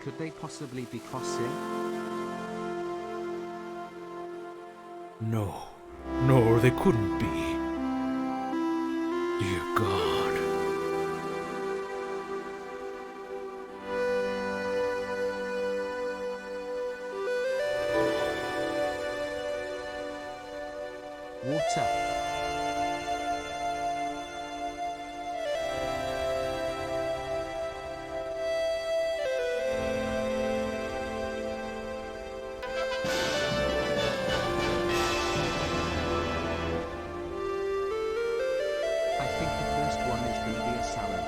Could they possibly be crossing? No. No, they couldn't be. Dear God. Water. I think the first one is going to be a salad.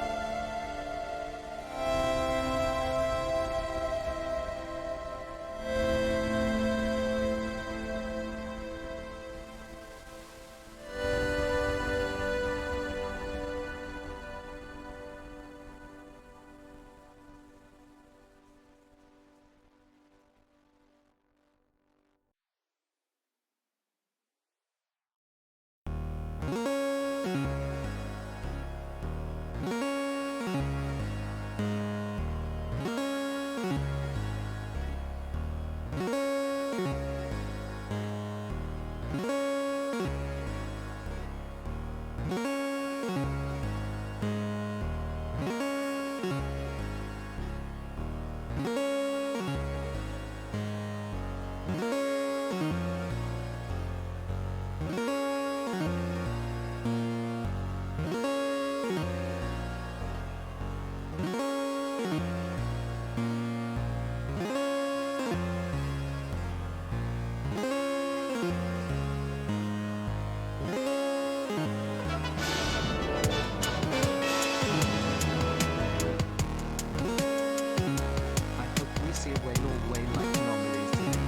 I hope we see a whale or whale-like anomalies today.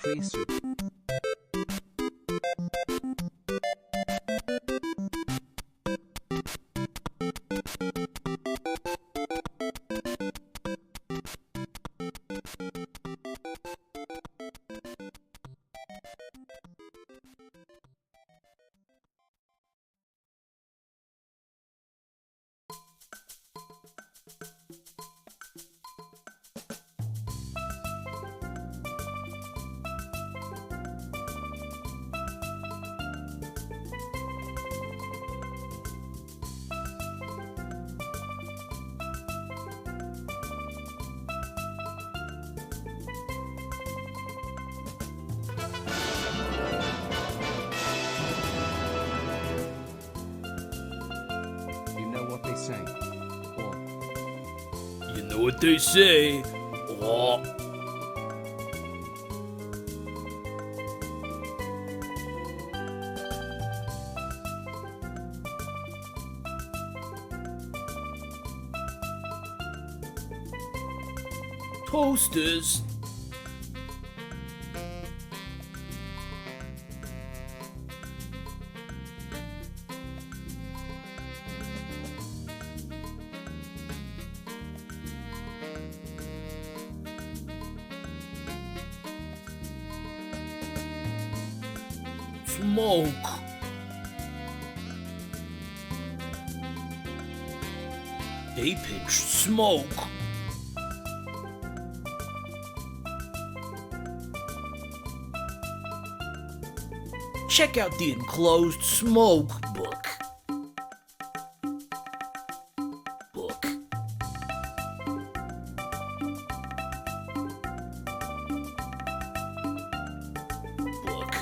Free soup. You know what they say. Or You know what they say. Oh. Toasters. Smoke. They pitch smoke. Check out the enclosed smoke book. Book. Book.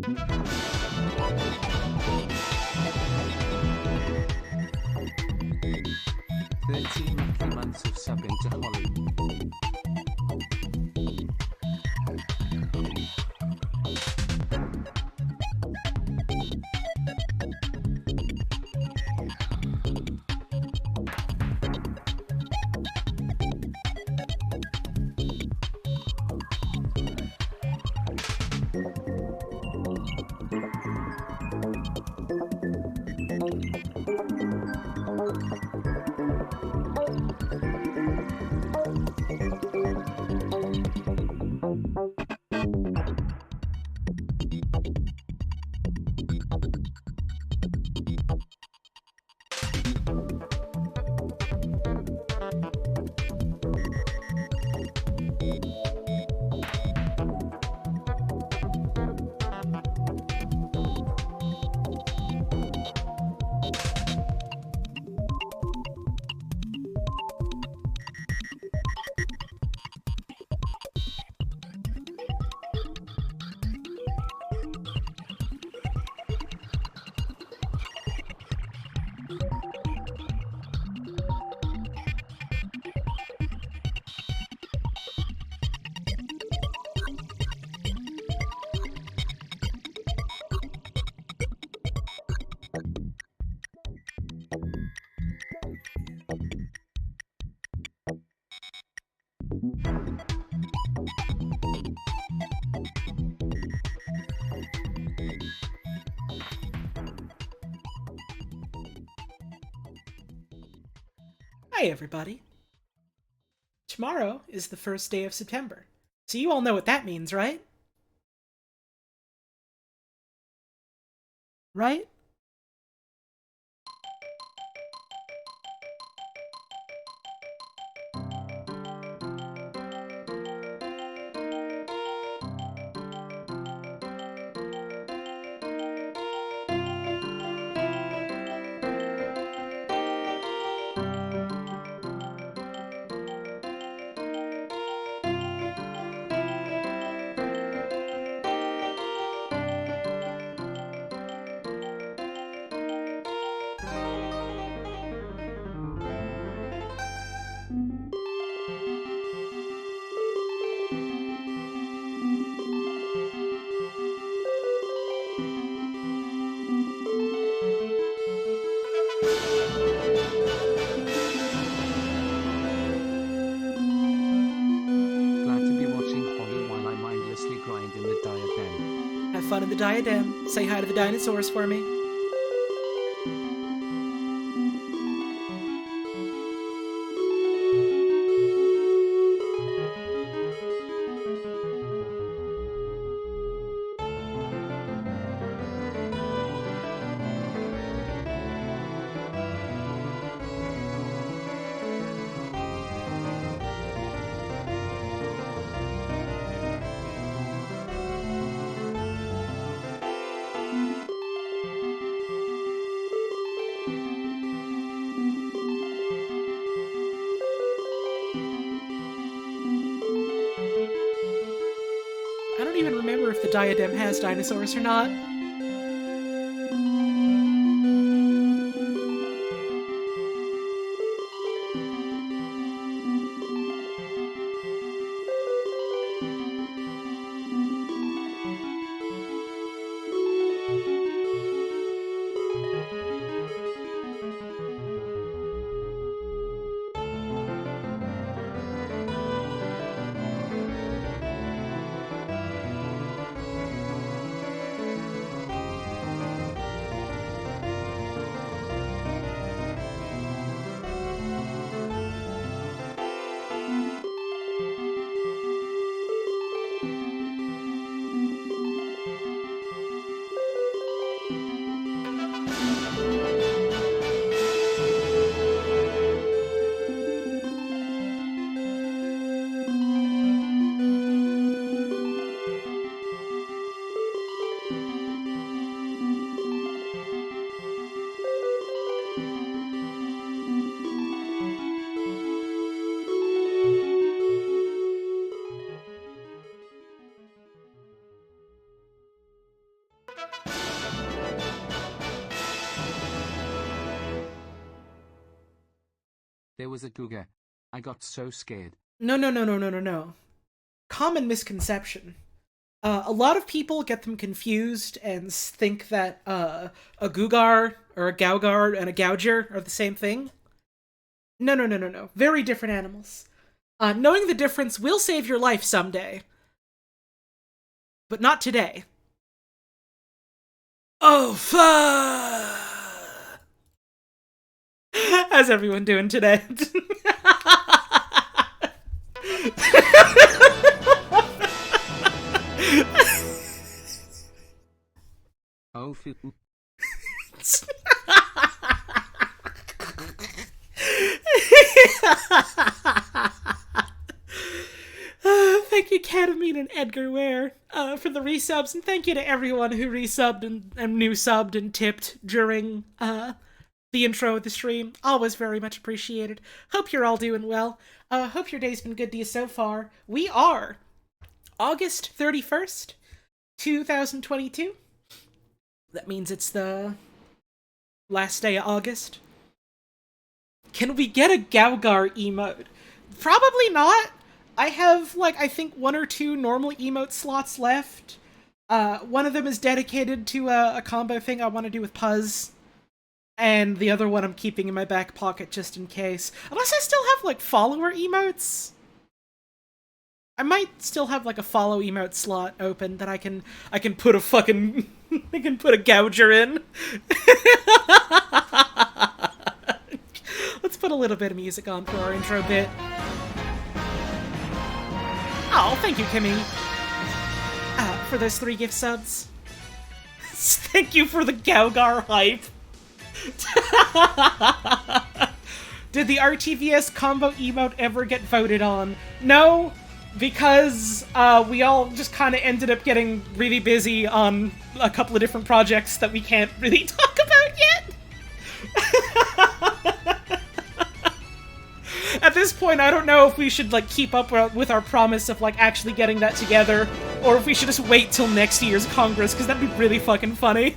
Lucky months of subbing to Holly. Hi, everybody. Tomorrow is the first day of September, so you all know what that means, right? Right? Glad to be watching Holly while I mindlessly grind in the diadem. Have fun in the diadem. Say hi to the dinosaurs for me. I don't even remember if the diadem has dinosaurs or not. There was a Googa. I got so scared. No. Common misconception. A lot of people get them confused and think that a Gugar or a Gaugar and a Gouger are the same thing. No. Very different animals. Knowing the difference will save your life someday. But not today. Oh, fuck! How's everyone doing today? Oh, Thank you, Katamine and Edgar Ware, for the resubs, and thank you to everyone who resubbed and new subbed and tipped during the intro of the stream. Always very much appreciated. Hope you're all doing well. Hope your day's been good to you so far. We are August 31st, 2022. That means it's the last day of August. Can we get a Gaugar emote? Probably not. I have, I think 1 or 2 normal emote slots left. One of them is dedicated to a combo thing I want to do with Puzz. And the other one I'm keeping in my back pocket just in case. Unless I still have, follower emotes. I might still have, a follow emote slot open that I can put a fucking... I can put a Gouger in. Let's put a little bit of music on for our intro bit. Oh, thank you, Kimmy. For those 3 gift subs. Thank you for the Gaugar hype. Did the RTVS combo emote ever get voted on? No, because we all just kind of ended up getting really busy on a couple of different projects that we can't really talk about yet. At this point, I don't know if we should, keep up with our promise of, actually getting that together, or if we should just wait till next year's Congress, because that'd be really fucking funny.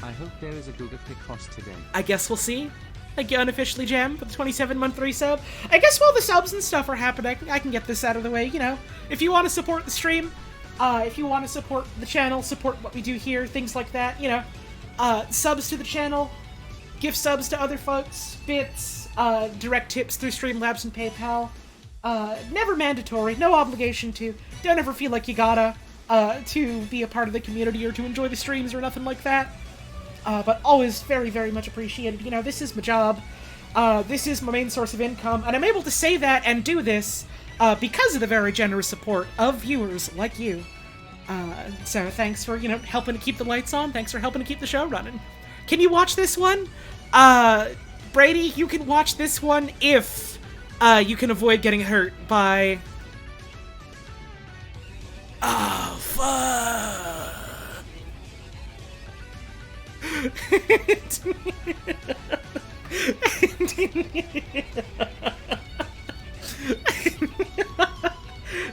I hope there is a Googa Picross today. I guess we'll see. Thank you, Unofficially Jam, for the 27-month resub. I guess while the subs and stuff are happening, I can get this out of the way, If you want to support the stream, if you want to support the channel, support what we do here, things like that, subs to the channel, gift subs to other folks, bits, direct tips through Streamlabs and PayPal. Never mandatory, no obligation to. Don't ever feel like you gotta, to be a part of the community or to enjoy the streams or nothing like that. But always very, very much appreciated. This is my job. This is my main source of income, and I'm able to say that and do this because of the very generous support of viewers like you. So thanks for, helping to keep the lights on. Thanks for helping to keep the show running. Can you watch this one? Brady, you can watch this one if you can avoid getting hurt by... Oh, fuck!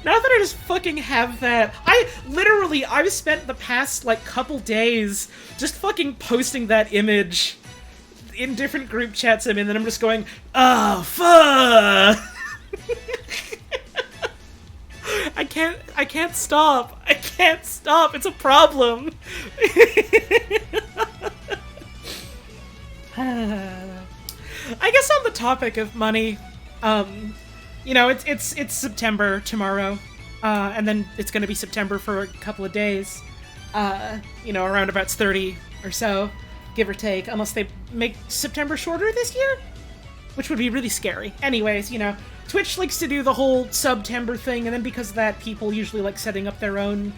Now that I just fucking have that, I've spent the past, couple days just fucking posting that image in different group chats I'm in, and I'm just going, oh, fuck! I can't stop. I can't stop. It's a problem. I guess on the topic of money, it's September tomorrow, and then it's gonna be September for a couple of days, around about 30 or so, give or take, unless they make September shorter this year, which would be really scary. Anyways, Twitch likes to do the whole September thing, and then because of that, people usually like setting up their own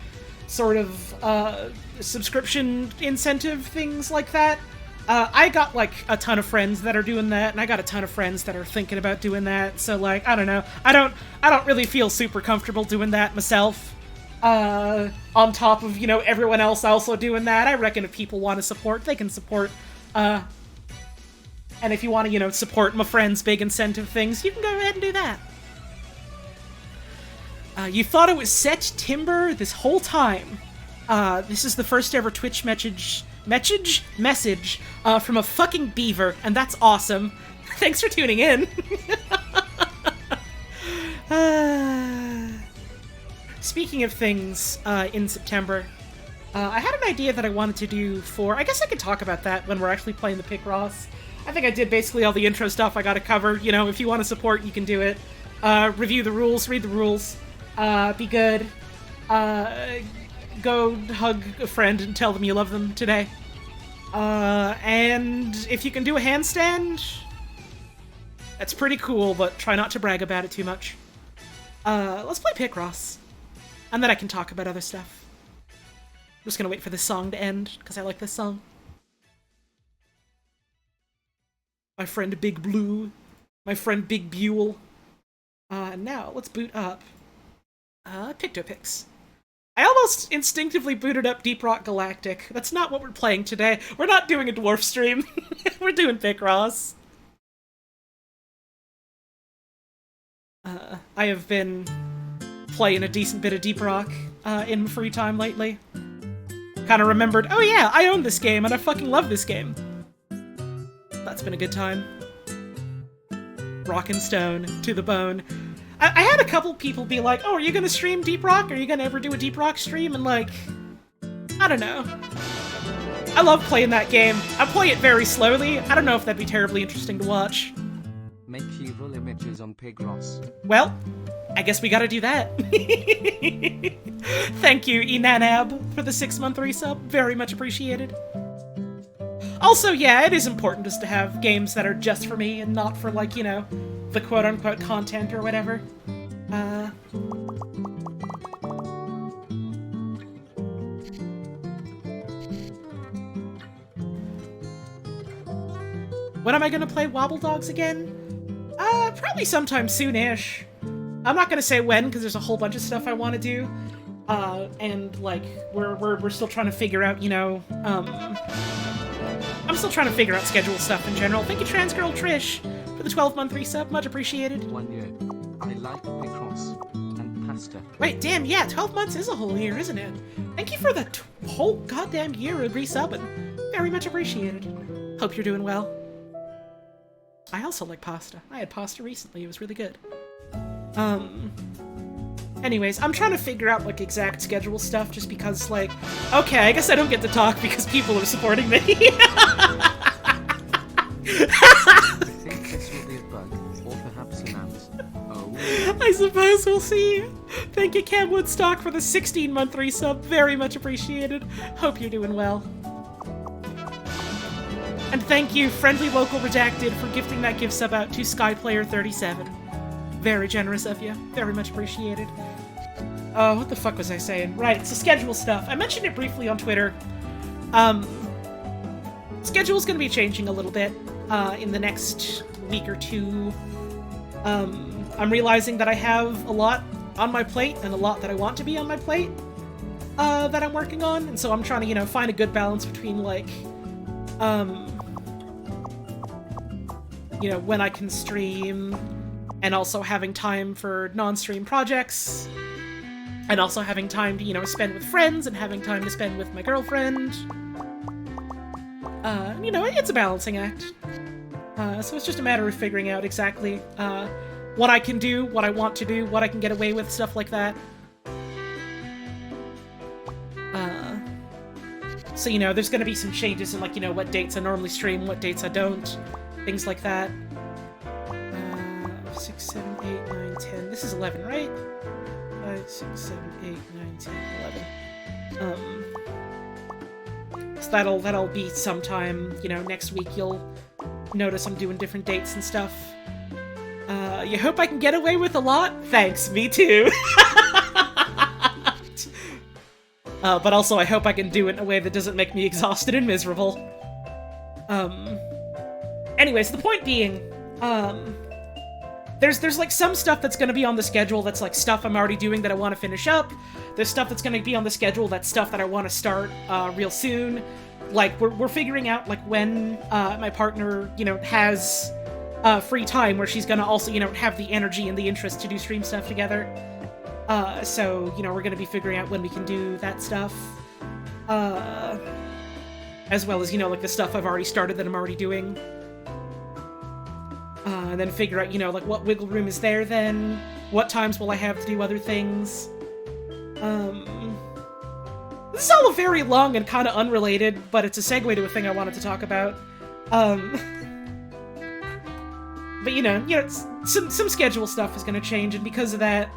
sort of subscription incentive things like that. I got a ton of friends that are doing that, and I got a ton of friends that are thinking about doing that. So I don't know. I don't really feel super comfortable doing that myself. On top of everyone else also doing that, I reckon if people want to support, they can support. And if you want to, support my friends' big incentive things, you can go ahead and do that. You thought it was set Timber this whole time. This is the first ever Twitch message from a fucking beaver, and that's awesome. Thanks for tuning in. Speaking of things in September, I had an idea that I wanted to do for... I guess I could talk about that when we're actually playing the Picross. I think I did basically all the intro stuff I gotta cover. You know, if you want to support, you can do it. Review the rules, read the rules, be good. Go hug a friend and tell them you love them today. And if you can do a handstand, that's pretty cool, but try not to brag about it too much. Let's play Picross, and then I can talk about other stuff. I'm just gonna wait for this song to end, because I like this song. My friend Big Blue, my friend Big Buell. Now, let's boot up Pictopix. I almost instinctively booted up Deep Rock Galactic. That's not what we're playing today. We're not doing a dwarf stream. We're doing Picross. I have been playing a decent bit of Deep Rock in free time lately. Kind of remembered, oh yeah, I own this game and I fucking love this game. That's been a good time. Rock and stone to the bone. I had a couple people be like, oh, are you gonna stream Deep Rock? Are you gonna ever do a Deep Rock stream? And like, I don't know. I love playing that game. I play it very slowly. I don't know if that'd be terribly interesting to watch. Make evil images on Picross. Well, I guess we gotta do that. Thank you, Enanab, for the 6-month resub. Very much appreciated. Also, yeah, it is important just to have games that are just for me and not for, like, you know, the quote-unquote content or whatever. When am I gonna play Wobble Dogs again? Probably sometime soon-ish. I'm not gonna say when, because there's a whole bunch of stuff I want to do. And, like, we're still trying to figure out, you know, I'm still trying to figure out schedule stuff in general. Thank you, Trans Girl Trish, for the 12-month resub. Much appreciated. 1 year. I like Picross and pasta. Wait, damn, yeah, 12 months is a whole year, isn't it? Thank you for the whole goddamn year of resubbing. Very much appreciated. Hope you're doing well. I also like pasta. I had pasta recently. It was really good. Anyways, I'm trying to figure out, like, exact schedule stuff just because, like, okay, I guess I don't get to talk because people are supporting me. I think this will be a bug, or perhaps an mouse. Oh. I suppose we'll see. Thank you, Cam Woodstock, for the 16-month resub. Very much appreciated. Hope you're doing well. And thank you, Friendly Local Redacted, for gifting that gift sub out to Skyplayer37. Very generous of you. Very much appreciated. Oh, what the fuck was I saying? Right, so schedule stuff. I mentioned it briefly on Twitter. Schedule's gonna be changing a little bit in the next week or two. I'm realizing that I have a lot on my plate and a lot that I want to be on my plate that I'm working on, and so I'm trying to, you know, find a good balance between, like, you know, when I can stream and also having time for non-stream projects, and also having time to, you know, spend with friends and having time to spend with my girlfriend. You know, it's a balancing act. So it's just a matter of figuring out exactly what I can do, what I want to do, what I can get away with, stuff like that. So, you know, there's gonna be some changes in, like, you know, what dates I normally stream, what dates I don't, things like that. 6, 7, 8, 9, 10. This is 11, right? 5, 6, 7, 8, 9, 10, 11. So that'll be sometime, you know, next week. You'll notice I'm doing different dates and stuff. You hope I can get away with a lot? Thanks, me too. But also I hope I can do it in a way that doesn't make me exhausted and miserable. Anyways, the point being, there's like some stuff that's gonna be on the schedule that's like stuff I'm already doing that I want to finish up. There's stuff that's gonna be on the schedule that's stuff that I want to start real soon. Like we're figuring out like when my partner, you know, has free time where she's gonna also, you know, have the energy and the interest to do stream stuff together. So, you know, we're gonna be figuring out when we can do that stuff. As well as, you know, like the stuff I've already started that I'm already doing. And then figure out, you know, like, what wiggle room is there then? What times will I have to do other things? This is all very long and kind of unrelated, but it's a segue to a thing I wanted to talk about. But you know, some schedule stuff is going to change, and because of that,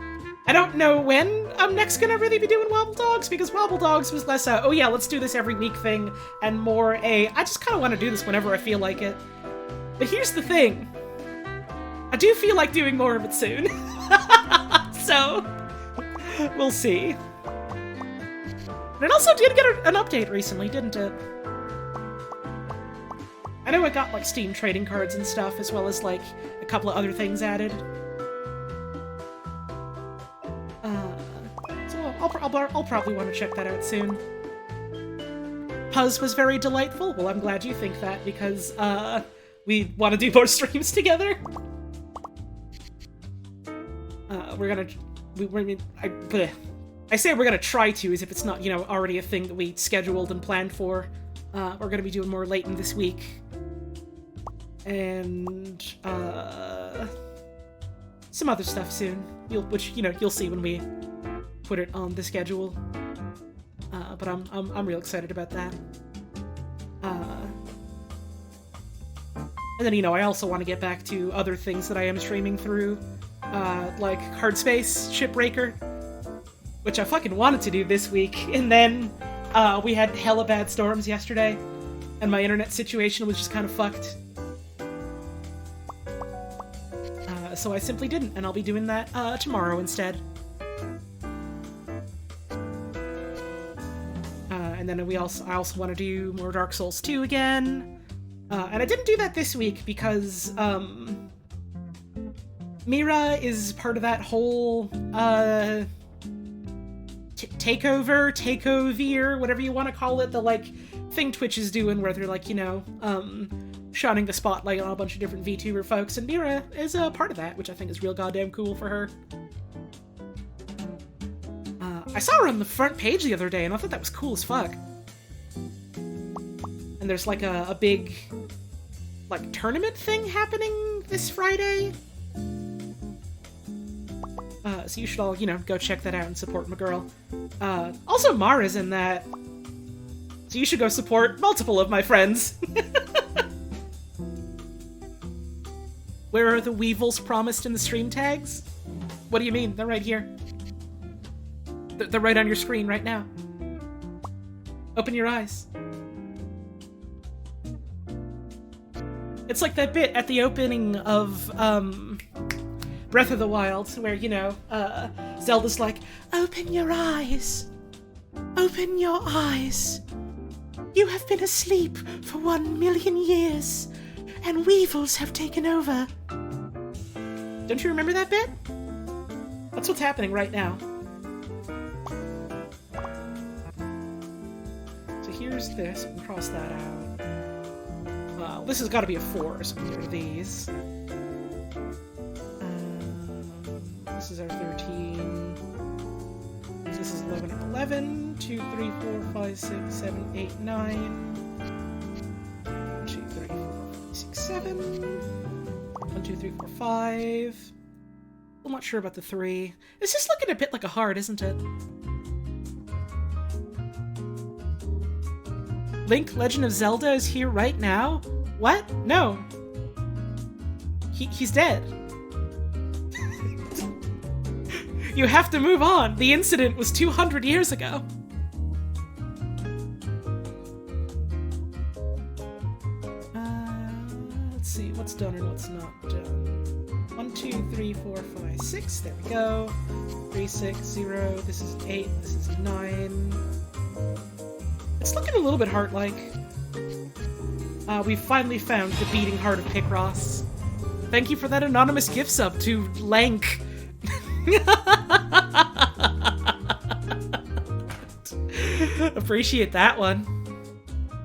I don't know when I'm next going to really be doing Wobble Dogs, because Wobble Dogs was less oh yeah, let's do this every week thing, and more I just kind of want to do this whenever I feel like it. But here's the thing. I do feel like doing more of it soon. So, we'll see. And it also did get an update recently, didn't it? I know it got, like, Steam trading cards and stuff, as well as, like, a couple of other things added. So I'll probably want to check that out soon. Puzz was very delightful. Well, I'm glad you think that, because, we want to do more streams together. I say we're gonna try to, as if it's not, you know, already a thing that we scheduled and planned for. We're gonna be doing more late in this week. And, some other stuff soon. Which, you know, you'll see when we put it on the schedule. But I'm real excited about that. And then, you know, I also want to get back to other things that I am streaming through. Like Hardspace Shipbreaker, which I fucking wanted to do this week, and then we had hella bad storms yesterday, and my internet situation was just kind of fucked. So I simply didn't, and I'll be doing that tomorrow instead. And then I also want to do more Dark Souls 2 again, and I didn't do that this week because Mira is part of that whole, takeover, whatever you want to call it, the, like, thing Twitch is doing where they're, like, you know, shining the spotlight on a bunch of different VTuber folks, and Mira is a part of that, which I think is real goddamn cool for her. I saw her on the front page the other day, and I thought that was cool as fuck. And there's, like, a big, like, tournament thing happening this Friday. So you should all, you know, go check that out and support my girl. Also, Mara's in that. So you should go support multiple of my friends. Where are the weevils promised in the stream tags? What do you mean? They're right here. They're right on your screen right now. Open your eyes. It's like that bit at the opening of, Breath of the Wild, where, you know, Zelda's like, "Open your eyes! Open your eyes! You have been asleep for 1,000,000 years, and weevils have taken over." Don't you remember that bit? That's what's happening right now. So here's this, we'll cross that out. This has got to be a 4, so here are these. This is our 13. This is 11 and 11. 2, 3, 4, 5, 6, 7, 8, 9. 1, 2, 3, 4, 5, 6, 7. 1, 2, 3, 4, 5. I'm not sure about the 3. It's just looking a bit like a heart, isn't it? Link, Legend of Zelda is here right now? What? No. He's dead. You have to move on. The incident was 200 years ago. Let's see, what's done and what's not done. 1, 2, 3, 4, 5, 6. There we go. 3, 6, 0. This is 8. This is 9. It's looking a little bit heart-like. We've finally found the beating heart of Picross. Thank you for that anonymous gift sub to Lank. Appreciate that one.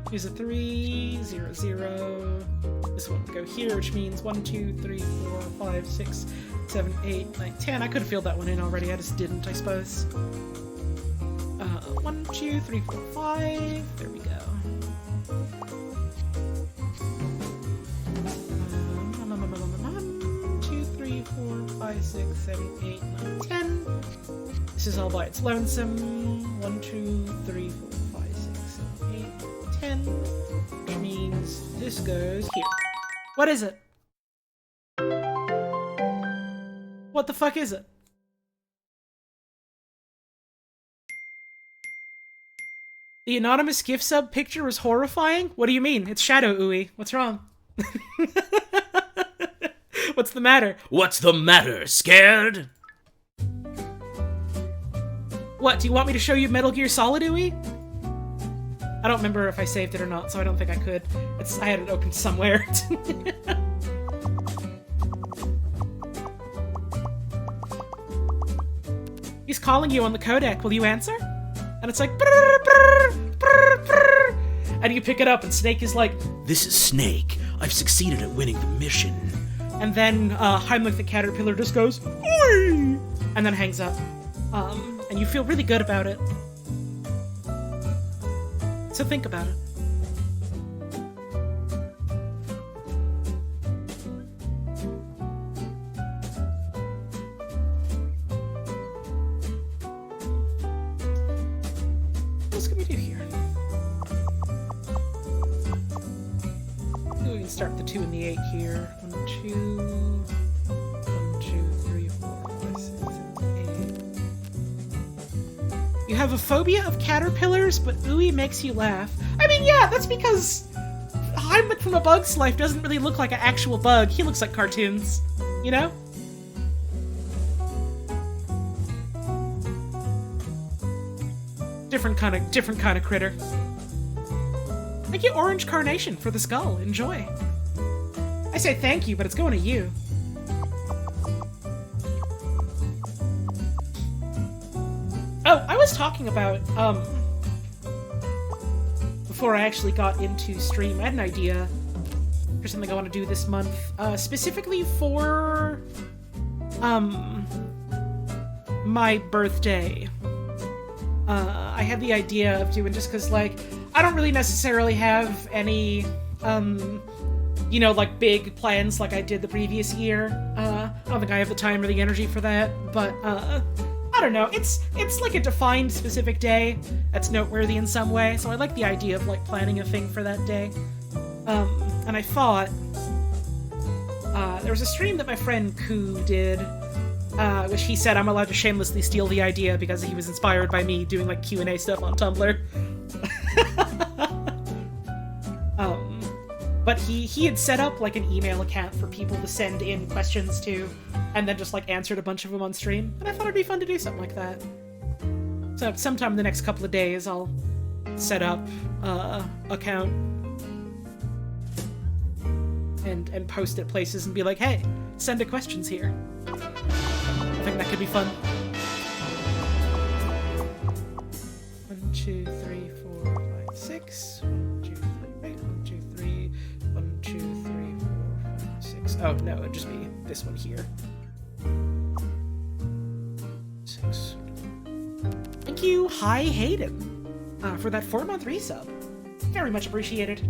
Here's a 3, 0, 0. This one will go here, which means 1, 2, 3, 4, 5, 6, 7, 8, 9, 10. I could have filled that one in already, I just didn't, I suppose. 1, 2, 3, 4, 5. There we go. 5, 6, 7, 8, 9, 10. This is all by its lonesome. 1, 2, 3, 4, 5, 6, 7, 8, 10. Which means this goes here. What is it? What the fuck is it? The anonymous gift sub picture is horrifying? What do you mean? It's Shadow Ooey. What's wrong? What's the matter? What's the matter? Scared? What, do you want me to show you Metal Gear Solid Ooey? I don't remember if I saved it or not, so I don't think I could. I had it open somewhere. He's calling you on the codec. Will you answer? And it's like, brrr, brrr, brrr, brrr. And you pick it up, and Snake is like, This is Snake. I've succeeded at winning the mission. and then Heimlich the Caterpillar just goes, Oi! And then hangs up. And you feel really good about it. So think about it. What else can we do here? We can start the 2 and the 8 here. 1, 2, 1, 2, 3, 4, 5, 6, 7, 8. You have a phobia of caterpillars, but Ooey makes you laugh. I mean, yeah, that's because Heimlich from A Bug's Life doesn't really look like an actual bug. He looks like cartoons, you know? Different kind of critter. Thank you, Orange Carnation, for the skull. Enjoy. I say thank you, but it's going to you. Oh, I was talking about, before I actually got into stream, I had an idea for something I want to do this month, specifically for, my birthday. I had the idea of doing, just because, like, I don't really necessarily have any, you know, like, big plans like I did the previous year. I don't think I have the time or the energy for that, but, I don't know, it's like a defined specific day that's noteworthy in some way, so I like the idea of, like, planning a thing for that day. And I thought, there was a stream that my friend Koo did, which he said I'm allowed to shamelessly steal the idea because he was inspired by me doing, like, Q&A stuff on Tumblr. But he had set up, like, an email account for people to send in questions to, and then just, like, answered a bunch of them on stream, and I thought it'd be fun to do something like that. So sometime in the next couple of days, I'll set up account and post it places and be like, hey, send the questions here. I think that could be fun. 1, 2, 3, 4, 5, 6. 1, 2, 3, wait, 1, 2, 3. 1, 2, 3, 4, 5, 6. Oh, no, it'd just be this one here. 6. Thank you, Hi Hayden, for that 4-month resub. Very much appreciated.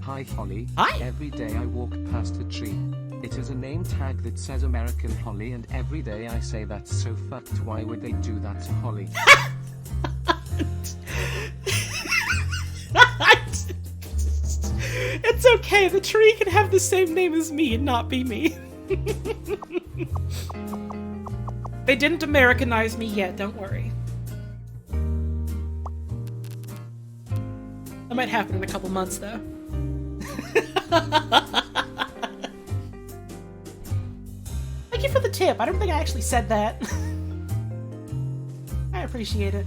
Hi Holly. Hi. Every day I walk past a tree. It has a name tag that says American Holly, and every day I say that's so fucked. Why would they do that to Holly? It's okay, the tree can have the same name as me and not be me. They didn't Americanize me yet, don't worry. That might happen in a couple months, though. Thank you for the tip. I don't think I actually said that. I appreciate it.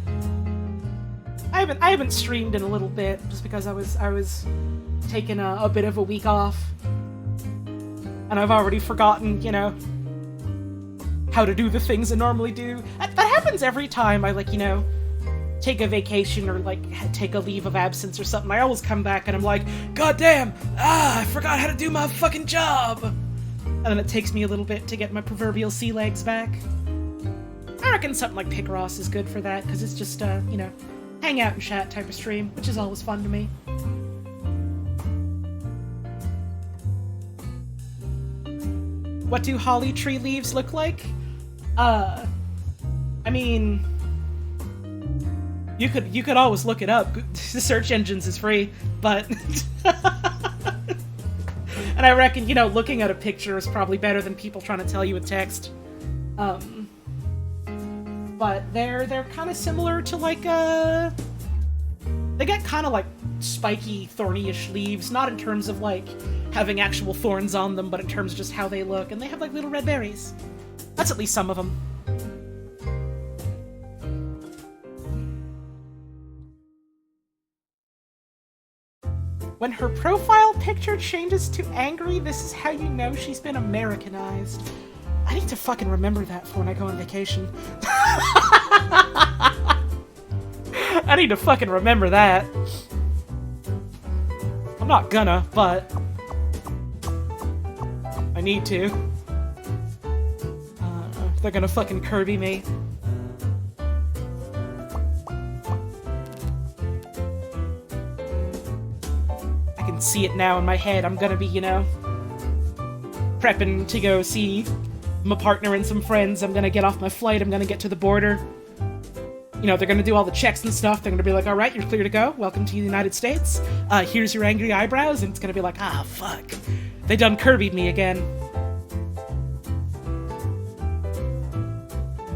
I haven't streamed in a little bit just because I was taking a bit of a week off, and I've already forgotten, you know, how to do the things I normally do. That happens every time I, like, you know, take a vacation or, like, take a leave of absence or something. I always come back and I'm like, God damn! I forgot how to do my fucking job! And then it takes me a little bit to get my proverbial sea legs back. I reckon something like Picross is good for that, because it's just, you know, hang out and chat type of stream, which is always fun to me. What do holly tree leaves look like? I mean, you could always look it up. The search engines is free, but and I reckon, you know, looking at a picture is probably better than people trying to tell you with text. But they're kind of similar to like they get kind of like spiky, thorny-ish leaves, not in terms of like having actual thorns on them, but in terms of just how they look, and they have like little red berries. That's at least some of them. When her profile picture changes to angry, this is how you know she's been Americanized. I need to fucking remember that for when I go on vacation. I need to fucking remember that. I'm not gonna, but I need to. They're gonna fucking Kirby me. I can see it now in my head. I'm gonna be, you know, prepping to go see my partner and some friends. I'm gonna get off my flight. I'm gonna get to the border. You know, they're gonna do all the checks and stuff. They're gonna be like, alright, you're clear to go. Welcome to the United States. Here's your angry eyebrows. And it's gonna be like, ah, fuck. They done Kirby'd me again.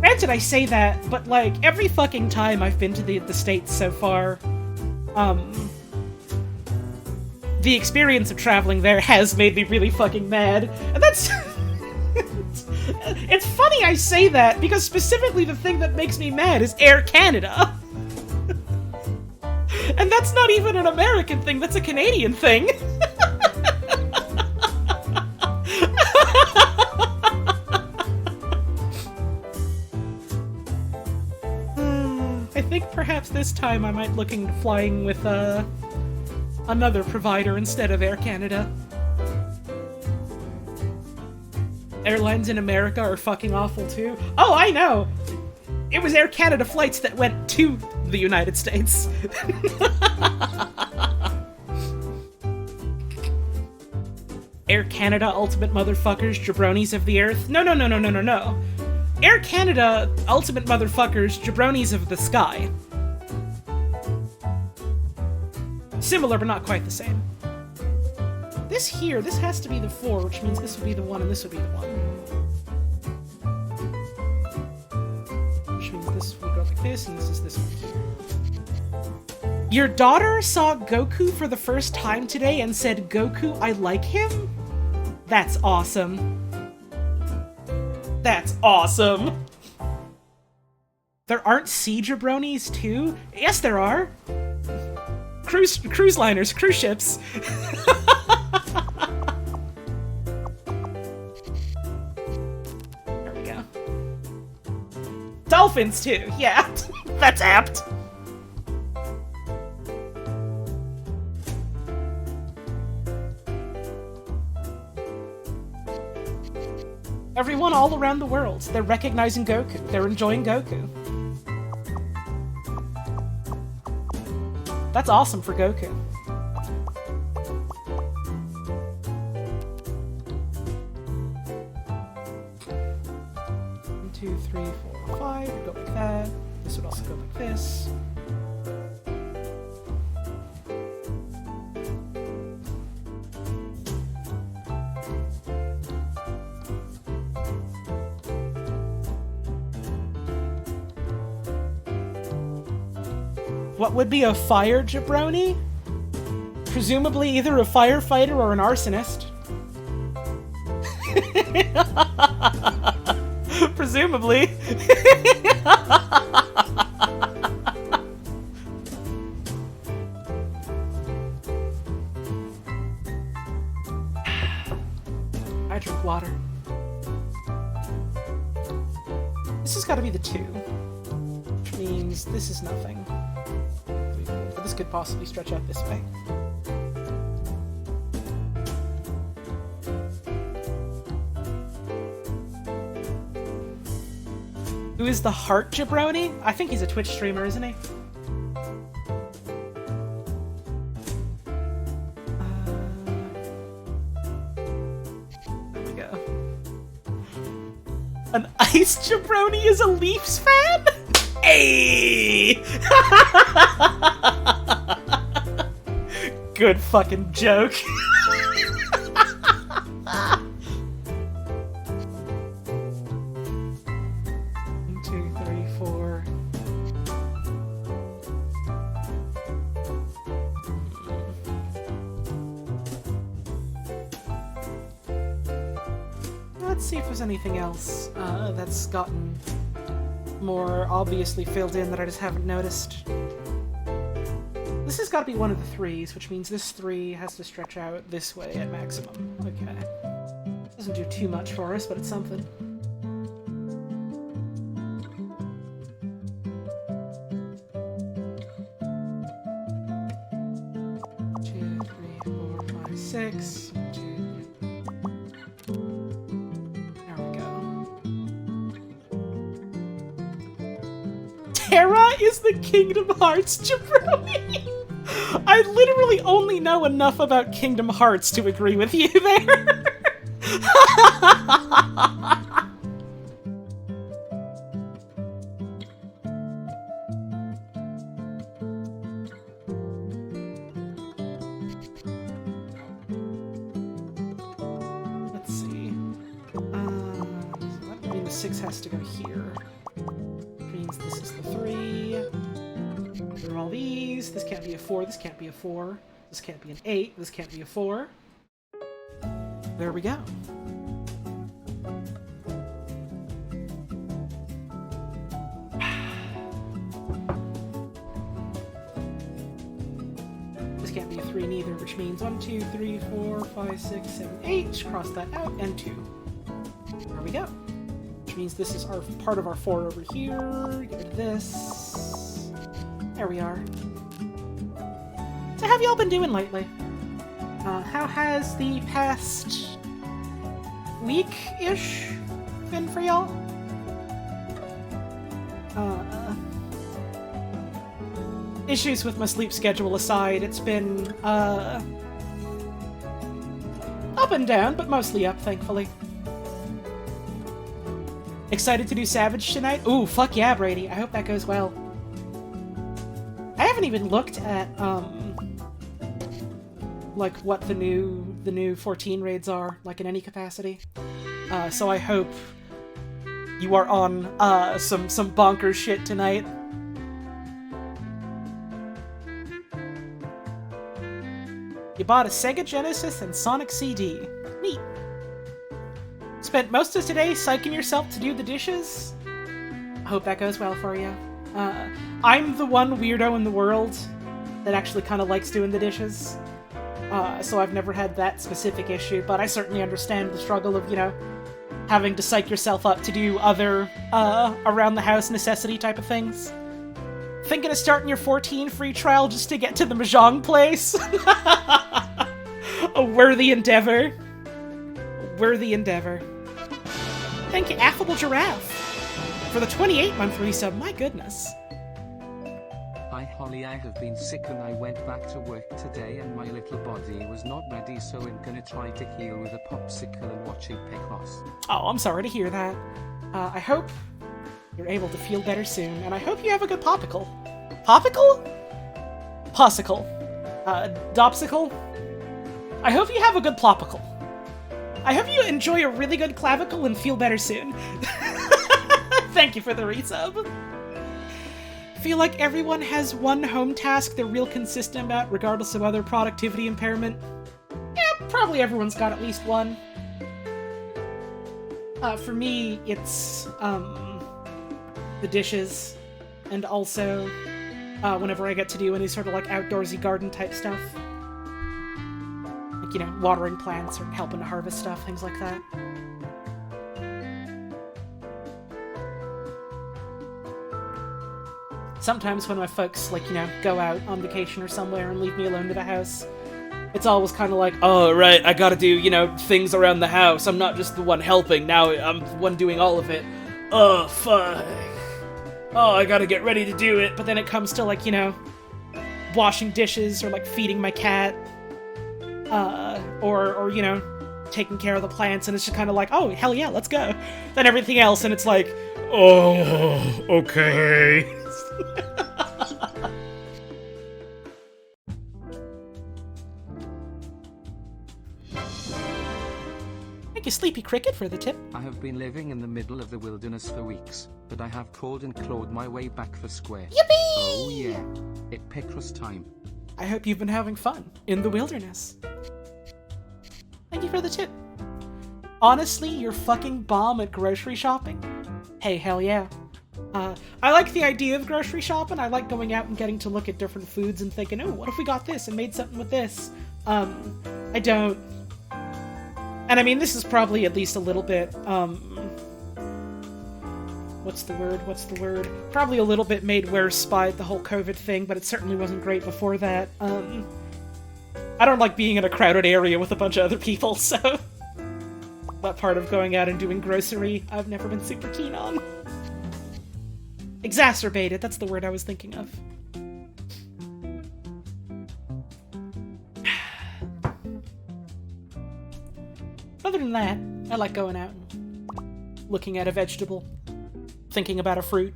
Granted, I say that, but, like, every fucking time I've been to the States so far, the experience of traveling there has made me really fucking mad. And that's... It's funny I say that, because specifically the thing that makes me mad is Air Canada. And that's not even an American thing, that's a Canadian thing. I think perhaps this time I might look into flying with another provider instead of Air Canada. Airlines in America are fucking awful too. Oh, I know! It was Air Canada flights that went to the United States. Air Canada, ultimate motherfuckers, jabronis of the earth. No. Air Canada, ultimate motherfuckers, jabronis of the sky. Similar, but not quite the same. This here, this has to be the 4, which means this would be the 1 and this would be the 1. Which means this would go like this, and this is this one here. Your daughter saw Goku for the first time today and said, Goku, I like him? That's awesome. That's awesome! There aren't sea jabronis, too? Yes, there are! Cruise liners, cruise ships. There we go. Dolphins, too, yeah. That's apt. Everyone all around the world, they're recognizing Goku. They're enjoying Goku. That's awesome for Goku. 1, 2, 3, 4, 5. Go like that. This would also go like this. What would be a fire jabroni? Presumably either a firefighter or an arsonist. Presumably. I drink water. This has got to be the 2. Which means this is nothing. But this could possibly stretch out this way. Who is the Heart Jabroni? I think he's a Twitch streamer, isn't he? There we go. Ice Jabroni is a Leafs fan? Hey! Good fucking joke. 1, 2, 3, 4. Let's see if there's anything else that's gotten more obviously filled in that I just haven't noticed. This has got to be one of the 3s, which means this 3 has to stretch out this way at maximum. Okay. Doesn't do too much for us, but it's something. Two, 3, 4, 5, 6. 2. There we go. Terra is the Kingdom Hearts jabroni! I literally only know enough about Kingdom Hearts to agree with you there. Let's see. That means the 6 has to go here. Which means this is the 3. There are all these. This can't be a 4. This can't be a 4. This can't be an 8. This can't be a 4. There we go. This can't be a 3 neither, which means 1, 2, 3, 4, 5, 6, 7, 8. Cross that out, and 2. There we go. Which means this is our part of our 4 over here. Get rid of this. There we are. So how have y'all been doing lately? How has the past week-ish been for y'all? Issues with my sleep schedule aside, it's been, up and down, but mostly up, thankfully. Excited to do Savage tonight? Ooh, fuck yeah, Brady. I hope that goes well. I haven't even looked at, like, what the new 14 raids are, like, in any capacity. So I hope you are on, some bonkers shit tonight. You bought a Sega Genesis and Sonic CD. Neat. Spent most of today psyching yourself to do the dishes? I hope that goes well for you. I'm the one weirdo in the world that actually kind of likes doing the dishes. So I've never had that specific issue, but I certainly understand the struggle of, you know, having to psych yourself up to do other, around-the-house necessity type of things. Thinking of starting your 14 free trial just to get to the Mahjong place? A worthy endeavor. Worthy endeavor. Thank you, Affable Giraffe, for the 28-month resub. My goodness. Hi Holly, I have been sick and I went back to work today and my little body was not ready, so I'm gonna try to heal with a popsicle and watching Picross. Oh, I'm sorry to hear that. I hope you're able to feel better soon, and I hope you have a good popicle. Popicle? Possicle. Dopsicle? I hope you have a good plopicle. I hope you enjoy a really good clavicle and feel better soon. Thank you for the resub. Feel like everyone has one home task they're real consistent about, regardless of other productivity impairment. Yeah, probably everyone's got at least one. For me, it's, the dishes, and also, whenever I get to do any sort of, like, outdoorsy garden type stuff. Like, you know, watering plants or helping to harvest stuff, things like that. Sometimes when my folks, like, you know, go out on vacation or somewhere and leave me alone to the house, it's always kind of like, oh, right, I gotta do, you know, things around the house. I'm not just the one helping, now I'm the one doing all of it. Oh, fuck. Oh, I gotta get ready to do it. But then it comes to, like, you know, washing dishes or, like, feeding my cat. Or you know, taking care of the plants, and it's just kind of like, oh, hell yeah, let's go. Then everything else, and it's like, oh, okay. Thank you, Sleepy Cricket, for the tip. I have been living in the middle of the wilderness for weeks, but I have crawled and clawed my way back for square. Yippee! Oh yeah, it's picross time. I hope you've been having fun in the wilderness. Thank you for the tip. Honestly, you're fucking bomb at grocery shopping. Hey, hell yeah. I like the idea of grocery shopping. I like going out and getting to look at different foods and thinking, oh, what if we got this and made something with this? I don't. And I mean, this is probably at least a little bit, what's the word? Probably a little bit made worse by the whole COVID thing, but it certainly wasn't great before that. I don't like being in a crowded area with a bunch of other people, so that part of going out and doing grocery, I've never been super keen on. Exacerbated, that's the word I was thinking of. Other than that, I like going out and looking at a vegetable, thinking about a fruit.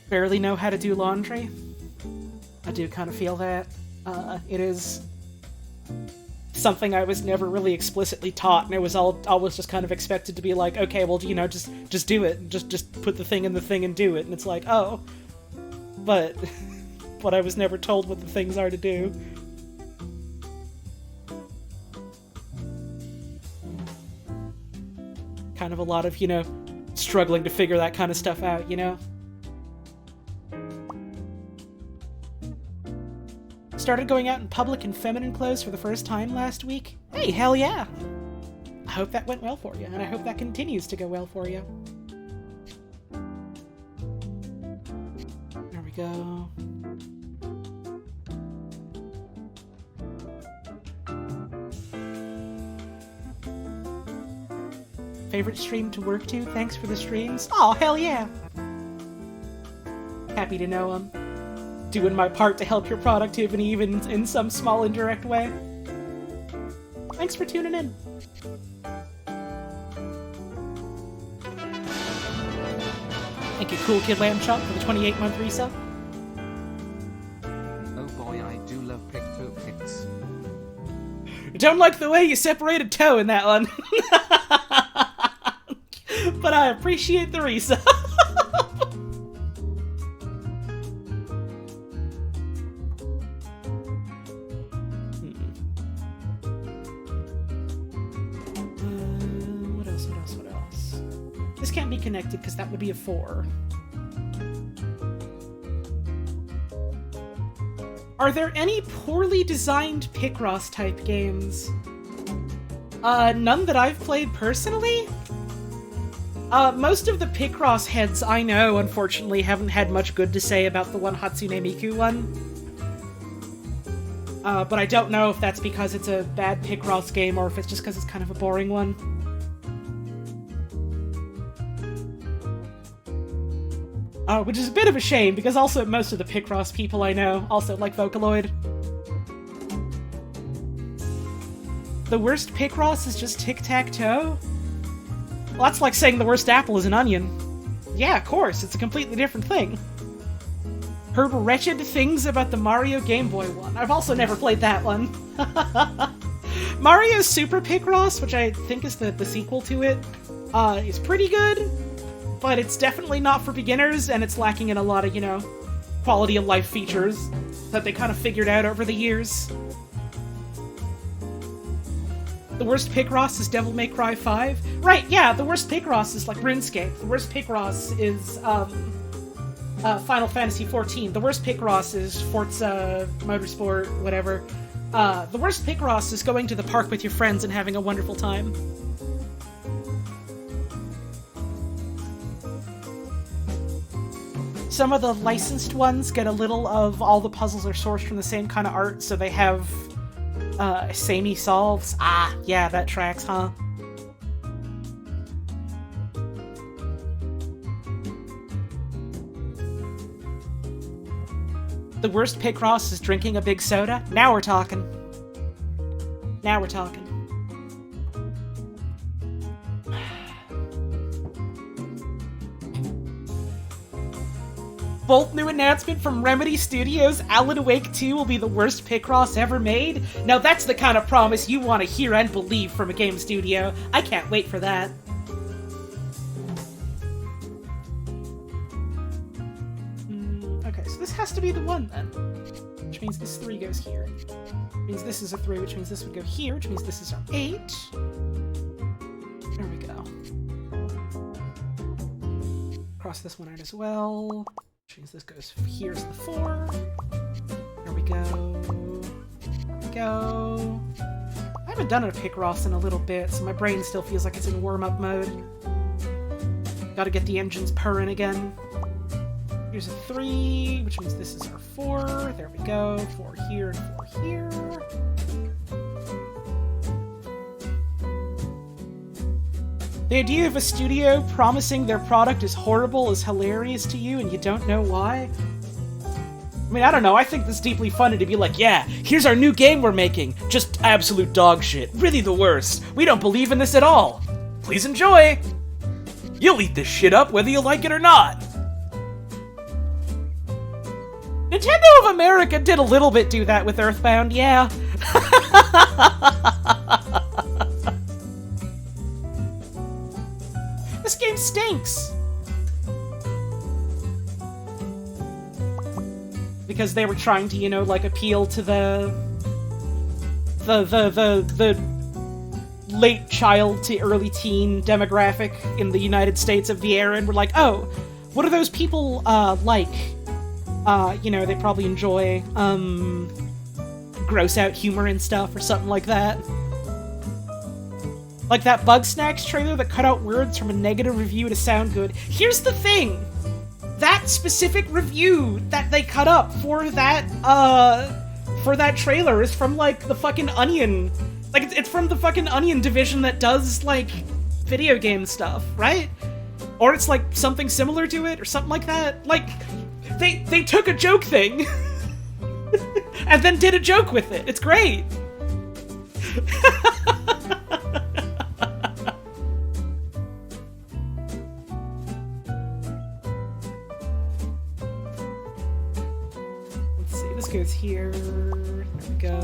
Barely know how to do laundry. I do kind of feel that. It is something I was never really explicitly taught, and it was always just kind of expected to be like, okay, well, you know, just do it. Just put the thing in the thing and do it. And it's like, oh. But I was never told what the things are to do. Kind of a lot of, you know, struggling to figure that kind of stuff out, you know? Started going out in public in feminine clothes for the first time last week. Hey, hell yeah! I hope that went well for you, and I hope that continues to go well for you. There we go. Favorite stream to work to? Thanks for the streams. Oh, hell yeah! Happy to know I'm doing my part to help your productivity even in some small indirect way. Thanks for tuning in. Thank you, Cool Kid Lamb Chop, for the 28-month resub. Oh boy, I do love Pictopix. Don't like the way you separated toe in that one. But I appreciate the resub. This can't be connected because that would be a 4. Are there any poorly designed Picross type games? None that I've played personally? Most of the Picross heads I know, unfortunately, haven't had much good to say about the one Hatsune Miku one. But I don't know if that's because it's a bad Picross game or if it's just because it's kind of a boring one. Which is a bit of a shame, because also most of the Picross people I know also like Vocaloid. The worst Picross is just tic-tac-toe? Well, that's like saying the worst apple is an onion. Yeah, of course, it's a completely different thing. Heard wretched things about the Mario Game Boy one. I've also never played that one. Mario Super Picross, which I think is the sequel to it, is pretty good. But it's definitely not for beginners, and it's lacking in a lot of, you know, quality of life features that they kind of figured out over the years. The worst Picross is Devil May Cry 5. Right, yeah, the worst Picross is like RuneScape. The worst Picross is Final Fantasy XIV. The worst Picross is Forza Motorsport, whatever. The worst Picross is going to the park with your friends and having a wonderful time. Some of the licensed ones get a little of all the puzzles are sourced from the same kind of art, so they have samey solves. Ah, yeah, that tracks, huh? The worst Picross is drinking a big soda? Now we're talking. Now we're talking. Bold new announcement from Remedy Studios, Alan Wake 2 will be the worst Picross ever made? Now that's the kind of promise you want to hear and believe from a game studio. I can't wait for that. Okay, so this has to be the one then. Which means this 3 goes here. Which means this is a 3, which means this would go here, which means this is our 8. There we go. Cross this one out as well. Which means this goes here's the 4. There we go. There we go. I haven't done a Picross in a little bit, so my brain still feels like it's in warm-up mode. Gotta get the engines purring again. Here's a 3, which means this is our 4. There we go. 4 here and 4 here. The idea of a studio promising their product is horrible is hilarious to you and you don't know why? I mean, I don't know, I think it's deeply funny to be like, yeah, here's our new game we're making. Just absolute dog shit. Really the worst. We don't believe in this at all. Please enjoy. You'll eat this shit up whether you like it or not. Nintendo of America did a little bit do that with Earthbound, yeah. This game stinks! Because they were trying to, you know, like, appeal to the late child to early teen demographic in the United States of the era, and we're like, oh, what do those people, like? You know, they probably enjoy, gross out humor and stuff, or something like that. Like that Bug Snacks trailer that cut out words from a negative review to sound good. Here's the thing! That specific review that they cut up for that trailer is from, like, the fucking Onion. Like, it's from the fucking Onion division that does, like, video game stuff, right? Or it's, like, something similar to it, or something like that. Like, they took a joke thing, and then did a joke with it. It's great! This goes here. There we go.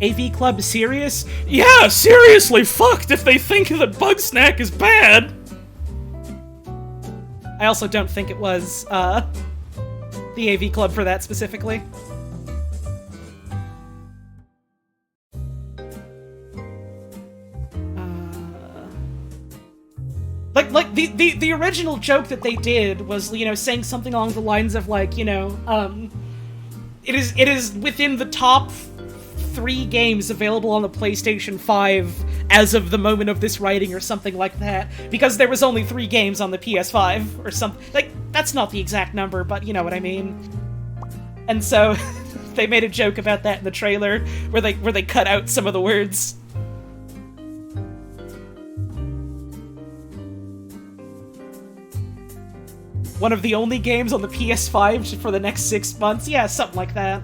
AV Club serious? Yeah, seriously fucked if they think that Bug Snack is bad! I also don't think it was, the AV Club for that specifically. Like, the original joke that they did was, you know, saying something along the lines of, like, you know, it is within the top 3 games available on the PlayStation 5 as of the moment of this writing, or something like that, because there was only 3 games on the PS5, or something. Like, that's not the exact number, but you know what I mean. And so, they made a joke about that in the trailer, where they cut out some of the words. One of the only games on the PS5 for the next 6 months? Yeah, something like that.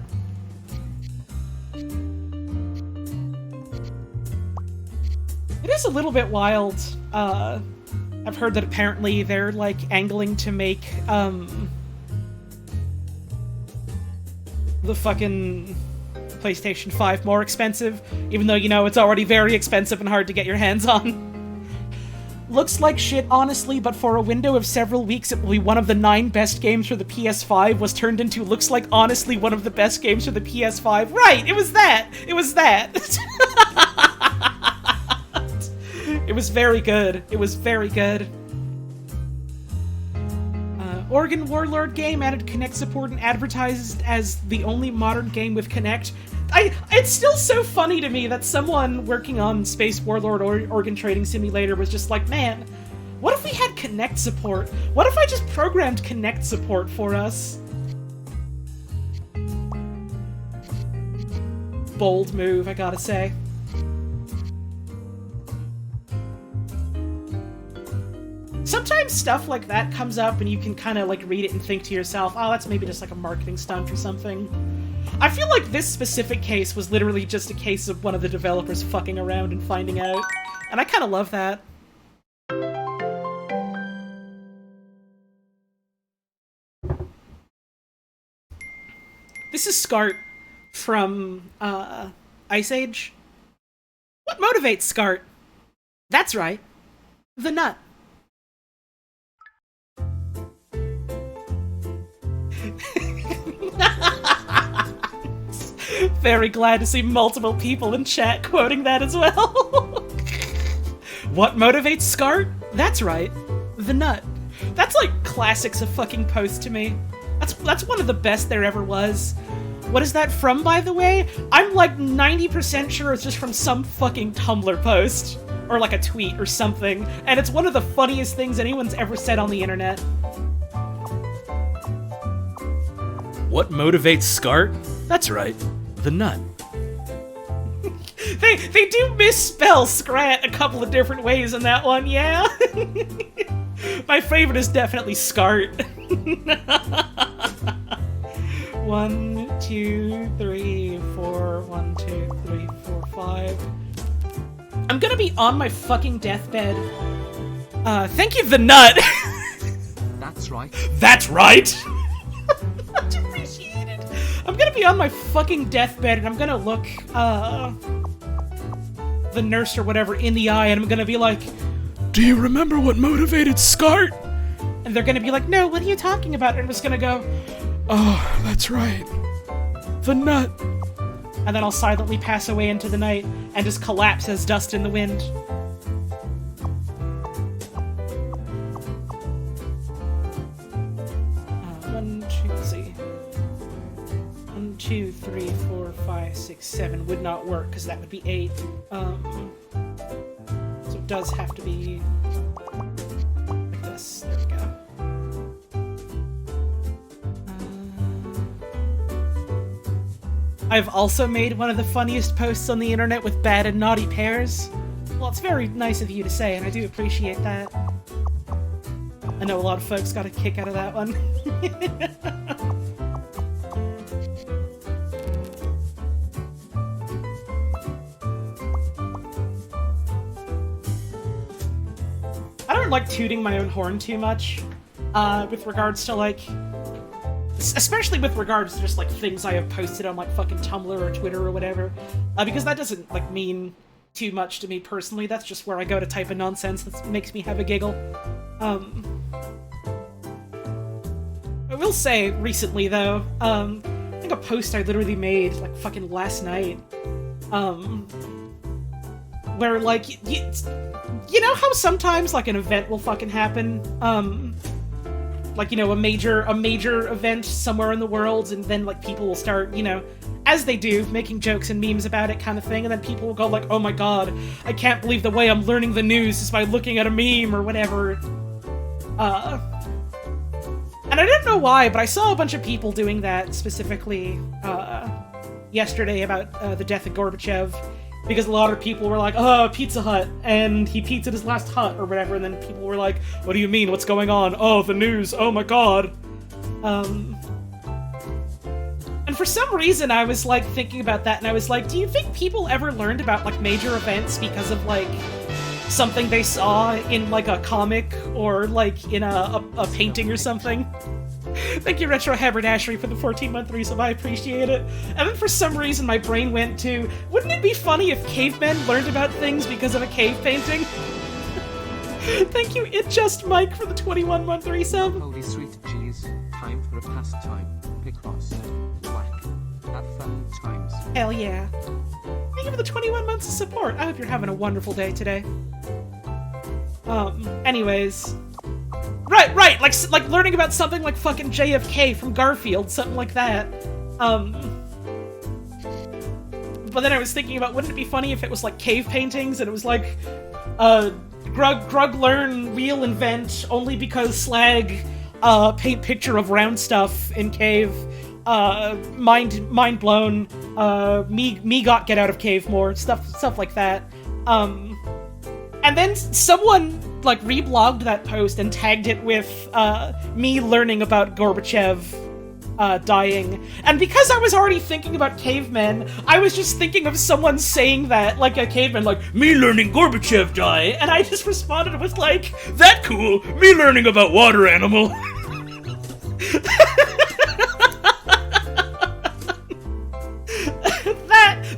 It is a little bit wild. I've heard that apparently they're, like, angling to make, the fucking PlayStation 5 more expensive, even though, you know, it's already very expensive and hard to get your hands on. Looks like shit, honestly, but for a window of several weeks, it will be one of the 9 best games for the PS5 was turned into looks like, honestly, one of the best games for the PS5. Right! It was that! It was that! It was very good. It was very good. Oregon Warlord game added Kinect support and advertised as the only modern game with Kinect. It's still so funny to me that someone working on Space Warlord or Organ Trading Simulator was just like, man, what if we had Kinect support? What if I just programmed Kinect support for us? Bold move, I gotta say. Sometimes stuff like that comes up and you can kind of like read it and think to yourself, oh, that's maybe just like a marketing stunt or something. I feel like this specific case was literally just a case of one of the developers fucking around and finding out. And I kind of love that. This is Scart from Ice Age. What motivates Scart? That's right. The nut. Very glad to see multiple people in chat quoting that as well. What motivates Scart? That's right. The nut. That's like classics of fucking post to me. That's one of the best there ever was. What is that from, by the way? I'm like 90% sure it's just from some fucking Tumblr post. Or like a tweet or something. And it's one of the funniest things anyone's ever said on the internet. What motivates Scart? That's right. The nut. They do misspell Scrat a couple of different ways in that one, yeah? My favorite is definitely Scart. 1, 2, 3, 4, 1, 2, 3, 4, 5. I'm gonna be on my fucking deathbed. Thank you, the nut! That's right. That's right! Much appreciated. I'm gonna be on my fucking deathbed and I'm gonna look, the nurse or whatever in the eye and I'm gonna be like, Do you remember what motivated Scart? and they're gonna be like, no, what are you talking about? And I'm just gonna go, Oh, that's right. The nut. and then I'll silently pass away into the night and just collapse as dust in the wind. Let's see. 1, 2, 3, 4, 5, 6, 7 would not work because that would be 8. So it does have to be like this. There we go. I've also made one of the funniest posts on the internet with bad and naughty pairs. Well, it's very nice of you to say, and I do appreciate that. I know a lot of folks got a kick out of that one. I don't like tooting my own horn too much, with regards to, like, especially with regards to just, like, things I have posted on, like, fucking Tumblr or Twitter or whatever, because that doesn't, like, mean too much to me personally. That's just where I go to type in nonsense that makes me have a giggle. I will say, recently, though, I think a post I literally made, like, fucking last night, where, like, you know how sometimes, like, an event will fucking happen, like, you know, a major event somewhere in the world, and then, like, people will start, you know, as they do, making jokes and memes about it kind of thing, and then people will go like, oh my god, I can't believe the way I'm learning the news is by looking at a meme or whatever. And I didn't know why, but I saw a bunch of people doing that specifically, yesterday about, the death of Gorbachev, because a lot of people were like, oh, Pizza Hut, and he pizzaed his last hut, or whatever, and then people were like, what do you mean, what's going on? Oh, the news, oh my god. And for some reason, I was, like, thinking about that, and I was like, do you think people ever learned about, like, major events because of, like, something they saw in, like, a comic, or, like, in a painting or something? Thank you, Retro Haberdashery, for the 14-month resub, I appreciate it. And then for some reason, my brain went to, wouldn't it be funny if cavemen learned about things because of a cave painting? Thank you, It Just Mike, for the 21-month resub. Holy sweet jeez, time for a pastime. Picross. Whack. Have fun times. Hell yeah. Thank you for the 21 months of support. I hope you're having a wonderful day today. Anyways. Right, like learning about something like fucking JFK from Garfield, something like that. But then I was thinking about, wouldn't it be funny if it was like cave paintings, and it was like, Grug learn, wheel invent, only because slag, paint picture of round stuff in cave, mind blown, me got get out of cave more, stuff like that. And then someone like reblogged that post and tagged it with me learning about Gorbachev dying. And because I was already thinking about cavemen, I was just thinking of someone saying that, like a caveman, like, me learning Gorbachev die, and I just responded with like, that cool, me learning about water animal.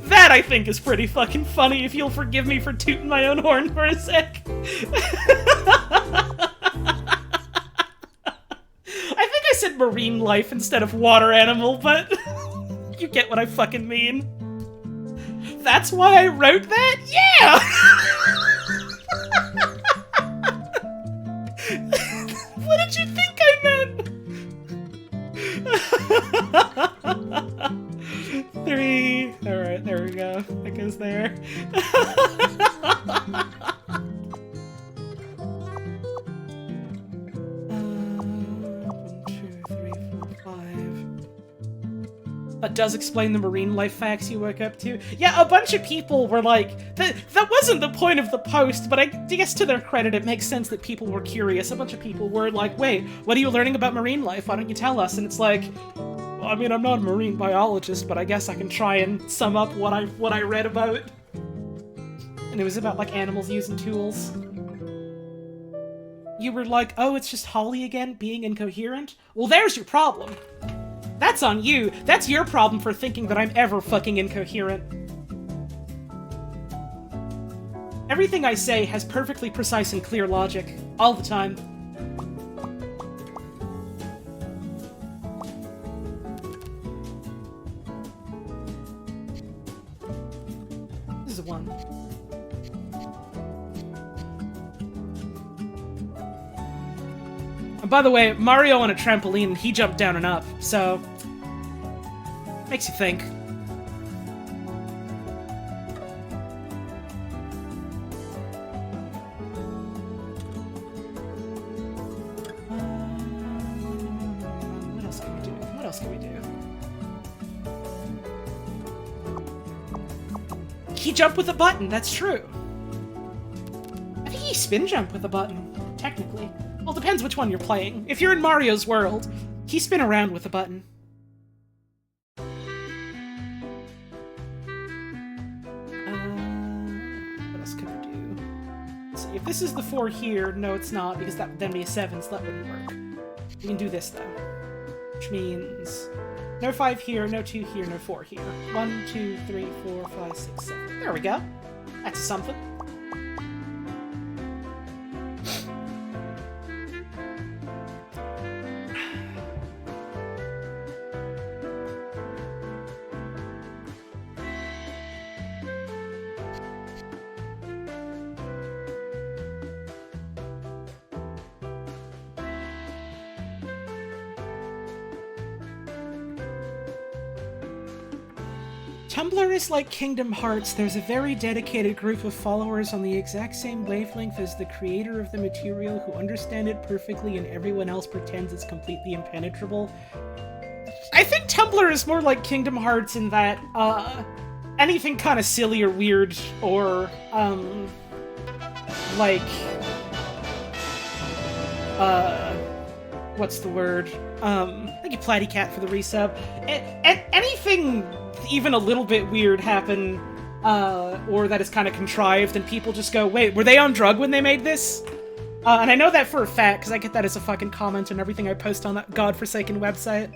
That I think is pretty fucking funny, if you'll forgive me for tooting my own horn for a sec. I think I said marine life instead of water animal, but you get what I fucking mean. That's why I wrote that? Yeah! What did you think I meant? 3. Alright, there we go. That goes there. 1, 2, 3, 4, 5. That does explain the marine life facts you woke up to. Yeah, a bunch of people were like, that wasn't the point of the post, but I guess to their credit, it makes sense that people were curious. A bunch of people were like, wait, what are you learning about marine life? Why don't you tell us? And it's like, well, I mean, I'm not a marine biologist, but I guess I can try and sum up what I read about. And it was about, like, animals using tools. You were like, oh, it's just Holly again, being incoherent? Well, there's your problem. That's on you. That's your problem for thinking that I'm ever fucking incoherent. Everything I say has perfectly precise and clear logic. All the time. This is a 1. And by the way, Mario on a trampoline, he jumped down and up, so... makes you think. What else can we do? What else can we do? He jumped with a button, that's true. I think he spin jumped with a button, technically. Well, depends which one you're playing. If you're in Mario's world, he spin around with a button. What else can we do? Let's see, if this is the 4 here, no it's not, because that would then be a 7, so that wouldn't work. We can do this, though. Which means... no 5 here, no 2 here, no 4 here. 1, 2, 3, 4, 5, 6, 7. There we go. That's something. Tumblr is like Kingdom Hearts. There's a very dedicated group of followers on the exact same wavelength as the creator of the material who understand it perfectly and everyone else pretends it's completely impenetrable. I think Tumblr is more like Kingdom Hearts in that, anything kind of silly or weird or, like, what's the word? Thank you, Platy Cat, for the resub. Anything even a little bit weird happen, or that is kind of contrived, and people just go, wait, were they on drug when they made this? And I know that for a fact, because I get that as a fucking comment on everything I post on that godforsaken website.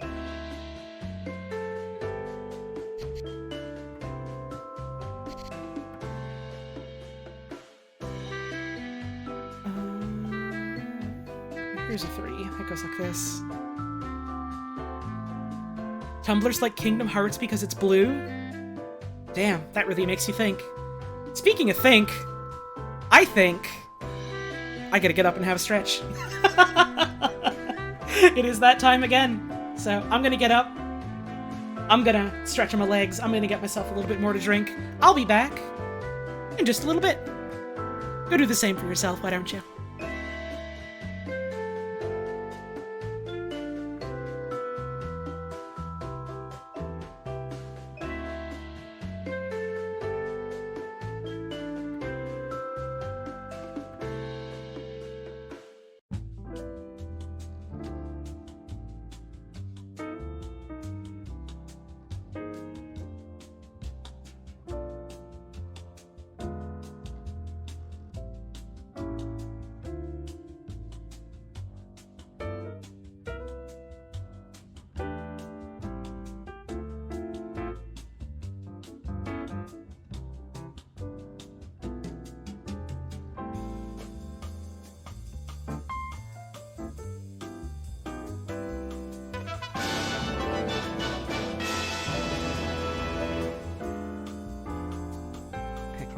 Here's a 3. That goes like this. Tumblr's like Kingdom Hearts because it's blue? Damn, that really makes you think. Speaking of think, I think I gotta get up and have a stretch. It is that time again. So I'm gonna get up. I'm gonna stretch my legs. I'm gonna get myself a little bit more to drink. I'll be back in just a little bit. Go do the same for yourself, why don't you?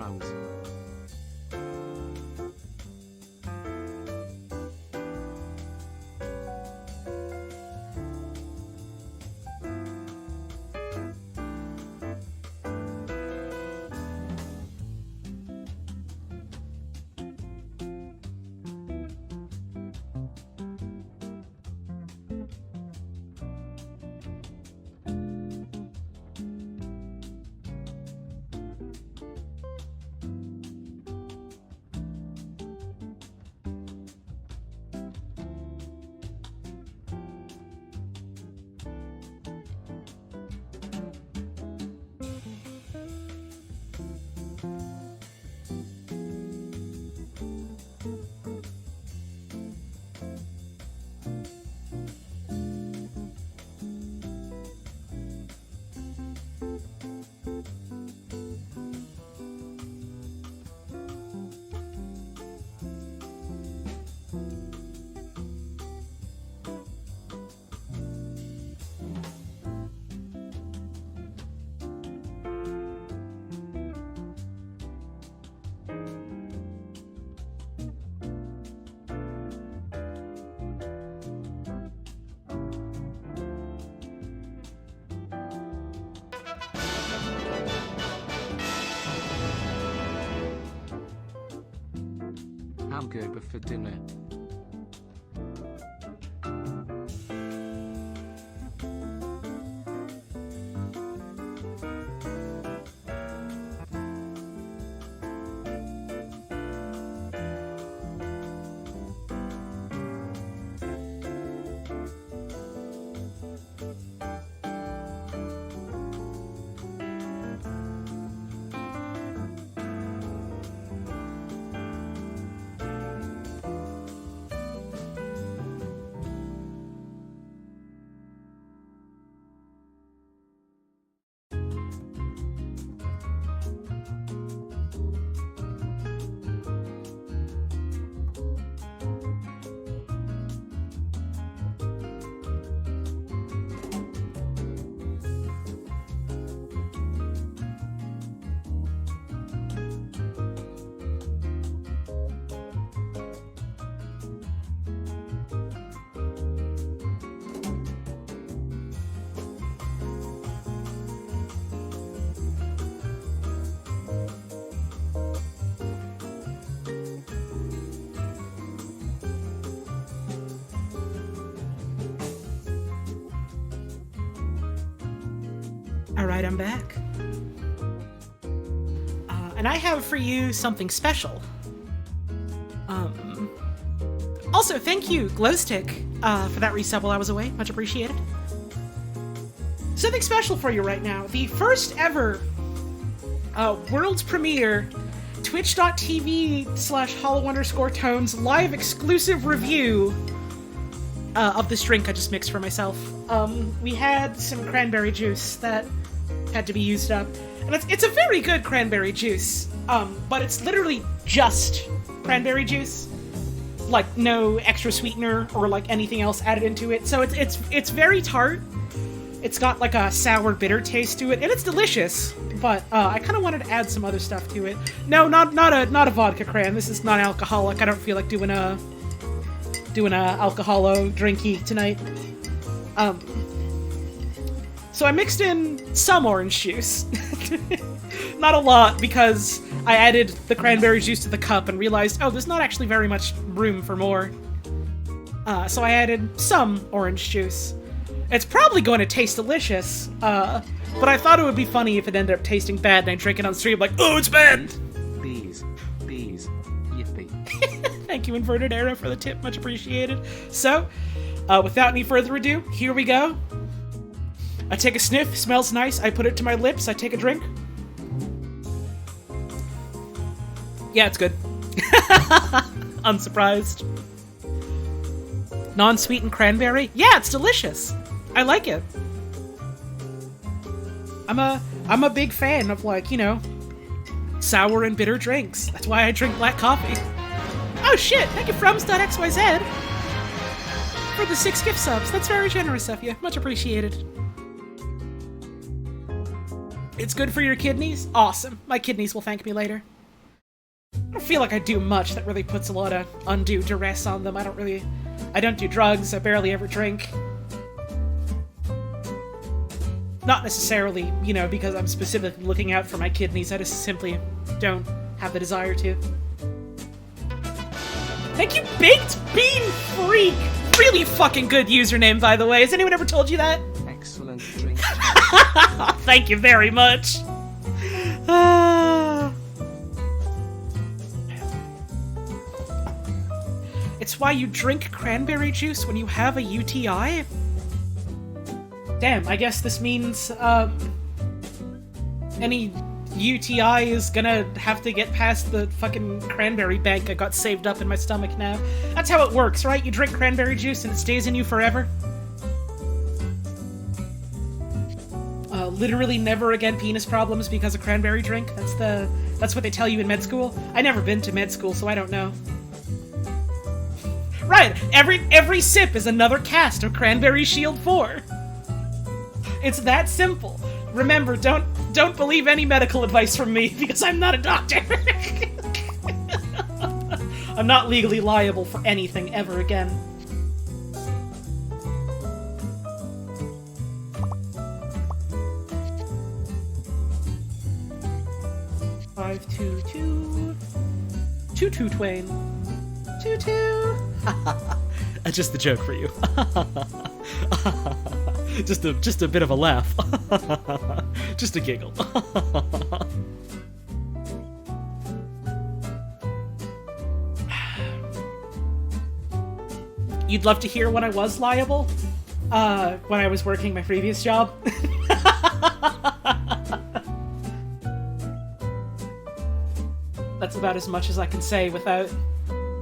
crowns. Hamburger for dinner. Alright, I'm back. And I have for you something special. Also, thank you, Glowstick, for that resub while I was away. Much appreciated. Something special for you right now. The first ever world's premiere twitch.tv/hollow_tones live exclusive review of this drink I just mixed for myself. We had some cranberry juice that had to be used up. And it's a very good cranberry juice, but it's literally just cranberry juice. Like, no extra sweetener or, like, anything else added into it. So it's very tart. It's got, like, a sour, bitter taste to it, and it's delicious. But, I kind of wanted to add some other stuff to it. No, not a vodka cran. This is non-alcoholic. I don't feel like doing a alcoholo drinky tonight. So I mixed in some orange juice. Not a lot, because I added the cranberry juice to the cup and realized, oh, there's not actually very much room for more. So I added some orange juice. It's probably going to taste delicious, but I thought it would be funny if it ended up tasting bad and I drink it on stream like, oh, it's bad! Bees. Yippee. Thank you, Inverted Arrow, for the tip. Much appreciated. So, without any further ado, here we go. I take a sniff, smells nice, I put it to my lips, I take a drink. Yeah, it's good. Unsurprised. Non-sweetened cranberry? Yeah, it's delicious. I like it. I'm a big fan of, like, you know, sour and bitter drinks. That's why I drink black coffee. Oh shit, thank you Frums.xyz for the 6 gift subs. That's very generous of you. Much appreciated. It's good for your kidneys? Awesome. My kidneys will thank me later. I don't feel like I do much that really puts a lot of undue duress on them. I don't do drugs, I barely ever drink. Not necessarily, you know, because I'm specifically looking out for my kidneys, I just simply don't have the desire to. Thank you, Baked Bean Freak! Really fucking good username, by the way. Has anyone ever told you that? Excellent drink. Thank you very much. It's why you drink cranberry juice when you have a UTI? Damn, I guess this means, any UTI is gonna have to get past the fucking cranberry bank I got saved up in my stomach now. That's how it works, right? You drink cranberry juice and it stays in you forever? Literally never again penis problems because of cranberry drink? That's what they tell you in med school? I never been to med school, so I don't know. Right, every sip is another cast of Cranberry Shield 4. It's that simple. Remember, don't believe any medical advice from me, because I'm not a doctor. I'm not legally liable for anything ever again. Five, two, two. Two, Twain. Two. Just a joke for you. just a bit of a laugh. Just a giggle. You'd love to hear when I was liable? When I was working my previous job? That's about as much as I can say without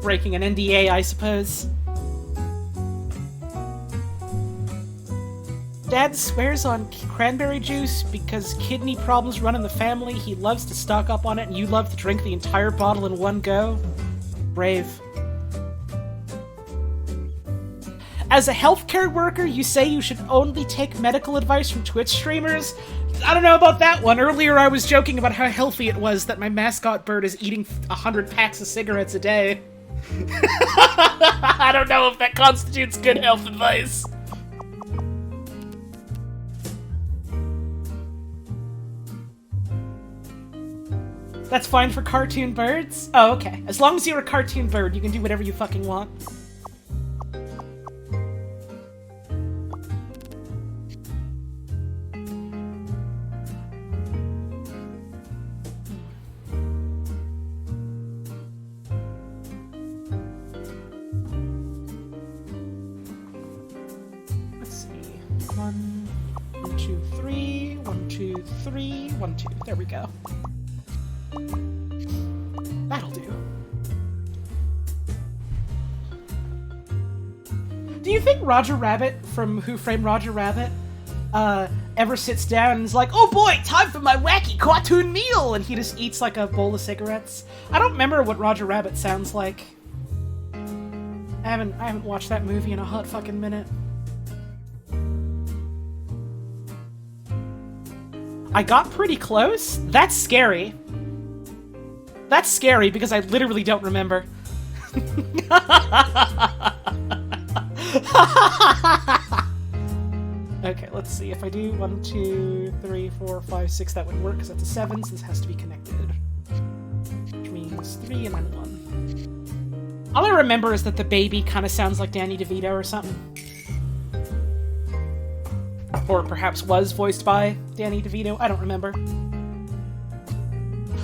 breaking an NDA, I suppose. Dad swears on cranberry juice because kidney problems run in the family. He loves to stock up on it, and you love to drink the entire bottle in one go. Brave. As a healthcare worker, you say you should only take medical advice from Twitch streamers? I don't know about that one. Earlier I was joking about how healthy it was that my mascot bird is eating 100 packs of cigarettes a day. I don't know if that constitutes good health advice. That's fine for cartoon birds? Oh, okay. As long as you're a cartoon bird, you can do whatever you fucking want. Let's see. 1, 2, 3. 1, 2, 3. 1, 2. There we go. That'll do. Do you think Roger Rabbit from Who Framed Roger Rabbit ever sits down and is like, "Oh boy, time for my wacky cartoon meal," and he just eats like a bowl of cigarettes? I don't remember what Roger Rabbit sounds like. I haven't watched that movie in a hot fucking minute. I got pretty close? That's scary. That's scary because I literally don't remember. Okay, let's see. If I do 1, 2, 3, 4, 5, 6, that wouldn't work because that's a 7, so this has to be connected. Which means 3 and then 1. All I remember is that the baby kind of sounds like Danny DeVito or something. Or perhaps was voiced by Danny DeVito. I don't remember.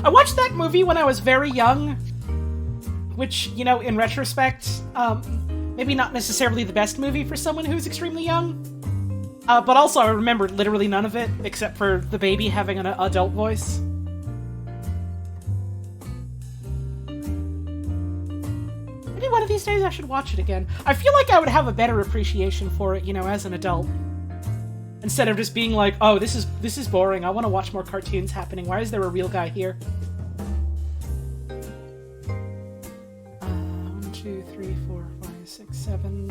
I watched that movie when I was very young, which, you know, in retrospect, maybe not necessarily the best movie for someone who's extremely young. But also I remember literally none of it, except for the baby having an adult voice. Maybe one of these days I should watch it again. I feel like I would have a better appreciation for it, you know, as an adult. Instead of just being like, oh, this is boring, I want to watch more cartoons happening. Why is there a real guy here? 1, 2, 3, 4, 5, 6, 7...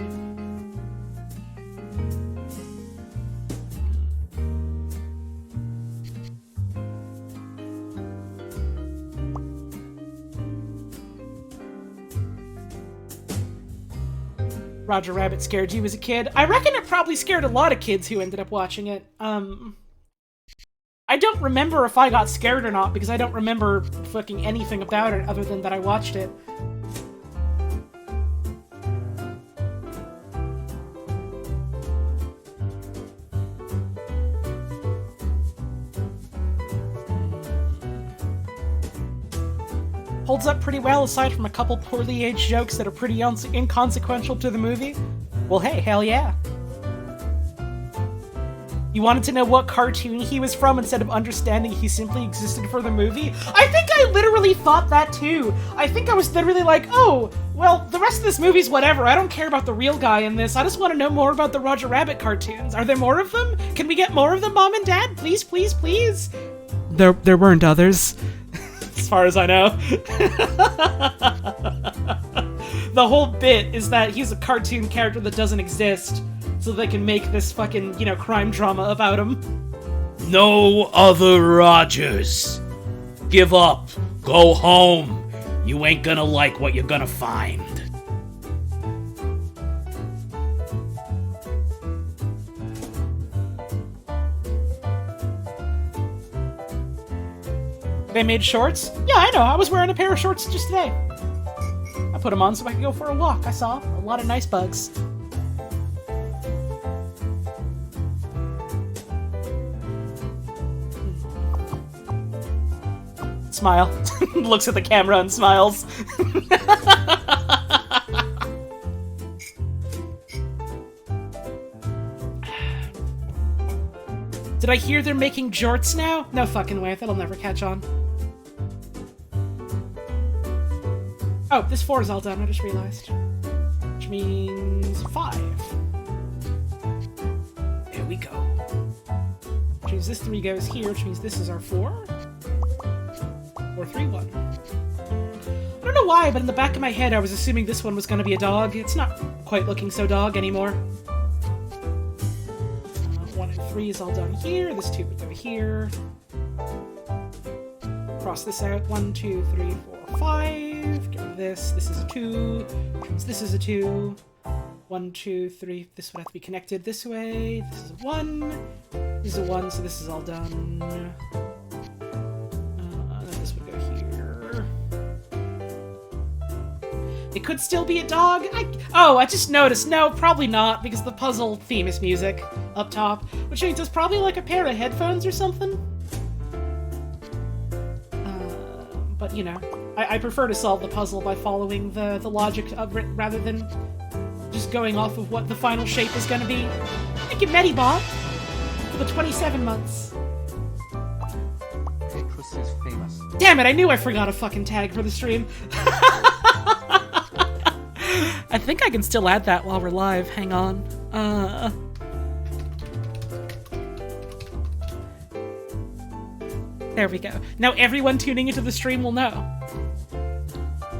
Roger Rabbit scared you as a kid. I reckon it probably scared a lot of kids who ended up watching it. I don't remember if I got scared or not, because I don't remember fucking anything about it other than that I watched it. Holds up pretty well, aside from a couple poorly aged jokes that are pretty inconsequential to the movie. Well, hey, hell yeah. You wanted to know what cartoon he was from instead of understanding he simply existed for the movie? I think I literally thought that too. I think I was literally like, oh, well, the rest of this movie's whatever. I don't care about the real guy in this. I just want to know more about the Roger Rabbit cartoons. Are there more of them? Can we get more of them, Mom and Dad? Please, please, please? There weren't others. As far as I know. The whole bit is that he's a cartoon character that doesn't exist, so they can make this fucking, crime drama about him. No other Rogers. Give up. Go home. You ain't gonna like what you're gonna find. They made shorts? Yeah, I know. I was wearing a pair of shorts just today. I put them on so I could go for a walk. I saw a lot of nice bugs. Smile. Looks at the camera and smiles. Did I hear they're making jorts now? No fucking way. That'll never catch on. Oh, this 4 is all done, I just realized. Which means 5. There we go. Which means this 3 goes here, which means this is our 4. Or 3, 1. I don't know why, but in the back of my head I was assuming this one was going to be a dog. It's not quite looking so dog anymore. 1 and 3 is all done here. This 2 would go here. Cross this out. 1, 2, 3, 4, 5. Get rid of this. This is a 2. Which means this is a 2. 1, 2, 3. This would have to be connected this way. This is a 1. This is a 1, so this is all done. Then this would go here. It could still be a dog. I just noticed. No, probably not, because the puzzle theme is music up top, which means it's probably like a pair of headphones or something. But I prefer to solve the puzzle by following the logic of it rather than just going off of what the final shape is going to be. Thank you, Medibot, for the 27 months. Pictopix is famous. Damn it, I knew I forgot a fucking tag for the stream. I think I can still add that while we're live. Hang on. There we go. Now everyone tuning into the stream will know.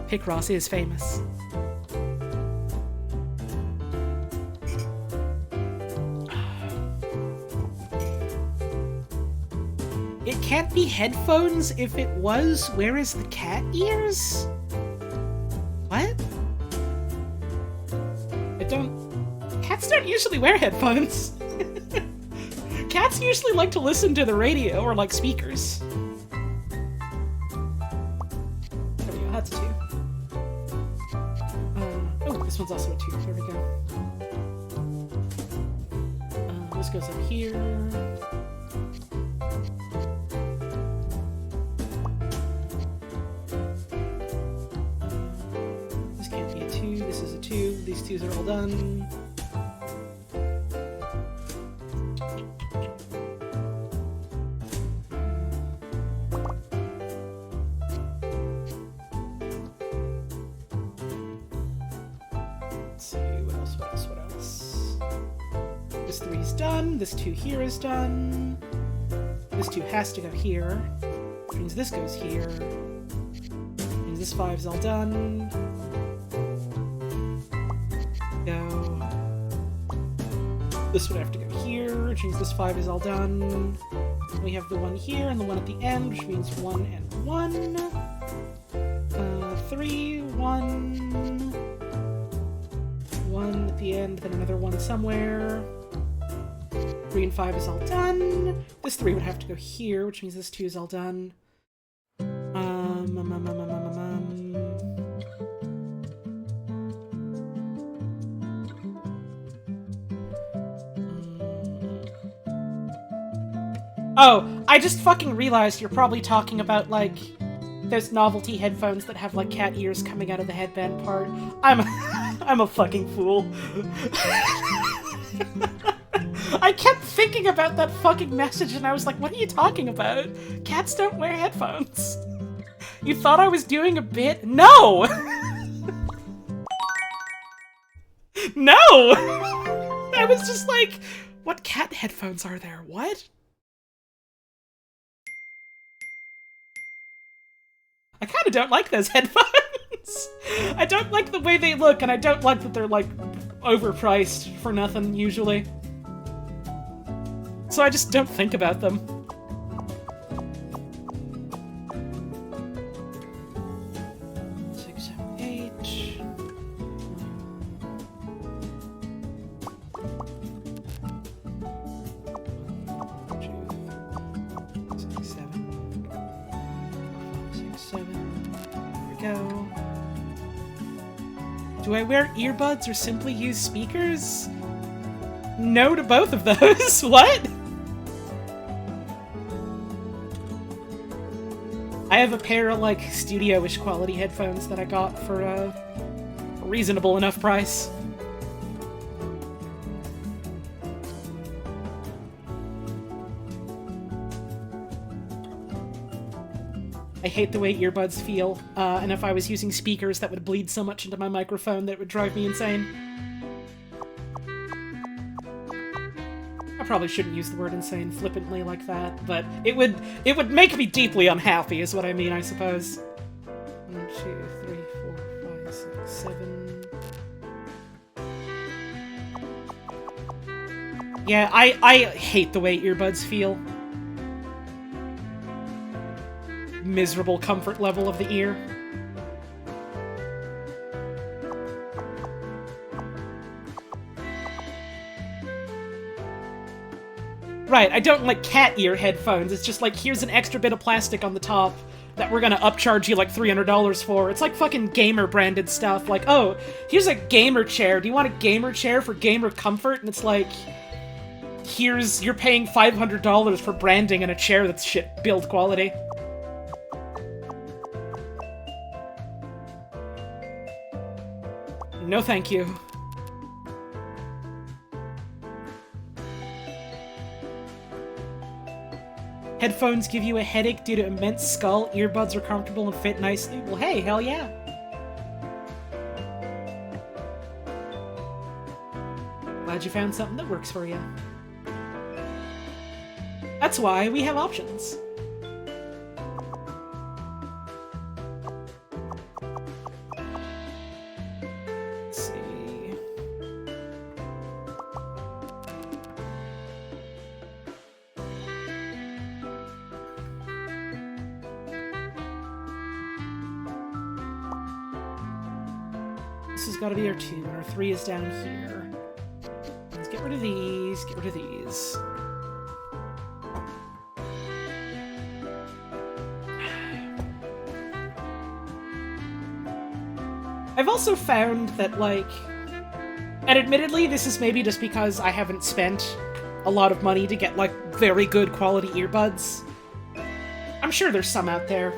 Picross is famous. It can't be headphones. If it was, where is the cat ears? What? Cats don't usually wear headphones. Cats usually like to listen to the radio or like speakers. There we go, that's a 2. Oh, this one's also a 2. There we go. This goes up here. This can't be a 2. This is a 2. These 2s are all done. This 2 here is done. This 2 has to go here. Which means this goes here. Which means this 5 is all done. Go. This would have to go here, which means this 5 is all done. We have the 1 here and the 1 at the end, which means 1 and 1. 3, 1. 1, at the end, then another 1 somewhere. 3 and 5 is all done. This 3 would have to go here, which means this 2 is all done. Oh, I just fucking realized you're probably talking about, like, those novelty headphones that have, like, cat ears coming out of the headband part. I'm a fucking fool. I kept thinking about that fucking message and I was like, what are you talking about? Cats don't wear headphones. You thought I was doing a bit? No! No! I was just like, what cat headphones are there? What? I kinda don't like those headphones. I don't like the way they look, and I don't like that they're, like, overpriced for nothing, usually. So I just don't think about them. Do I wear earbuds or simply use speakers? No to both of those. What? I have a pair of, like, studio-ish quality headphones that I got for a reasonable enough price. I hate the way earbuds feel, and if I was using speakers that would bleed so much into my microphone that it would drive me insane. I probably shouldn't use the word insane flippantly like that, but it would make me deeply unhappy is what I mean, I suppose. 1, 2, 3, 4, 5, 6, 7... Yeah, I hate the way earbuds feel. Miserable comfort level of the ear. Right, I don't like cat ear headphones. It's just like, here's an extra bit of plastic on the top that we're gonna upcharge you like $300 for. It's like fucking gamer branded stuff. Like, oh, here's a gamer chair. Do you want a gamer chair for gamer comfort? And it's like, you're paying $500 for branding and a chair that's shit build quality. No thank you. Headphones give you a headache due to immense skull. Earbuds are comfortable and fit nicely. Well, hey, hell yeah. Glad you found something that works for you. That's why we have options. This has got to be our 2, and our 3 is down here. Let's get rid of these, get rid of these. I've also found that, like, and admittedly, this is maybe just because I haven't spent a lot of money to get, like, very good quality earbuds. I'm sure there's some out there.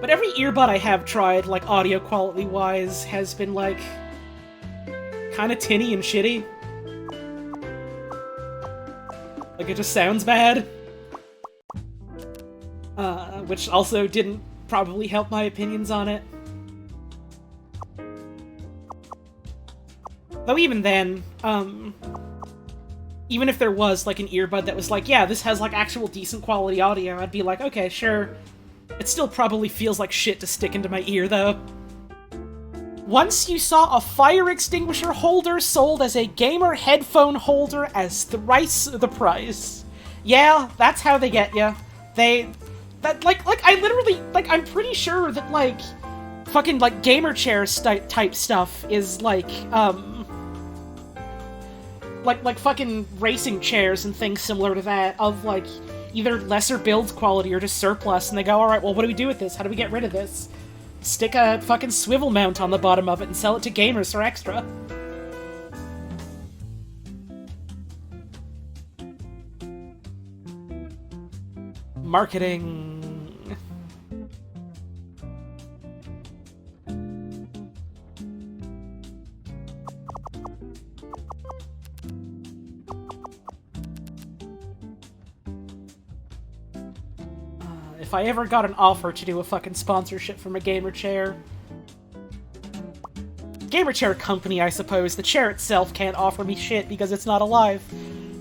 But every earbud I have tried, like, audio quality-wise, has been, like, kind of tinny and shitty. Like, it just sounds bad. Which also didn't probably help my opinions on it. Though even then, even if there was, like, an earbud that was like, yeah, this has, like, actual decent quality audio, I'd be like, okay, sure. It still probably feels like shit to stick into my ear, though. Once you saw a fire extinguisher holder sold as a gamer headphone holder as thrice the price. Yeah, that's how they get ya. I literally, like, I'm pretty sure that, like, fucking, like, gamer chair type stuff is, like fucking racing chairs and things similar to that, of, like, either lesser build quality or just surplus, and they go, alright, well, what do we do with this? How do we get rid of this? Stick a fucking swivel mount on the bottom of it and sell it to gamers for extra. Marketing. If I ever got an offer to do a fucking sponsorship from a gamer chair... Gamer chair company, I suppose. The chair itself can't offer me shit because it's not alive.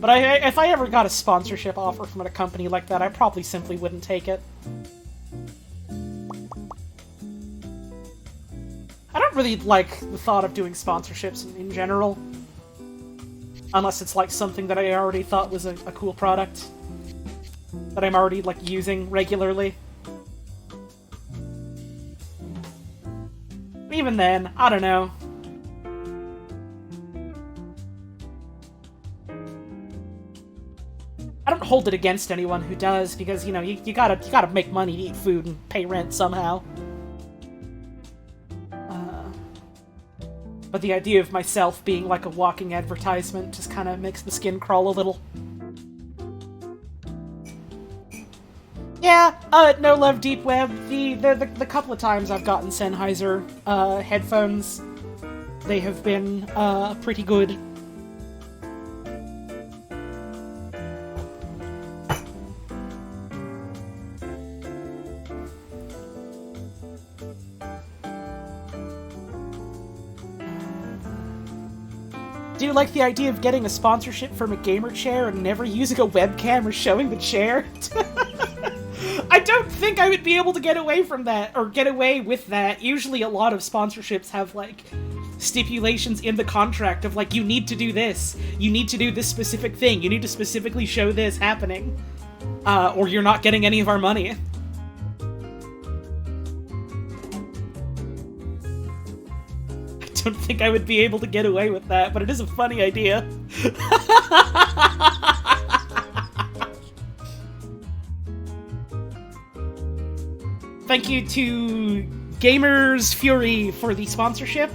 But if I ever got a sponsorship offer from a company like that, I probably simply wouldn't take it. I don't really like the thought of doing sponsorships in general. Unless it's like something that I already thought was a cool product. That I'm already, like, using regularly. Even then, I don't know. I don't hold it against anyone who does, because, you know, you gotta make money to eat food and pay rent somehow. But the idea of myself being like a walking advertisement just kind of makes the skin crawl a little. Yeah, no love, Deep Web. The couple of times I've gotten Sennheiser headphones, they have been pretty good. Do you like the idea of getting a sponsorship from a gamer chair and never using a webcam or showing the chair? I don't think I would be able to get away from that, or get away with that. Usually a lot of sponsorships have, like, stipulations in the contract of, like, you need to do this, you need to do this specific thing, you need to specifically show this happening, or you're not getting any of our money. I don't think I would be able to get away with that, but it is a funny idea. Thank you to Gamers Fury for the sponsorship.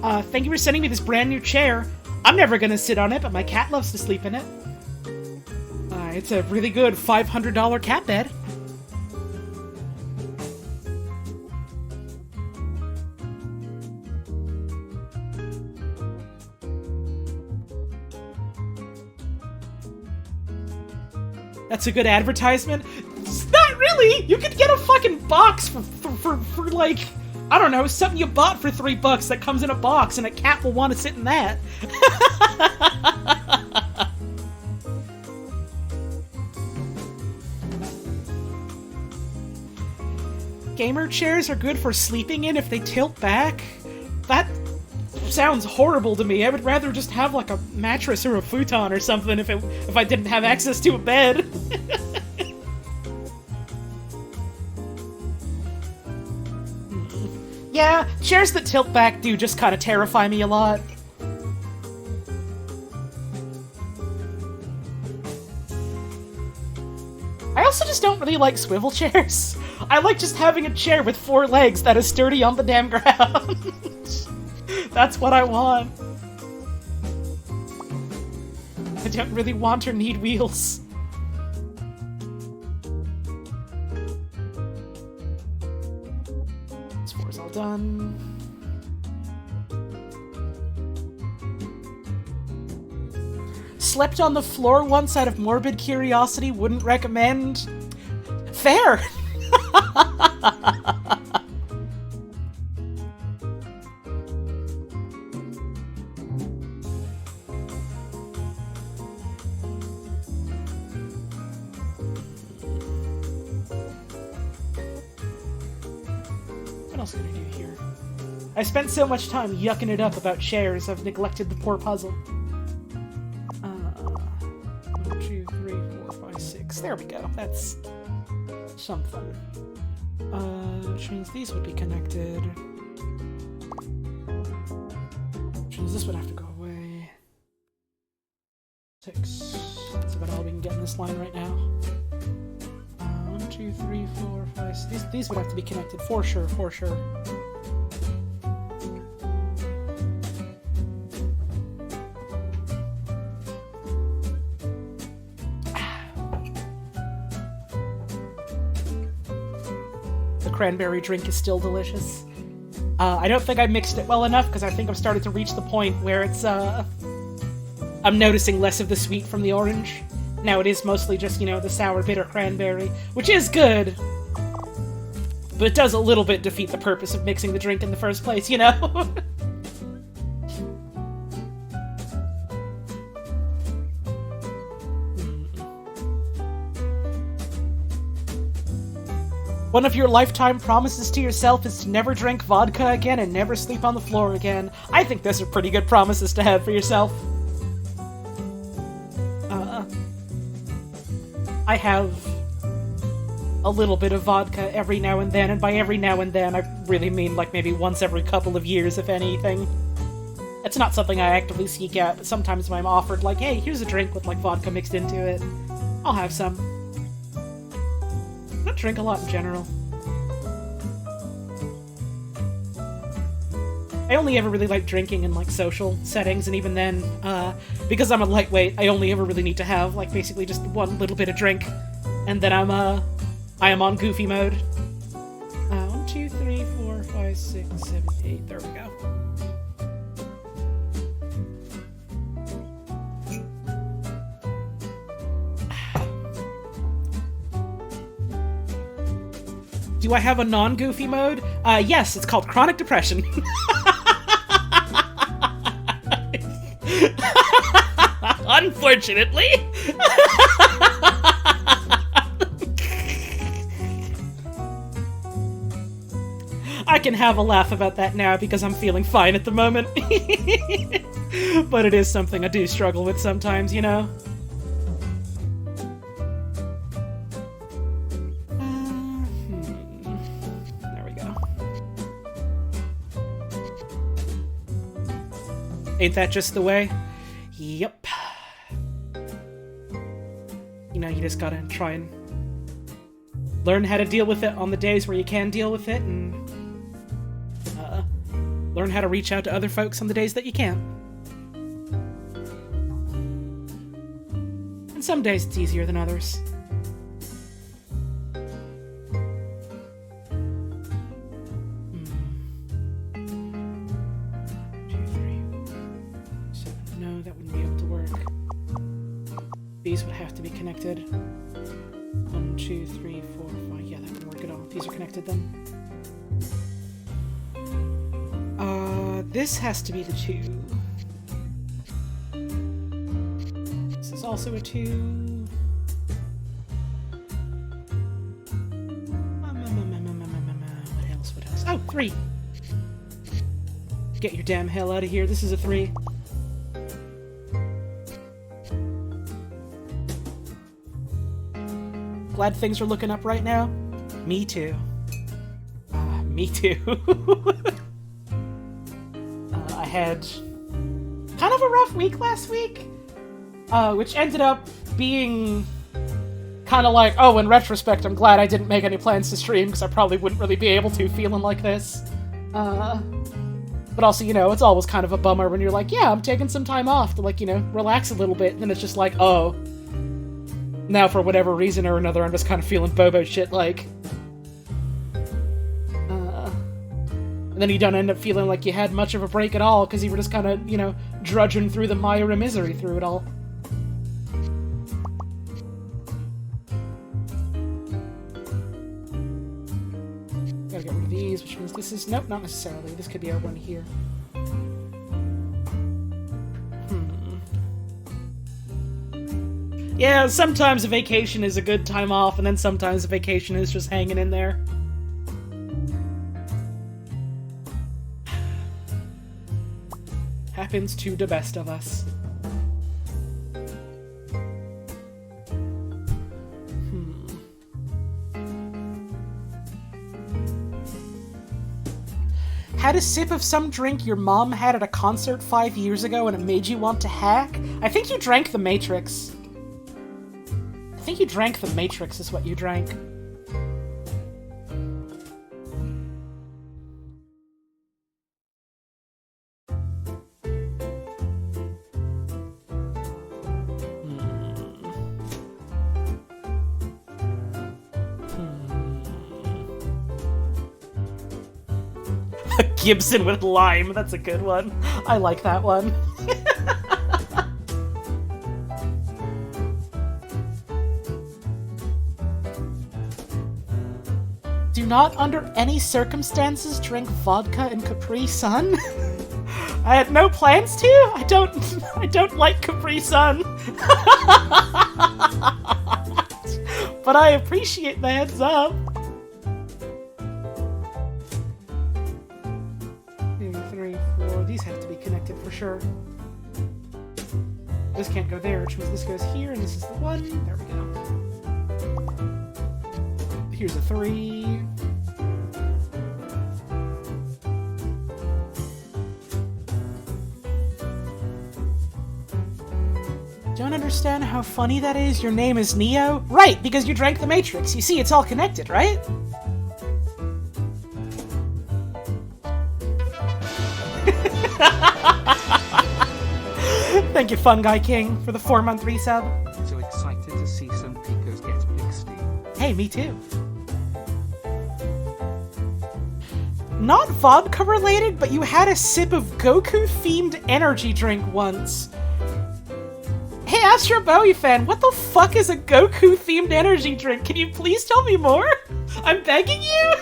Thank you for sending me this brand new chair. I'm never gonna sit on it, but my cat loves to sleep in it. It's a really good $500 cat bed. That's a good advertisement. Not really! You could get a fucking box for like, I don't know, something you bought for $3 that comes in a box, and a cat will want to sit in that. Gamer chairs are good for sleeping in if they tilt back? That sounds horrible to me. I would rather just have like a mattress or a futon or something if I didn't have access to a bed. Yeah, chairs that tilt back do just kind of terrify me a lot. I also just don't really like swivel chairs. I like just having a chair with 4 legs that is sturdy on the damn ground. That's what I want. I don't really want or need wheels. This 4's all done. Slept on the floor once out of morbid curiosity, wouldn't recommend. Fair! What else can I do here? I spent so much time yucking it up about chairs, I've neglected the poor puzzle. 1, 2, 3, 4, 5, 6. There we go. That's something. Which means these would be connected. Jeez, this would have to go away. 6. That's about all we can get in this line right now. 1, 2, 3, 4, 5, 6. These would have to be connected for sure, for sure. The cranberry drink is still delicious. I don't think I mixed it well enough, because I think I'm starting to reach the point where it's, I'm noticing less of the sweet from the orange. Now it is mostly just, you know, the sour, bitter cranberry, which is good, but it does a little bit defeat the purpose of mixing the drink in the first place, you know? One of your lifetime promises to yourself is to never drink vodka again and never sleep on the floor again. I think those are pretty good promises to have for yourself. I have a little bit of vodka every now and then, and by every now and then I really mean like maybe once every couple of years, if anything. It's not something I actively seek out, but sometimes when I'm offered like, hey, here's a drink with like vodka mixed into it, I'll have some. I don't drink a lot in general. I only ever really like drinking in like social settings, and even then, because I'm a lightweight, I only ever really need to have like basically just one little bit of drink, and then I am on goofy mode. 1, 2, 3, 4, 5, 6, 7, 8. There we go. Do I have a non-goofy mode? Yes, it's called chronic depression. Unfortunately. I can have a laugh about that now because I'm feeling fine at the moment. But it is something I do struggle with sometimes, you know? There we go. Ain't that just the way? Yep. You know, you just gotta try and learn how to deal with it on the days where you can deal with it, and learn how to reach out to other folks on the days that you can't. And some days it's easier than others. No, that wouldn't be able to work. These would have to be connected. 1, 2, 3, 4, 5. Yeah, that wouldn't work at all. These are connected then. This has to be the 2. This is also a 2. What else? What else? Oh, 3! Get your damn hell out of here. This is a 3. Glad things are looking up right now? Me too. Me too. I had kind of a rough week last week, which ended up being kind of like, oh, in retrospect, I'm glad I didn't make any plans to stream, because I probably wouldn't really be able to feeling like this. But also, you know, it's always kind of a bummer when you're like, yeah, I'm taking some time off to, like, you know, relax a little bit, and then it's just like, oh, now for whatever reason or another, I'm just kind of feeling bobo shit, like. And then you don't end up feeling like you had much of a break at all, because you were just kind of, you know, drudging through the mire of misery through it all. Gotta get rid of these, which means this is... Nope, not necessarily. This could be our one here. Yeah, sometimes a vacation is a good time off, and then sometimes a vacation is just hanging in there. Happens to the best of us. Had a sip of some drink your mom had at a concert 5 years ago and it made you want to hack? I think you drank the Matrix. I think you drank the Matrix is what you drank. Gibson with lime, that's a good one. I like that one. Do not under any circumstances drink vodka and Capri Sun. I had no plans to. I don't like Capri Sun. But I appreciate the heads up. 2, 3, 4. These have to be connected for sure. This can't go there, which means this goes here, and this is the 1. There we go. Here's a 3. Don't understand how funny that is. Your name is Neo? Right, because you drank the Matrix. You see, it's all connected, right? Thank you, Fun Guy King, for the 4-month resub. So excited to see some Picos get Pixty. Hey, me too. Not vodka related, but you had a sip of Goku-themed energy drink once. Hey, Astro Bowie fan, what the fuck is a Goku-themed energy drink? Can you please tell me more? I'm begging you?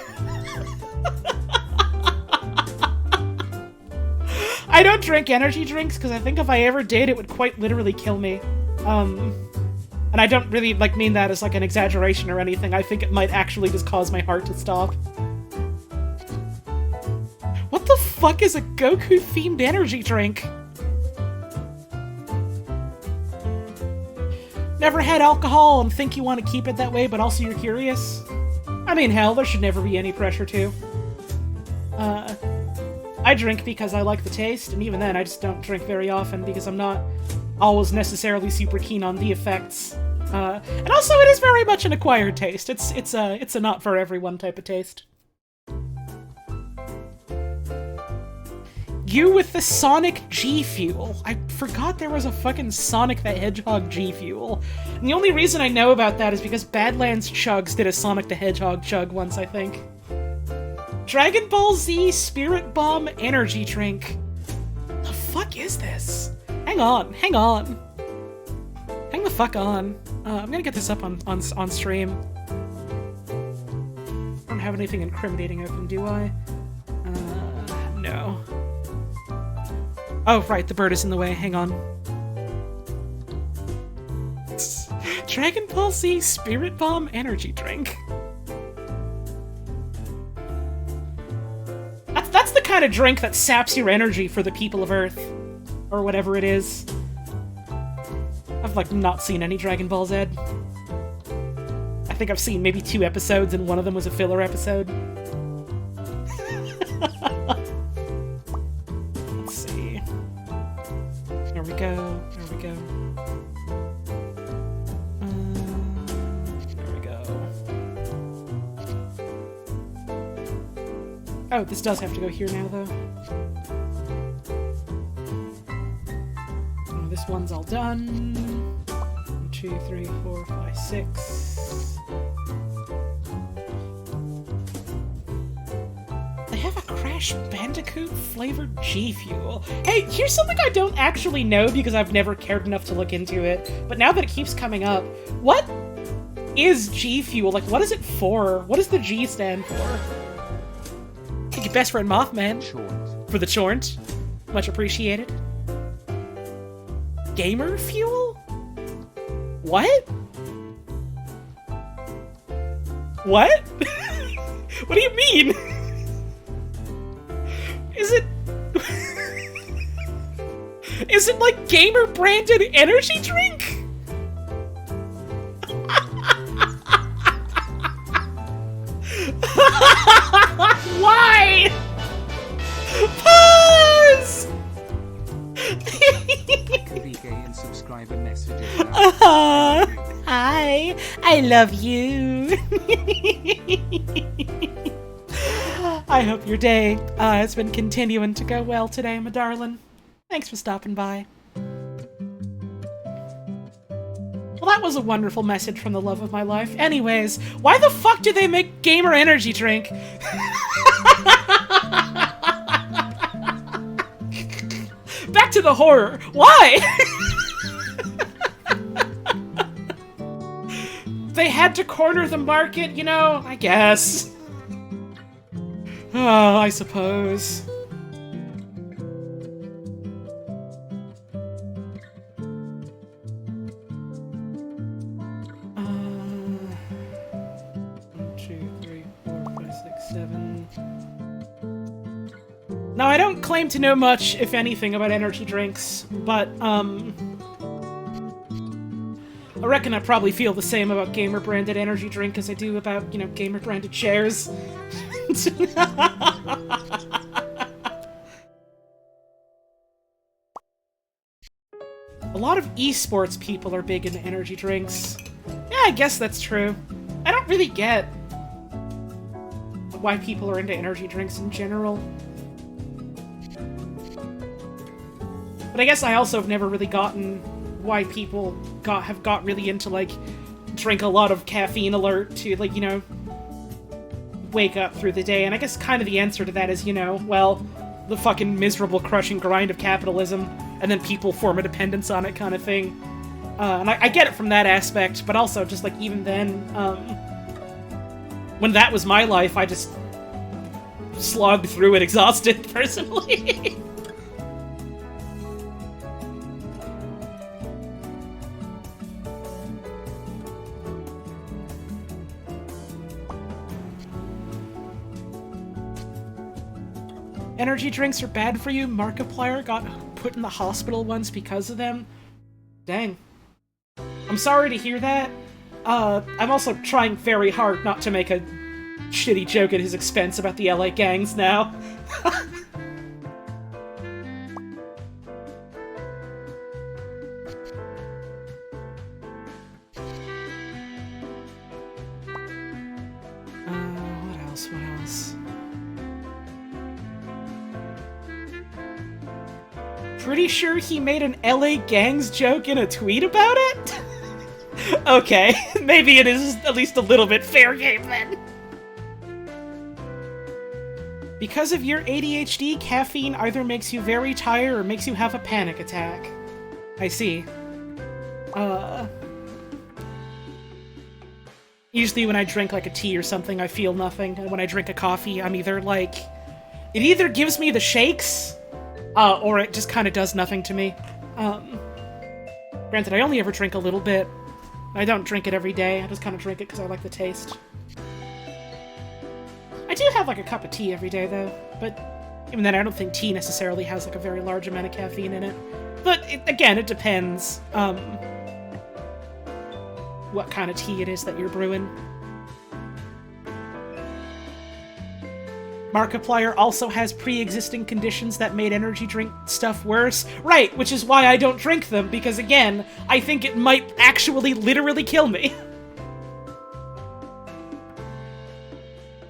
I don't drink energy drinks because I think if I ever did, it would quite literally kill me. And I don't really mean that as an exaggeration or anything. I think it might actually just cause my heart to stop. What the fuck is a Goku-themed energy drink? Never had alcohol and think you want to keep it that way, but also you're curious? I mean, hell, there should never be any pressure to. I drink because I like the taste, and even then I just don't drink very often because I'm not always necessarily super keen on the effects. And also it is very much an acquired taste. It's a not for everyone type of taste. You with the Sonic G Fuel. I forgot there was a fucking Sonic the Hedgehog G Fuel. And the only reason I know about that is because Badlands Chugs did a Sonic the Hedgehog chug once, I think. Dragon Ball Z Spirit Bomb Energy Drink. The fuck is this? Hang on. Hang the fuck on. I'm gonna get this up on stream. I don't have anything incriminating open, do I? No. Oh, right, the bird is in the way. Hang on. Dragon Ball Z Spirit Bomb Energy Drink. That's the kind of drink that saps your energy for the people of Earth. Or whatever it is. I've, not seen any Dragon Ball Z. I think I've seen maybe 2 episodes, and one of them was a filler episode. Let's see. There we go. There we go. There we go. Oh, this does have to go here now, though. Oh, this one's all done. 1, 2, 3, 4, 5, 6. They have a Crash Bandicoot flavored G Fuel. Hey, here's something I don't actually know because I've never cared enough to look into it, but now that it keeps coming up, what is G Fuel? What is it for? What does the G stand for? Thank you, best friend Mothman. Chort. For the chort. Much appreciated. Gamer Fuel? What? What? What do you mean? Is it... Is it gamer branded energy drink? Why? private messages. Hi, I love you. I hope your day has been continuing to go well today, my darling. Thanks for stopping by. Well, that was a wonderful message from the love of my life. Anyways, why the fuck do they make gamer energy drink? Back to the horror. Why? They had to corner the market, you know? I guess. Oh, I suppose. Now, I don't claim to know much, if anything, about energy drinks, but, I reckon I probably feel the same about gamer-branded energy drink as I do about, you know, gamer-branded chairs. A lot of esports people are big into energy drinks. Yeah, I guess that's true. I don't really get why people are into energy drinks in general. But I guess I also have never really gotten why people have got really into, like, drink a lot of caffeine alert to, like, you know, wake up through the day. And I guess kind of the answer to that is, you know, well, the fucking miserable crushing grind of capitalism, and then people form a dependence on it kind of thing. And I get it from that aspect, but also just, like, even then, when that was my life, I just slogged through it exhausted, personally. Energy drinks are bad for you. Markiplier got put in the hospital once because of them. Dang. I'm sorry to hear that. I'm also trying very hard not to make a shitty joke at his expense about the LA gangs now. What else? Pretty sure he made an LA gangs joke in a tweet about it? Okay, maybe it is at least a little bit fair game then. Because of your ADHD, caffeine either makes you very tired or makes you have a panic attack. I see. Usually when I drink like a tea or something, I feel nothing. And when I drink a coffee, I'm either like... It either gives me the shakes, or it just kind of does nothing to me. Granted, I only ever drink a little bit. I don't drink it every day, I just kind of drink it because I like the taste. I do have like a cup of tea every day though, but even then I don't think tea necessarily has like a very large amount of caffeine in it. But again, it depends what kind of tea it is that you're brewing. Markiplier also has pre-existing conditions that made energy drink stuff worse. Right, which is why I don't drink them, because again, I think it might actually literally kill me.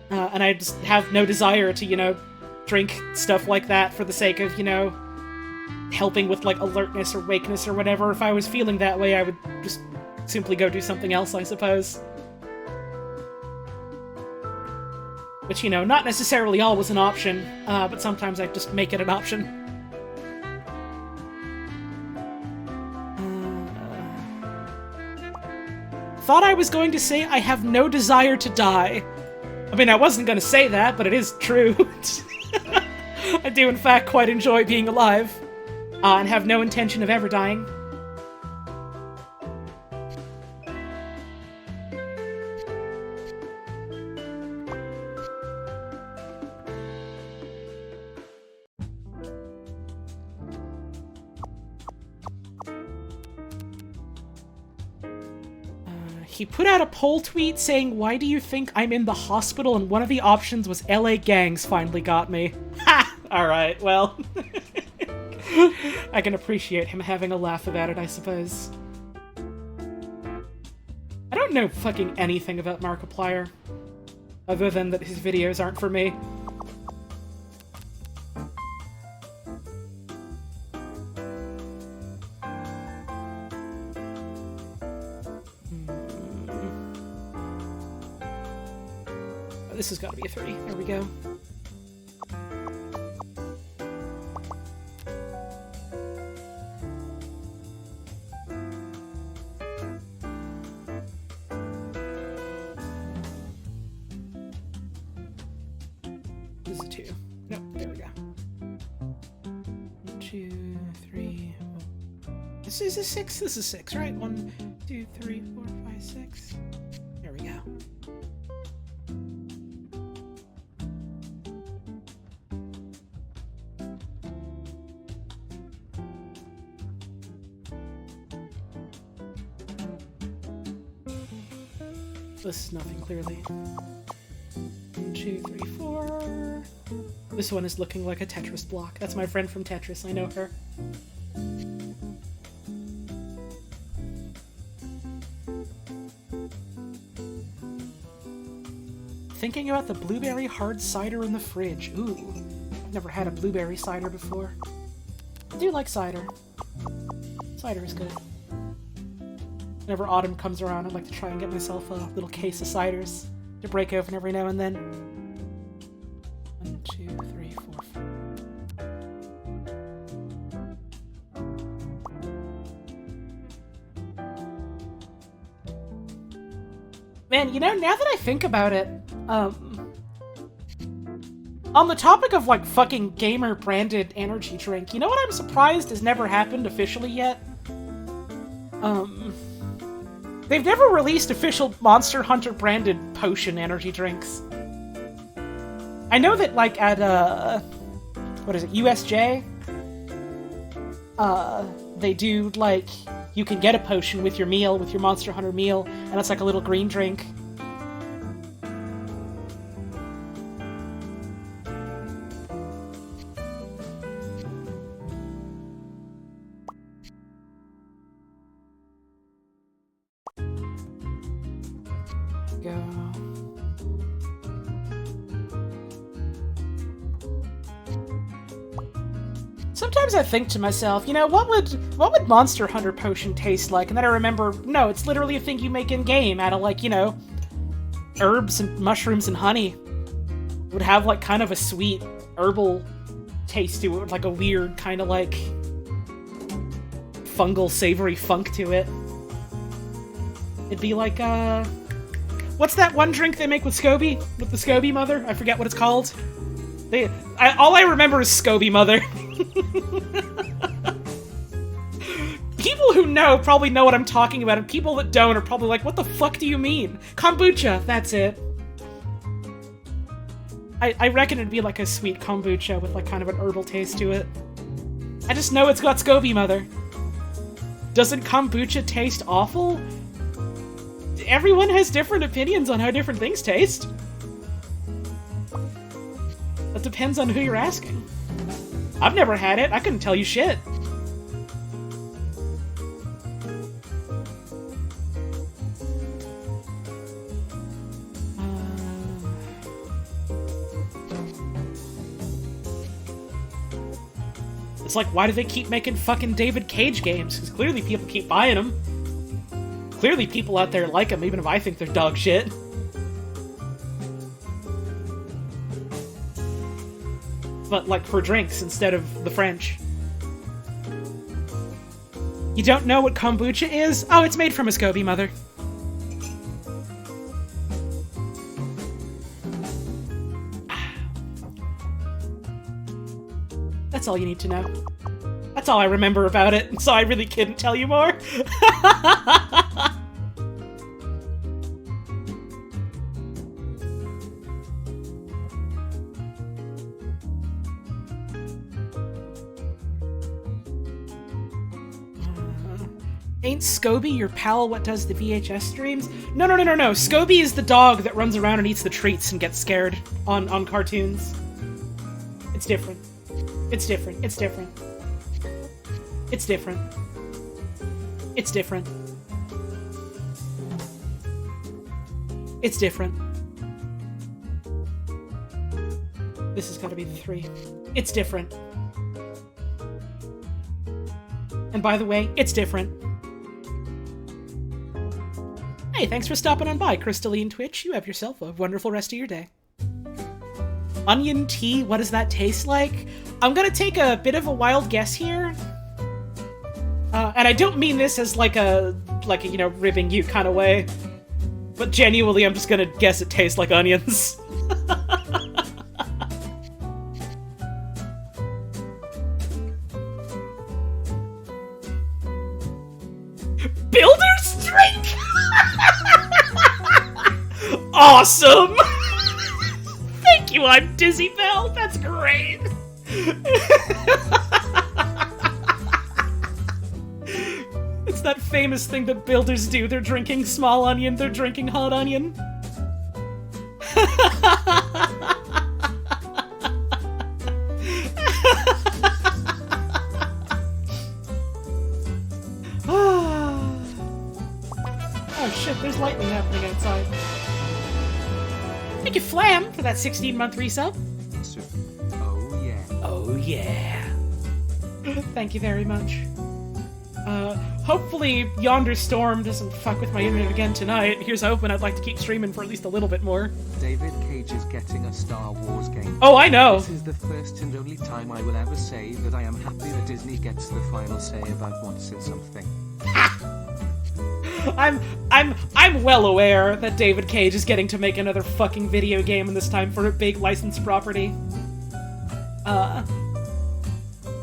And I just have no desire to, you know, drink stuff like that for the sake of, you know, helping with, like, alertness or wakeness or whatever. If I was feeling that way, I would just simply go do something else, I suppose. Which, you know, not necessarily always an option, but sometimes I just make it an option. Thought I was going to say I have no desire to die. I mean, I wasn't going to say that, but it is true. I do, in fact, quite enjoy being alive, and have no intention of ever dying. He put out a poll tweet saying, "Why do you think I'm in the hospital?" And one of the options was LA gangs finally got me. Ha! Alright, well. I can appreciate him having a laugh about it, I suppose. I don't know fucking anything about Markiplier, other than that his videos aren't for me. This has got to be a 3. There we go. This is a 2. No, there we go. 1, 2, 3. This is a 6. This is 6, right? 1, 2, 3, 4, 5, 6. There we go. This is nothing, clearly. 1, 2, 3, 4. This one is looking like a Tetris block. That's my friend from Tetris, I know her. Thinking about the blueberry hard cider in the fridge. Ooh, I've never had a blueberry cider before. I do like cider. Cider is good. Whenever autumn comes around, I'd like to try and get myself a little case of ciders to break open every now and then. 1, 2, 3, 4, 5. Man, you know, now that I think about it, on the topic of, like, fucking gamer-branded energy drink, you know what I'm surprised has never happened officially yet? They've never released official Monster Hunter branded potion energy drinks. I know that, like, at, what is it, USJ? They do, like, you can get a potion with your meal, with your Monster Hunter meal, and it's like a little green drink. Sometimes I think to myself, you know, what would Monster Hunter potion taste like? And then I remember, no, it's literally a thing you make in-game out of, like, you know, herbs and mushrooms and honey. It would have, like, kind of a sweet herbal taste to it, like a weird kind of, like, fungal, savory funk to it. It'd be like, what's that one drink they make with SCOBY? With the SCOBY mother? I forget what it's called. All I remember is SCOBY mother. People who know probably know what I'm talking about, and people that don't are probably like, what the fuck do you mean? Kombucha, that's it. I reckon it'd be like a sweet kombucha with, like, kind of an herbal taste to it. I just know it's got SCOBY mother. Doesn't kombucha taste awful? Everyone has different opinions on how different things taste. That depends on who you're asking. I've never had it. I couldn't tell you shit. It's like, why do they keep making fucking David Cage games? Because clearly people keep buying them. Clearly people out there like them, even if I think they're dog shit. But, like, for drinks instead of the French. You don't know what kombucha is? Oh, it's made from a SCOBY mother. That's all you need to know. That's all I remember about it, so I really couldn't tell you more. Ain't SCOBY your pal what does the VHS streams? No. SCOBY is the dog that runs around and eats the treats and gets scared on cartoons. It's different. It's different. It's different. It's different. It's different. This has got to be the 3. It's different. And by the way, it's different. Hey, thanks for stopping on by, Crystalline Twitch. You have yourself a wonderful rest of your day. Onion tea, what does that taste like? I'm gonna take a bit of a wild guess here. And I don't mean this as like a, you know, ribbing you kind of way. But genuinely, I'm just gonna guess it tastes like onions. Builder's drink! Awesome! Thank you, I'm Dizzy Bell. That's great. It's that famous thing that builders do. They're drinking small onion, they're drinking hot onion. Oh shit, there's lightning happening outside. Thank you, Flam, for that 16-month resub. Oh yeah. Oh yeah. Thank you very much. Hopefully Yonder Storm doesn't fuck with my internet again tonight. Here's hoping. I'd like to keep streaming for at least a little bit more. David Cage is getting a Star Wars game. Oh, I know! This is the first and only time I will ever say that I am happy that Disney gets the final say about what's in something. I'm well aware that David Cage is getting to make another fucking video game, and this time for a big licensed property.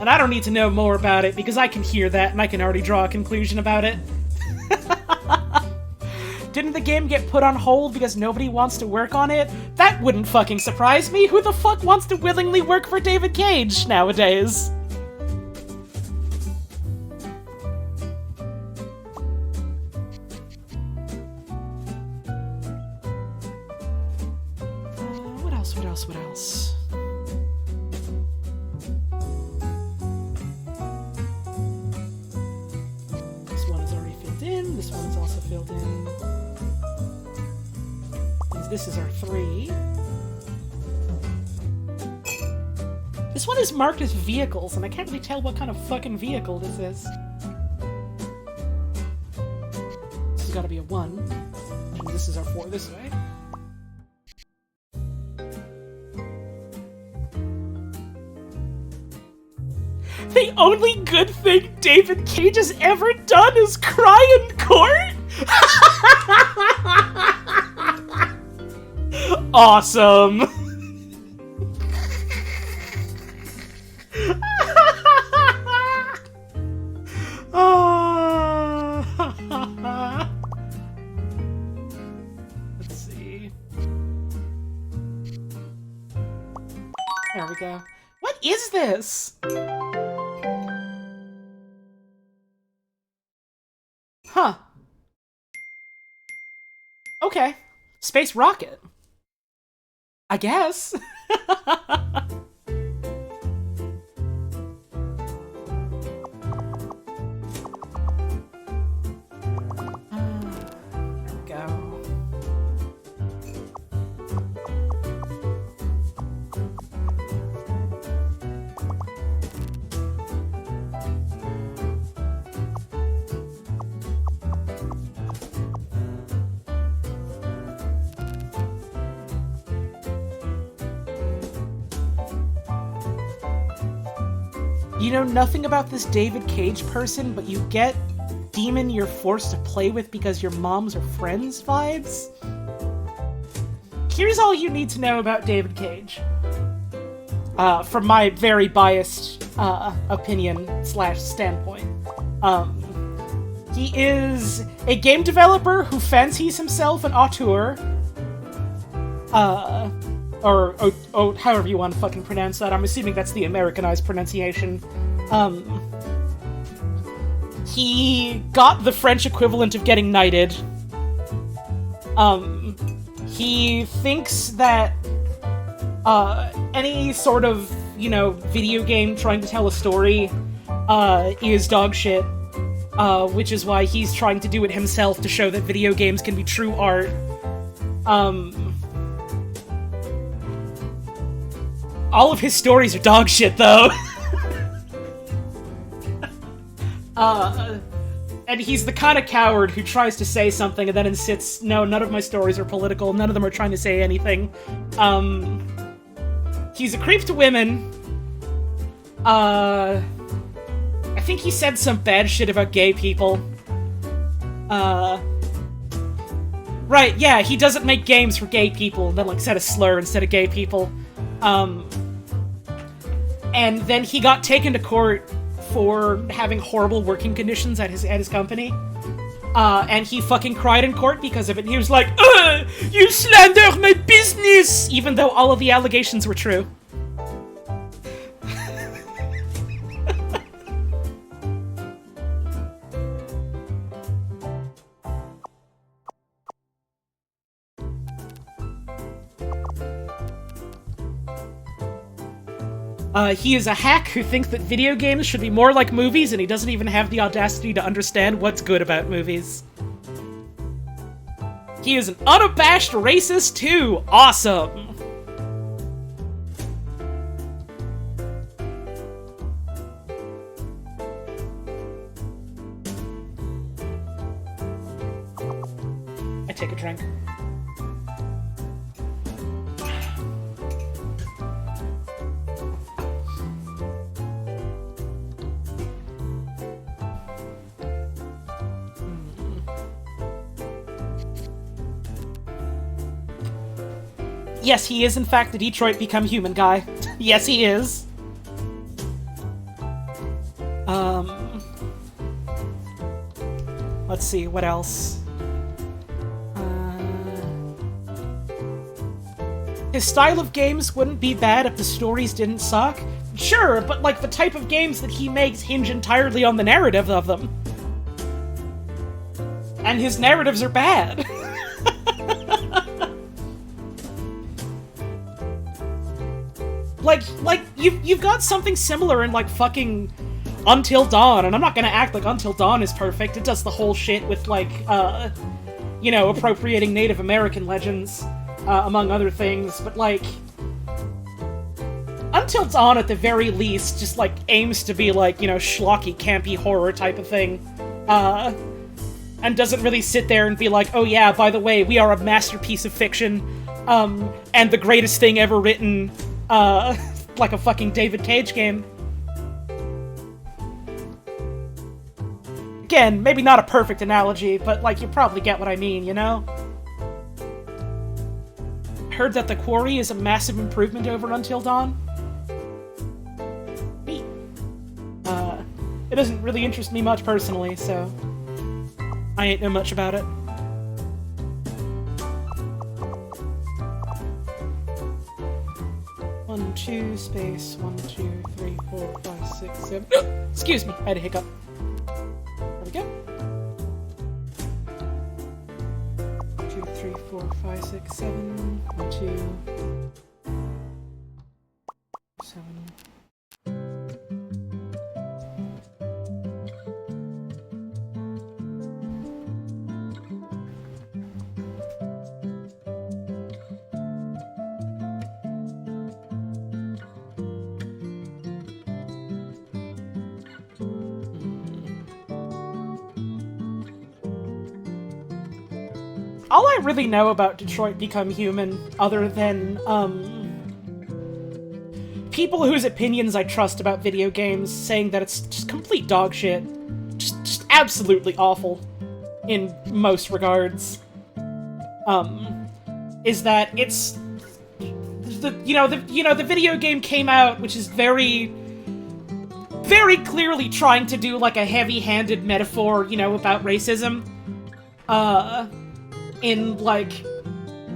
And I don't need to know more about it, because I can hear that, and I can already draw a conclusion about it. Didn't the game get put on hold because nobody wants to work on it? That wouldn't fucking surprise me! Who the fuck wants to willingly work for David Cage nowadays? What else? This one is already filled in. This one is also filled in. This is our 3. This one is marked as vehicles, and I can't really tell what kind of fucking vehicle this is. This has got to be a 1. And this is our 4 this way. The only good thing David Cage has ever done is cry in court? Awesome! Let's see. There we go. What is this? Huh. Okay. Space rocket. I guess. There we go. You know nothing about this David Cage person, but you get demon you're forced to play with because your moms are friends vibes? Here's all you need to know about David Cage. From my very biased opinion / standpoint. He is a game developer who fancies himself an auteur. Or however you want to fucking pronounce that. I'm assuming that's the Americanized pronunciation. He got the French equivalent of getting knighted. He thinks that, any sort of, you know, video game trying to tell a story is dog shit. Which is why he's trying to do it himself to show that video games can be true art. All of his stories are dog shit, though. And he's the kind of coward who tries to say something and then insists, no, none of my stories are political, none of them are trying to say anything. He's a creep to women. I think he said some bad shit about gay people. Right, yeah, he doesn't make games for gay people, and then, like, said a slur instead of gay people. And then he got taken to court for having horrible working conditions at his company. And he fucking cried in court because of it. He was like, you slander my business! Even though all of the allegations were true. He is a hack who thinks that video games should be more like movies, and he doesn't even have the audacity to understand what's good about movies. He is an unabashed racist, too! Awesome! I take a drink. Yes, he is in fact the Detroit Become Human guy. Yes, he is. Let's see, what else? His style of games wouldn't be bad if the stories didn't suck. Sure, but like the type of games that he makes hinge entirely on the narrative of them. And his narratives are bad. Like, you've got something similar in, like, fucking Until Dawn, and I'm not gonna act like Until Dawn is perfect. It does the whole shit with, like, you know, appropriating Native American legends, among other things, but, like, Until Dawn, at the very least, just, like, aims to be, like, you know, schlocky, campy horror type of thing, and doesn't really sit there and be like, oh yeah, by the way, we are a masterpiece of fiction, and the greatest thing ever written, like a fucking David Cage game. Again, maybe not a perfect analogy, but, like, you probably get what I mean, you know? Heard that The Quarry is a massive improvement over Until Dawn? Neat. It doesn't really interest me much personally, so I ain't know much about it. One, two, space, 1, 2, 3, 4, 5, 6, 7. Excuse me, I had a hiccup. There we go. 2, 3, 4, 5, 6, 7. 1, 2, 7. All I really know about Detroit Become Human, other than, people whose opinions I trust about video games saying that it's just complete dog shit. Just absolutely awful. In most regards. Is that it's... The video game came out, which is very clearly trying to do, like, a heavy-handed metaphor, you know, about racism. In, like,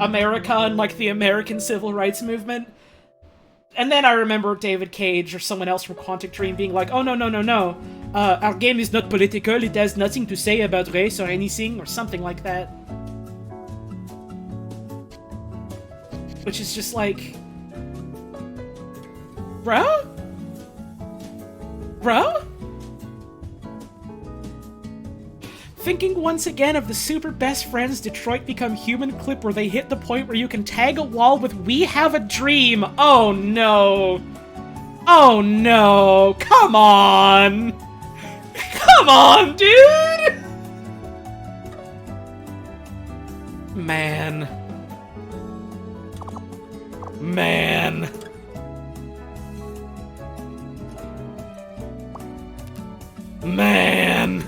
America and, like, the American Civil Rights Movement. And then I remember David Cage or someone else from Quantic Dream being like, oh, no. Our game is not political, it has nothing to say about race or anything, or something like that. Which is just like... Bro? thinking once again of the Super Best Friends Detroit Become Human clip where they hit the point where you can tag a wall with "We have a dream." Oh no. Oh no. Come on. Come on, dude. Man. Man. Man.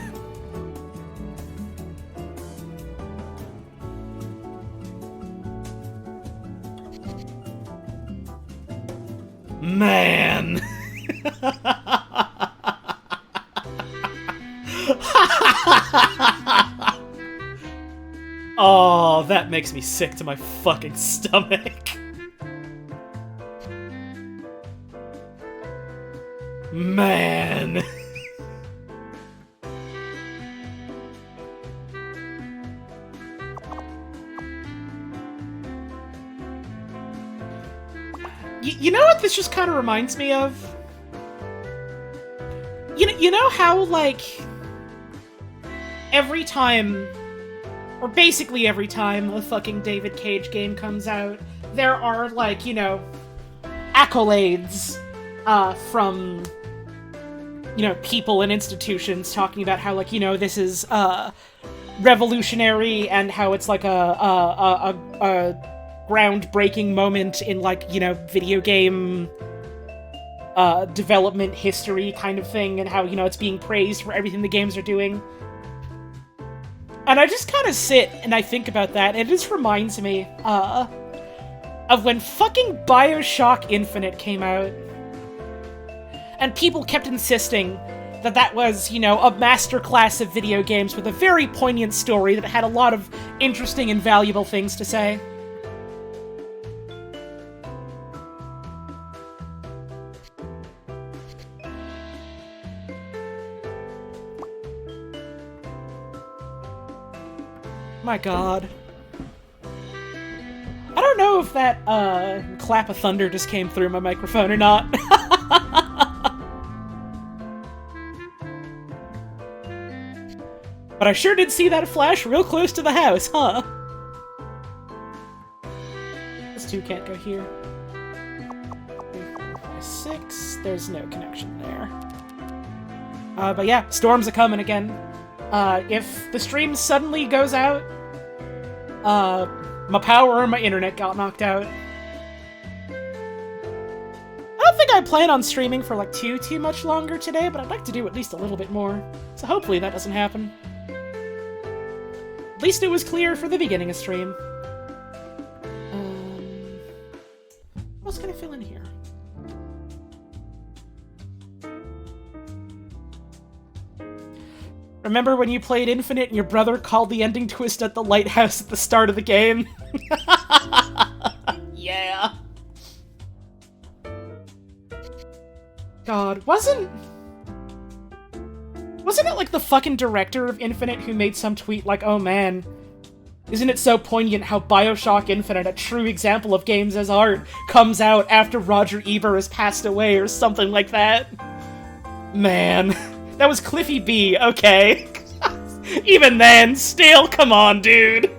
Man. Oh, that makes me sick to my fucking stomach. Man. You know what this just kind of reminds me of? You know how, like, every time, or basically every time a fucking David Cage game comes out, there are, like, you know, accolades from, you know, people and institutions talking about how, like, you know, this is revolutionary and how it's like a groundbreaking moment in, like, you know, video game development history kind of thing, and how, you know, it's being praised for everything the games are doing. And I just kind of sit and I think about that, and it just reminds me of when fucking BioShock Infinite came out, and people kept insisting that that was, you know, a masterclass of video games with a very poignant story that had a lot of interesting and valuable things to say. My god. I don't know if that, clap of thunder just came through my microphone or not. But I sure did see that flash real close to the house, huh? This two can't go here. 3, 4, 5, 6. There's no connection there. But yeah, storms are coming again. If the stream suddenly goes out, my power or my internet got knocked out. I don't think I plan on streaming for like too much longer today, but I'd like to do at least a little bit more. So hopefully that doesn't happen. At least it was clear for the beginning of stream. What else can I fill in here? Remember when you played Infinite and your brother called the ending twist at the lighthouse at the start of the game? Yeah. God, wasn't it like the fucking director of Infinite who made some tweet like, "Oh man, isn't it so poignant how BioShock Infinite, a true example of games as art, comes out after Roger Ebert has passed away," or something like that? Man. That was Cliffy B, okay. Even then, still, come on, dude.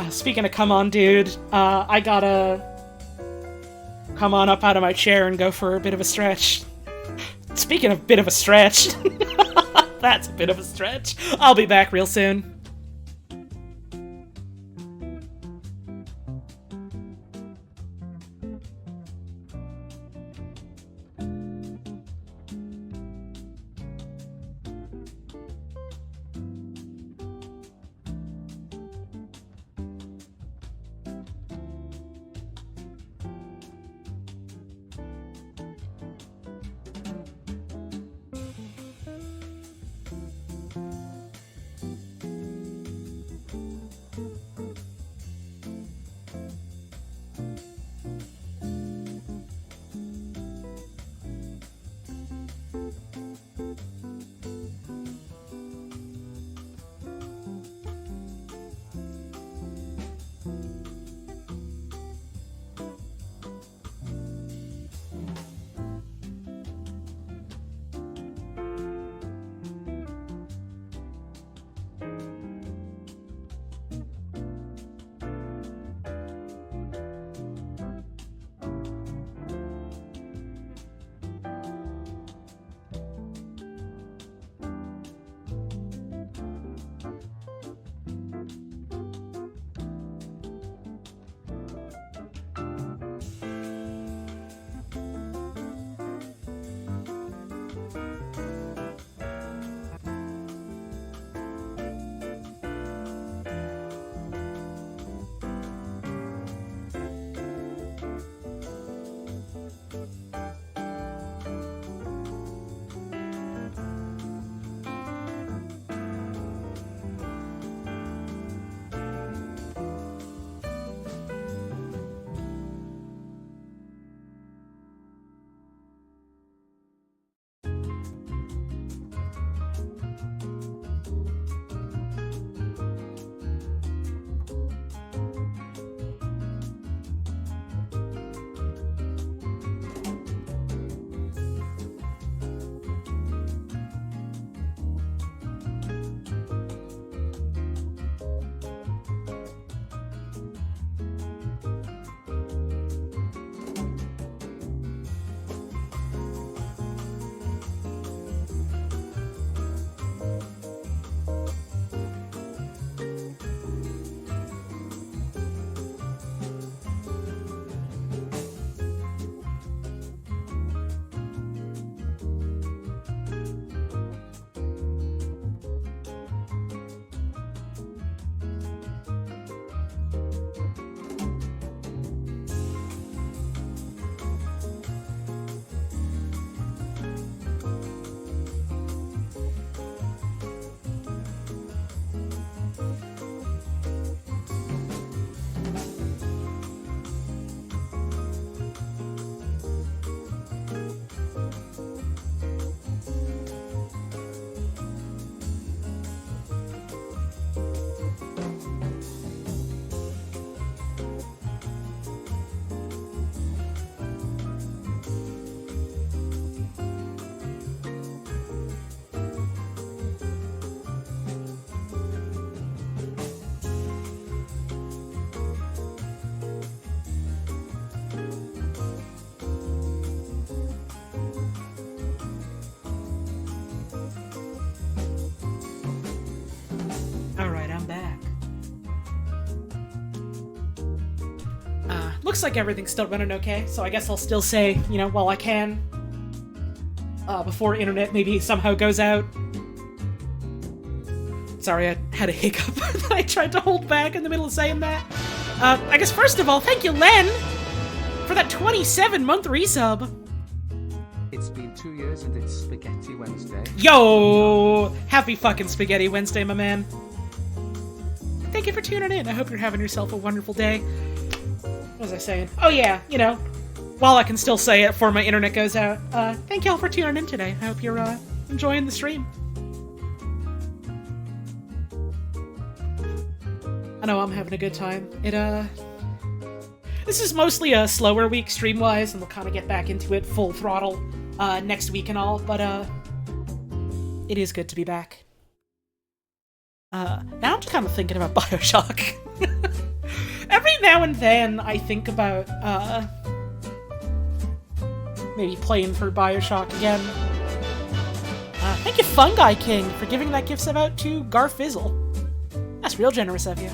Speaking of come on, dude, I gotta come on up out of my chair and go for a bit of a stretch. Speaking of bit of a stretch, that's a bit of a stretch. I'll be back real soon. looks like everything's still running okay, so I guess I'll still say, you know, while I can, before internet maybe somehow goes out. Sorry, I had a hiccup that I tried to hold back in the middle of saying that. I guess first of all, thank you, Len, for that 27-month resub. It's been 2 years and it's Spaghetti Wednesday. Yo! Happy fucking Spaghetti Wednesday, my man. Thank you for tuning in. I hope you're having yourself a wonderful day. What was I saying? Oh yeah, you know, while I can still say it before my internet goes out, thank y'all for tuning in today. I hope you're, enjoying the stream. I know I'm having a good time. This is mostly a slower week stream-wise, and we'll kind of get back into it full throttle, next week and all, but, it is good to be back. Now I'm just kind of thinking about Bioshock. Every now and then I think about, maybe playing through Bioshock again. Thank you, Fungi King, for giving that gift sub out to Garfizzle. That's real generous of you.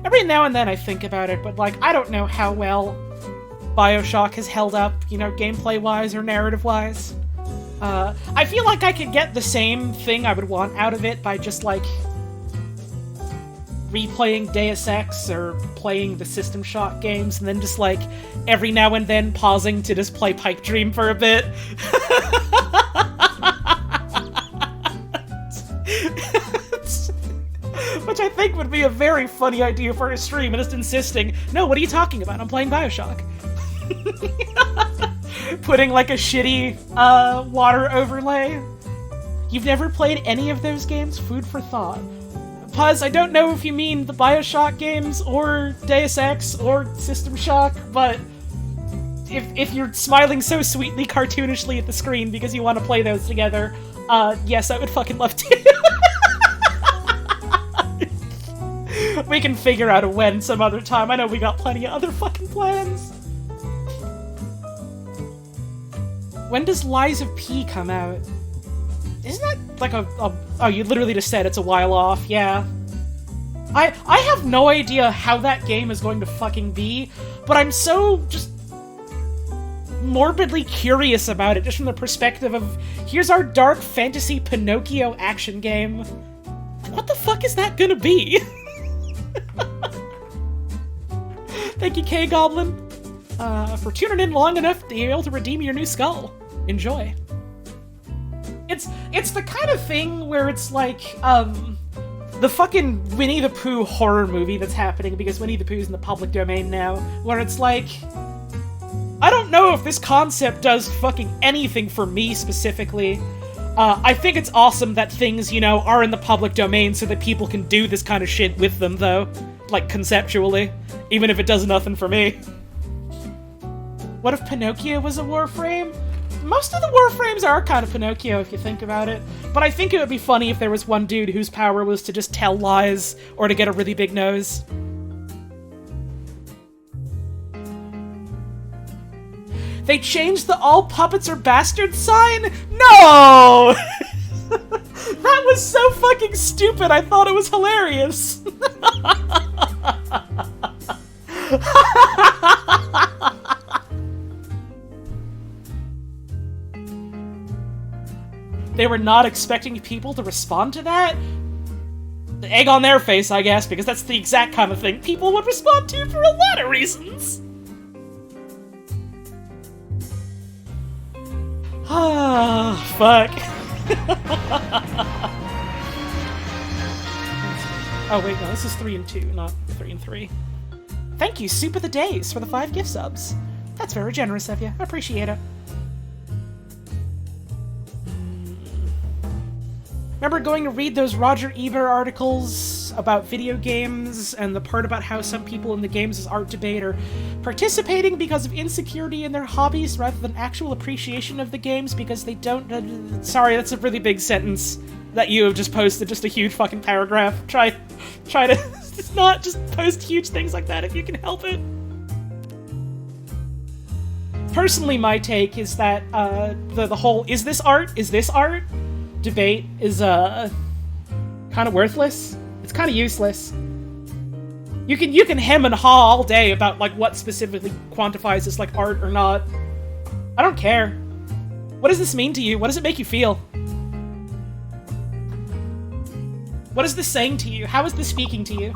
Every now and then I think about it, but, like, I don't know how well Bioshock has held up, you know, gameplay-wise or narrative-wise. I feel like I could get the same thing I would want out of it by just, like, replaying Deus Ex or playing the System Shock games, and then just, like, every now and then pausing to just play Pipe Dream for a bit. Which I think would be a very funny idea for a stream, and just insisting, no, what are you talking about? I'm playing Bioshock. Putting, like, a shitty, water overlay. You've never played any of those games? Food for thought. Puz, I don't know if you mean the Bioshock games, or Deus Ex, or System Shock, but if you're smiling so sweetly cartoonishly at the screen because you want to play those together, yes, I would fucking love to. We can figure out a when some other time. I know we got plenty of other fucking plans. When does Lies of P come out? Isn't that like a oh, you literally just said it's a while off, yeah. I have no idea how that game is going to fucking be, but I'm so just morbidly curious about it, just from the perspective of, here's our dark fantasy Pinocchio action game. What the fuck is that gonna be? Thank you, K-Goblin, for tuning in long enough to be able to redeem your new skull. Enjoy. It's the kind of thing where it's like, the fucking Winnie the Pooh horror movie that's happening because Winnie the Pooh's in the public domain now, where it's like, I don't know if this concept does fucking anything for me specifically. I think it's awesome that things, you know, are in the public domain so that people can do this kind of shit with them, though. Like, conceptually. Even if it does nothing for me. What if Pinocchio was a Warframe? Most of the Warframes are kind of Pinocchio, if you think about it. But I think it would be funny if there was one dude whose power was to just tell lies, or to get a really big nose. They changed the all puppets are bastards sign? No! That was so fucking stupid, I thought it was hilarious. They were not expecting people to respond to that? The egg on their face, I guess, because that's the exact kind of thing people would respond to for a lot of reasons. Ah, fuck. Oh wait, no, this is 3 and 2, not 3 and 3. Thank you, Soup of the Days, for the 5 gift subs. That's very generous of you. I appreciate it. Remember going to read those Roger Ebert articles about video games and the part about how some people in the games as art debate are participating because of insecurity in their hobbies rather than actual appreciation of the games because they don't... Sorry, that's a really big sentence that you have just posted, just a huge fucking paragraph. Try to not just post huge things like that if you can help it. Personally, my take is that the whole is this art debate is kind of worthless. It's kind of useless. You can hem and haw all day about, like, what specifically quantifies as, like, art or not. I don't care. What does this mean to you? What does it make you feel? What is this saying to you? How is this speaking to you?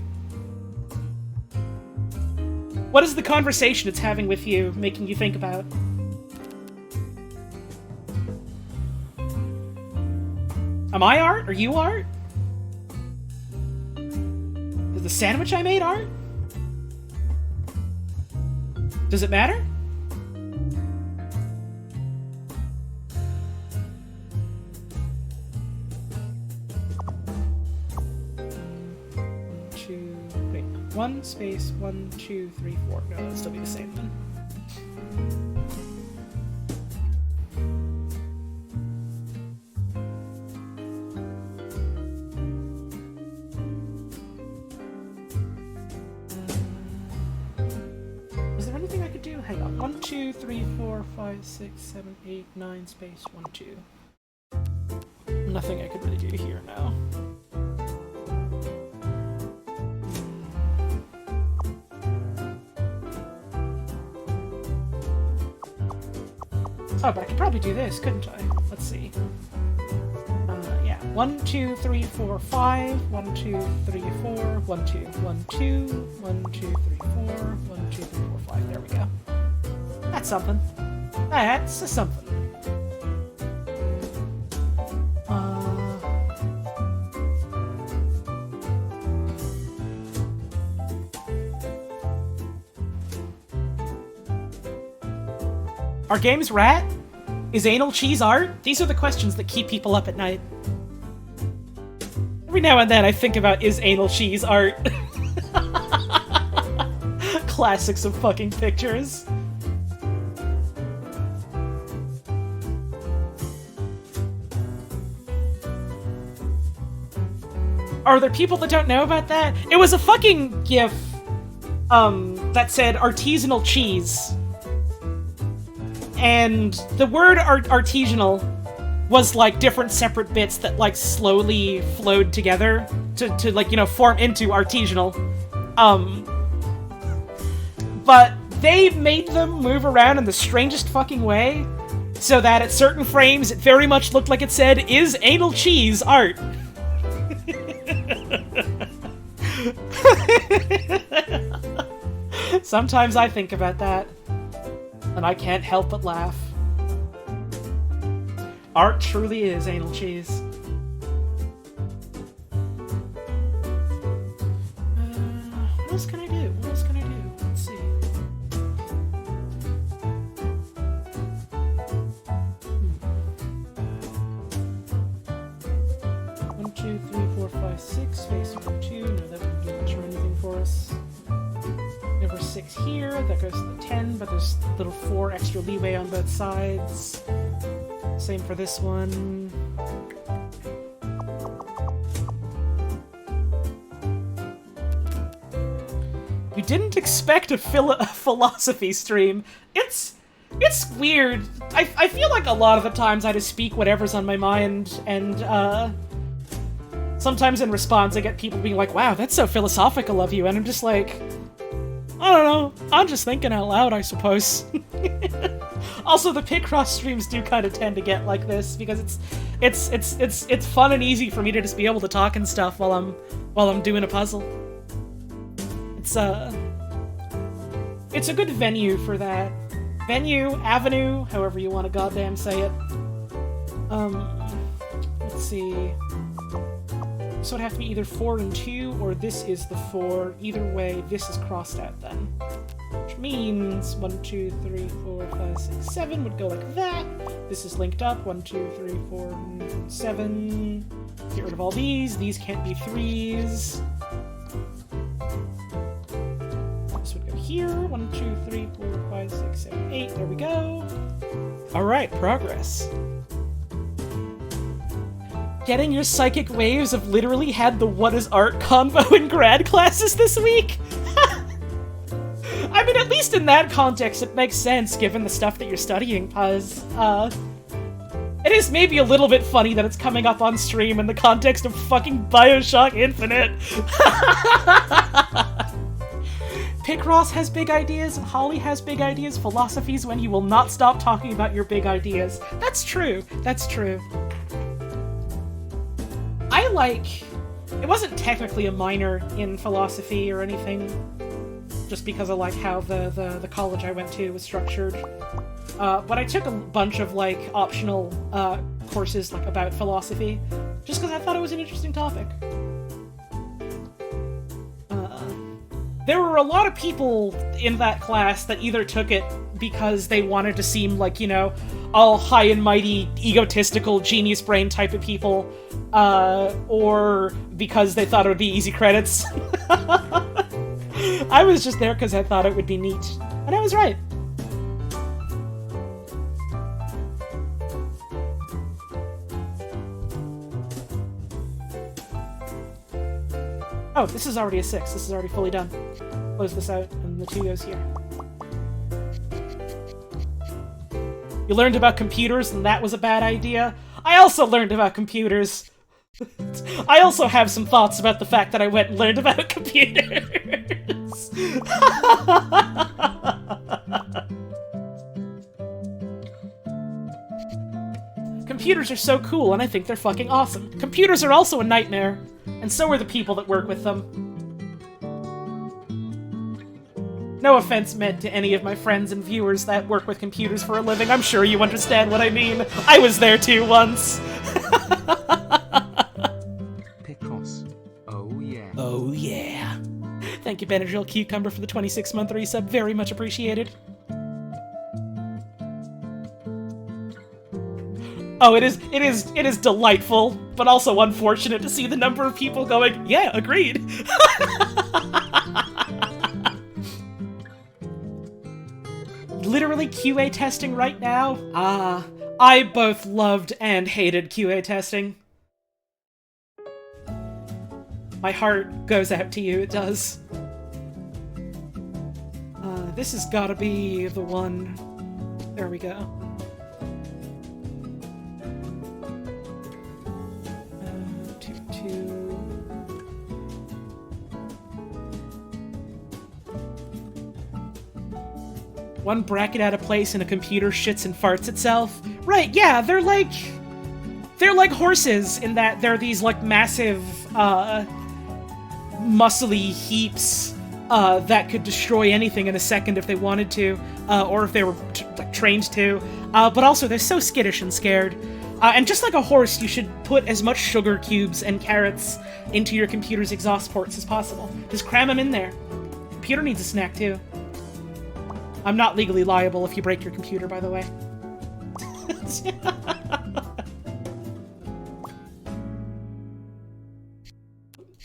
What is the conversation it's having with you, making you think about? Am I art? Are you art? Is the sandwich I made art? Does it matter? Wait, 1 space 1 2 3 4. No, that'll still be the same then. Was there anything I could do? Hang on. 1 2 3 4 5 6 7 8 9 space 1 2. Nothing I could really do here now. Oh, but I could probably do this, couldn't I? Let's see. Yeah. 1 2 3 4 5. 1 2 3 4. 1 2 1 2. 1 2 3 4. 1 2 3 4 5. There we go. That's something. That's something. Are games rat? Is anal cheese art? These are the questions that keep people up at night. Every now and then I think about, is anal cheese art? Classics of fucking pictures. Are there people that don't know about that? It was a fucking GIF that said artisanal cheese. And the word artisanal was like different separate bits that like slowly flowed together to like, you know, form into artisanal. But they made them move around in the strangest fucking way so that at certain frames it very much looked like it said, is anal cheese art? Sometimes I think about that. And I can't help but laugh. Art truly is anal cheese. What else can I do? What else can I do? Let's see. 1 2 3 4 5 6 space 1 2. No, that doesn't show anything for us. Number 6 here, that goes to the 10, but there's a little 4 extra leeway on both sides. Same for this one. You didn't expect a philosophy stream. It's weird. I feel like a lot of the times I just speak whatever's on my mind, and sometimes in response I get people being like, wow, that's so philosophical of you, and I'm just like, I don't know. I'm just thinking out loud, I suppose. Also, the Picross streams do kind of tend to get like this because it's fun and easy for me to just be able to talk and stuff while I'm doing a puzzle. It's a good venue for that. Venue, avenue, however you want to goddamn say it. Let's see. So it'd have to be either 4 and 2, or this is the 4. Either way, this is crossed out then. Which means 1, 2, 3, 4, 5, 6, 7 would go like that. This is linked up. 1, 2, 3, 4, 7. Get rid of all these. These can't be 3s. This would go here. 1, 2, 3, 4, 5, 6, 7, 8. There we go. Alright, progress. Getting your psychic waves have literally had the what is art convo in grad classes this week? I mean, at least in that context, it makes sense given the stuff that you're studying, Puz. It is maybe a little bit funny that it's coming up on stream in the context of fucking Bioshock Infinite. Picross has big ideas and Holly has big ideas, philosophy is when you will not stop talking about your big ideas. That's true. That's true. It wasn't technically a minor in philosophy or anything, just because I like how the college I went to was structured. But I took a bunch of, like, optional courses, like, about philosophy, just because I thought it was an interesting topic. There were a lot of people in that class that either took it because they wanted to seem like, you know, all high and mighty, egotistical, genius brain type of people, or because they thought it would be easy credits. I was just there because I thought it would be neat. And I was right. Oh, this is already a 6. This is already fully done. Close this out, and the 2 goes here. You learned about computers, and that was a bad idea. I also learned about computers. I also have some thoughts about the fact that I went and learned about computers. Computers are so cool, and I think they're fucking awesome. Computers are also a nightmare, and so are the people that work with them. No offense meant to any of my friends and viewers that work with computers for a living. I'm sure you understand what I mean. I was there too once. Picross. Oh yeah. Oh yeah. Thank you, Benadryl Cucumber, for the 26-month resub. Very much appreciated. Oh, it is delightful, but also unfortunate to see the number of people going, yeah, agreed. Literally QA testing right now? I both loved and hated QA testing. My heart goes out to you, it does. This has gotta be the one. There we go. One bracket out of place and a computer shits and farts itself. Right, yeah, they're like horses in that they're these, like, massive, muscly heaps, that could destroy anything in a second if they wanted to, or if they were, trained to, but also they're so skittish and scared. And just like a horse, you should put as much sugar cubes and carrots into your computer's exhaust ports as possible. Just cram them in there. Computer needs a snack, too. I'm not legally liable if you break your computer, by the way.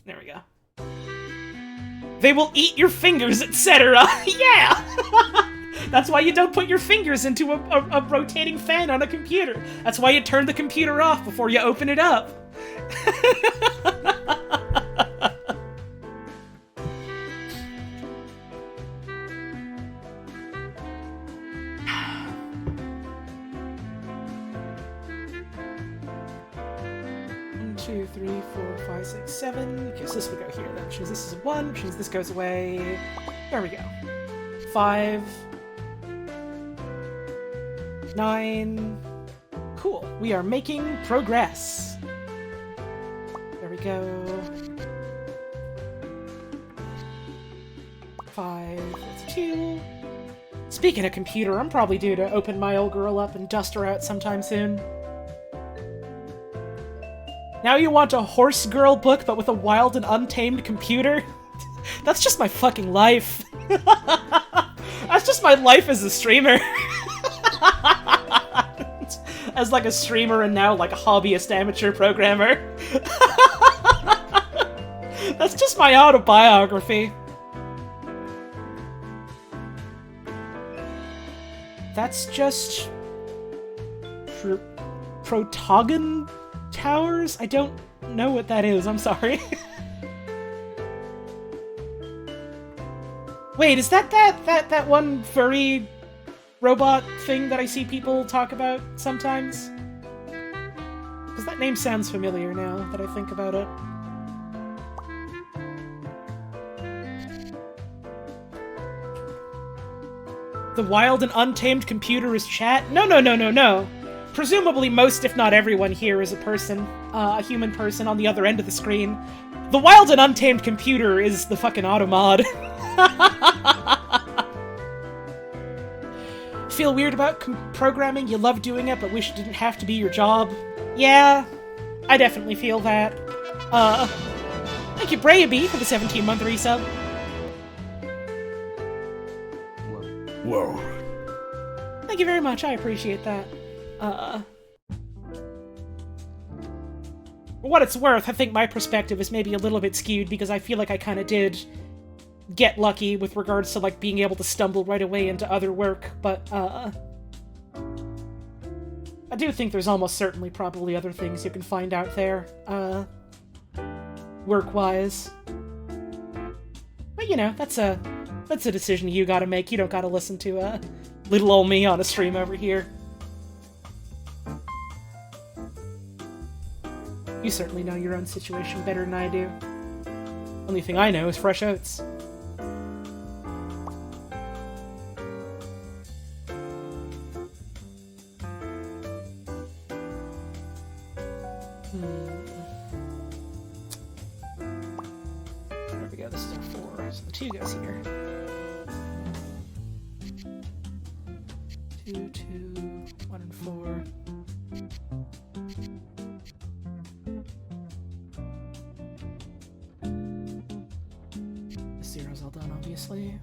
There we go. They will eat your fingers, etc. Yeah! That's why you don't put your fingers into a rotating fan on a computer. That's why you turn the computer off before you open it up. 2, 3, 4, 5, 6, 7. Okay, so this would go here then, which means this is a 1, which means this goes away. There we go. 5. 9. Cool. We are making progress. There we go. 5. That's 2. Speaking of computer, I'm probably due to open my old girl up and dust her out sometime soon. Now you want a horse girl book, but with a wild and untamed computer? That's just my fucking life. That's just my life as a streamer. As like a streamer and now like a hobbyist amateur programmer. That's just my autobiography. That's just... Protogon Towers? I don't know what that is, I'm sorry. Wait, is that one furry robot thing that I see people talk about sometimes? Because that name sounds familiar now that I think about it. The wild and untamed computer is chat? No. Presumably most, if not everyone here is a person, a human person on the other end of the screen. The wild and untamed computer is the fucking automod. Feel weird about programming? You love doing it, but wish it didn't have to be your job? Yeah, I definitely feel that. Thank you, Brayaby, for the 17-month resub. Whoa. Thank you very much, I appreciate that. For what it's worth, I think my perspective is maybe a little bit skewed because I feel like I kind of did get lucky with regards to, like, being able to stumble right away into other work, but, I do think there's almost certainly probably other things you can find out there, work-wise. But, you know, that's a decision you gotta make. You don't gotta listen to, little ol' me on a stream over here. You certainly know your own situation better than I do. Only thing I know is fresh oats. There we go, this is our 4, so the 2 goes here. 2, 2, 1, and 4. The zero's all done, obviously.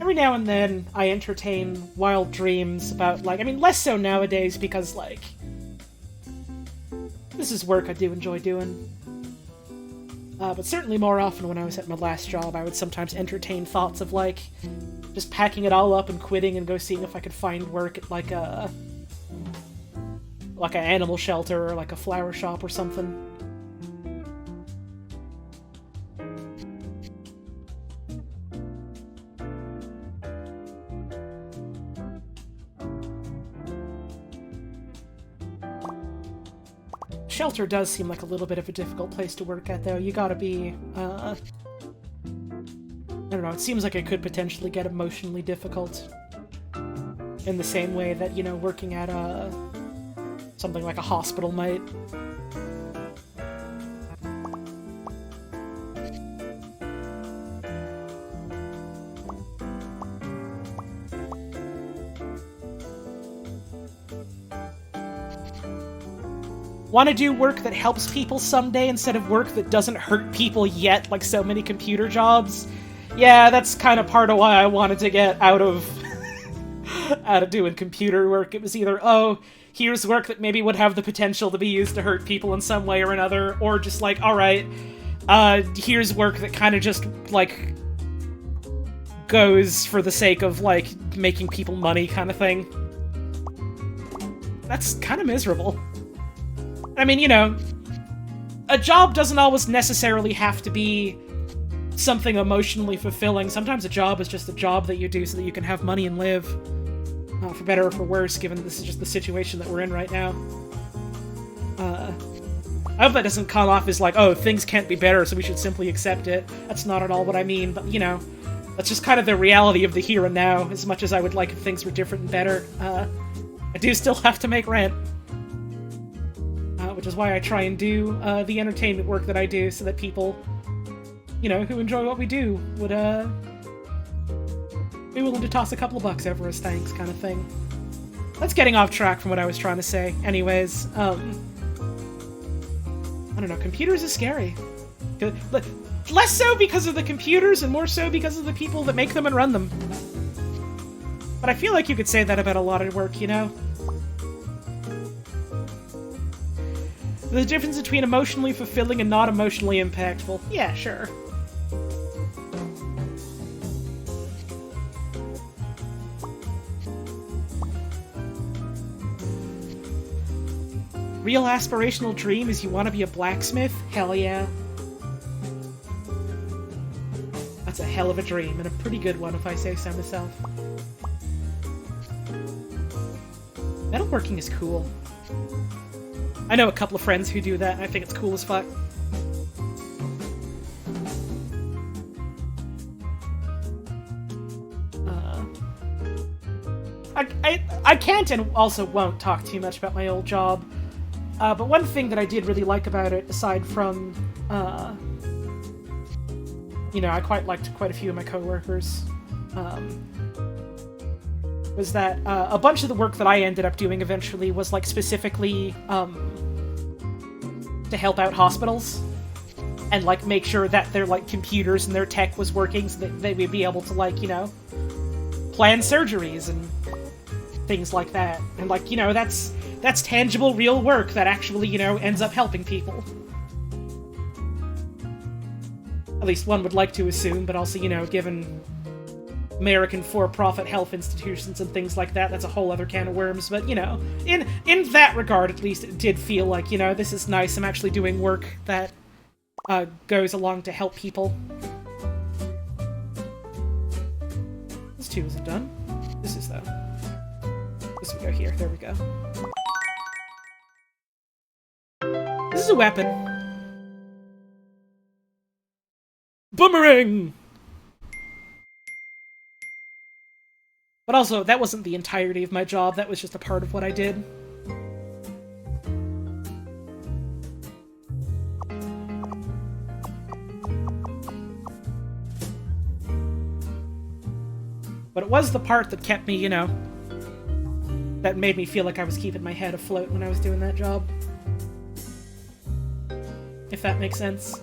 Every now and then, I entertain wild dreams about, like, I mean, less so nowadays because, like, this is work I do enjoy doing. But certainly more often when I was at my last job, I would sometimes entertain thoughts of, like, just packing it all up and quitting and go seeing if I could find work at, like, an animal shelter or, like, a flower shop or something. Shelter does seem like a little bit of a difficult place to work at, though. You gotta be, I don't know, it seems like it could potentially get emotionally difficult. In the same way that, you know, working at, something like a hospital might. Want to do work that helps people someday instead of work that doesn't hurt people yet, like so many computer jobs? Yeah, that's kind of part of why I wanted to get out of out of doing computer work. It was either, oh, here's work that maybe would have the potential to be used to hurt people in some way or another, or just like, alright, here's work that kind of just, like, goes for the sake of, like, making people money kind of thing. That's kind of miserable. I mean, you know, a job doesn't always necessarily have to be something emotionally fulfilling. Sometimes a job is just a job that you do so that you can have money and live. For better or for worse, given this is just the situation that we're in right now. I hope that doesn't come off as like, oh, things can't be better, so we should simply accept it. That's not at all what I mean, but, you know, that's just kind of the reality of the here and now, as much as I would like if things were different and better. I do still have to make rent. Which is why I try and do the entertainment work that I do, so that people, you know, who enjoy what we do would be willing to toss a couple of bucks over as thanks, kind of thing. That's getting off track from what I was trying to say. Anyways, I don't know, computers is scary. Less so because of the computers, and more so because of the people that make them and run them. But I feel like you could say that about a lot of work, you know? The difference between emotionally fulfilling and not emotionally impactful. Yeah, sure. Real aspirational dream is you want to be a blacksmith? Hell yeah. That's a hell of a dream, and a pretty good one if I say so myself. Metalworking is cool. I know a couple of friends who do that, and I think it's cool as fuck. I can't and also won't talk too much about my old job, but one thing that I did really like about it, aside from, you know, I quite liked quite a few of my coworkers, was that a bunch of the work that I ended up doing eventually was, like, specifically to help out hospitals and, like, make sure that their, like, computers and their tech was working so that they would be able to, like, you know, plan surgeries and things like that. And, like, you know, that's tangible, real work that actually, you know, ends up helping people. At least one would like to assume, but also, you know, given American for-profit health institutions and things like that, that's a whole other can of worms. But, you know, in that regard, at least, it did feel like, you know, this is nice. I'm actually doing work that goes along to help people. This too isn't done. This is, though. This will go here. There we go. This is a weapon. Boomerang! But also, that wasn't the entirety of my job, that was just a part of what I did. But it was the part that kept me, you know, that made me feel like I was keeping my head afloat when I was doing that job. If that makes sense.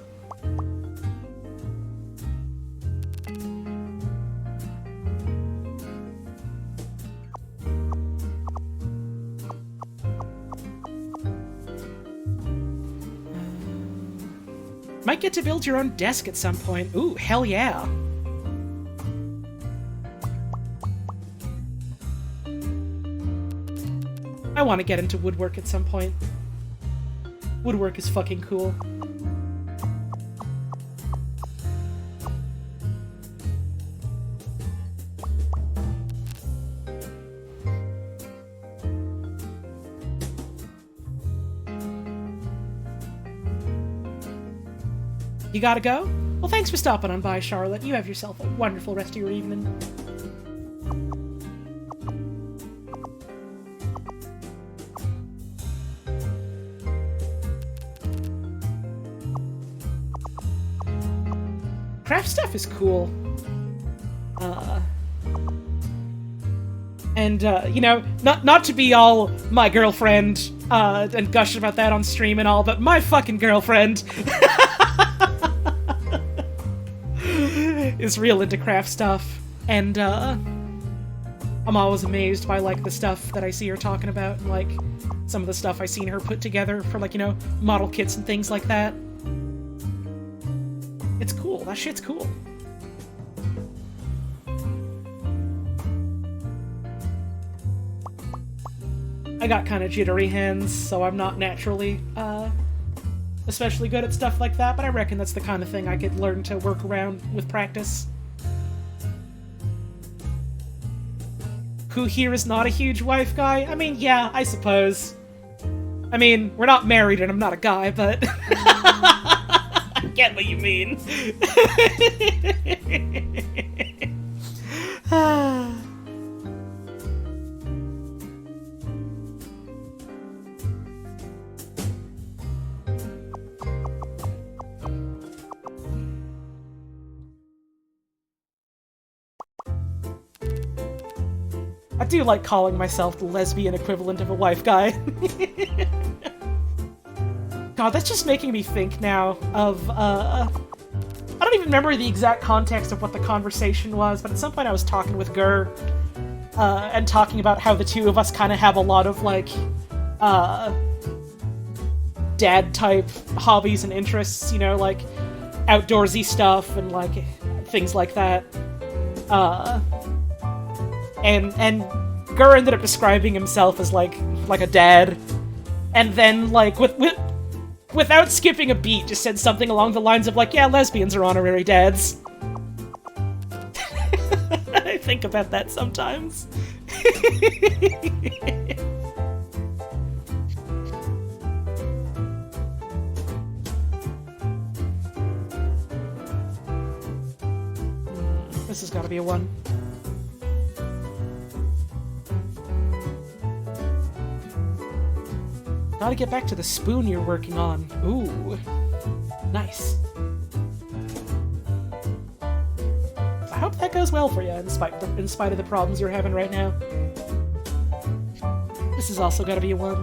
Might get to build your own desk at some point. Ooh, hell yeah. I want to get into woodwork at some point. Woodwork is fucking cool. You gotta go? Well, thanks for stopping on by, Charlotte. You have yourself a wonderful rest of your evening. Craft stuff is cool. You know, not to be all my girlfriend, and gush about that on stream and all, but my fucking girlfriend is real into craft stuff, and, I'm always amazed by, like, the stuff that I see her talking about, and, like, some of the stuff I've seen her put together for, like, you know, model kits and things like that. It's cool. That shit's cool. I got kind of jittery hands, so I'm not naturally, especially good at stuff like that, but I reckon that's the kind of thing I could learn to work around with practice. Who here is not a huge wife guy? I mean, yeah, I suppose. I mean, we're not married and I'm not a guy, but... I get what you mean. I do like calling myself the lesbian equivalent of a wife guy. God, that's just making me think now of, I don't even remember the exact context of what the conversation was, but at some point I was talking with Gur, and talking about how the two of us kind of have a lot of, like, dad-type hobbies and interests, you know, like, outdoorsy stuff and, like, things like that. And Gur ended up describing himself as, like a dad, and then, like, without skipping a beat, just said something along the lines of, like, yeah, lesbians are honorary dads. I think about that sometimes. This has got to be a 1. Gotta get back to the spoon you're working on. Ooh. Nice. I hope that goes well for you, in spite of the problems you're having right now. This has also gotta be a 1.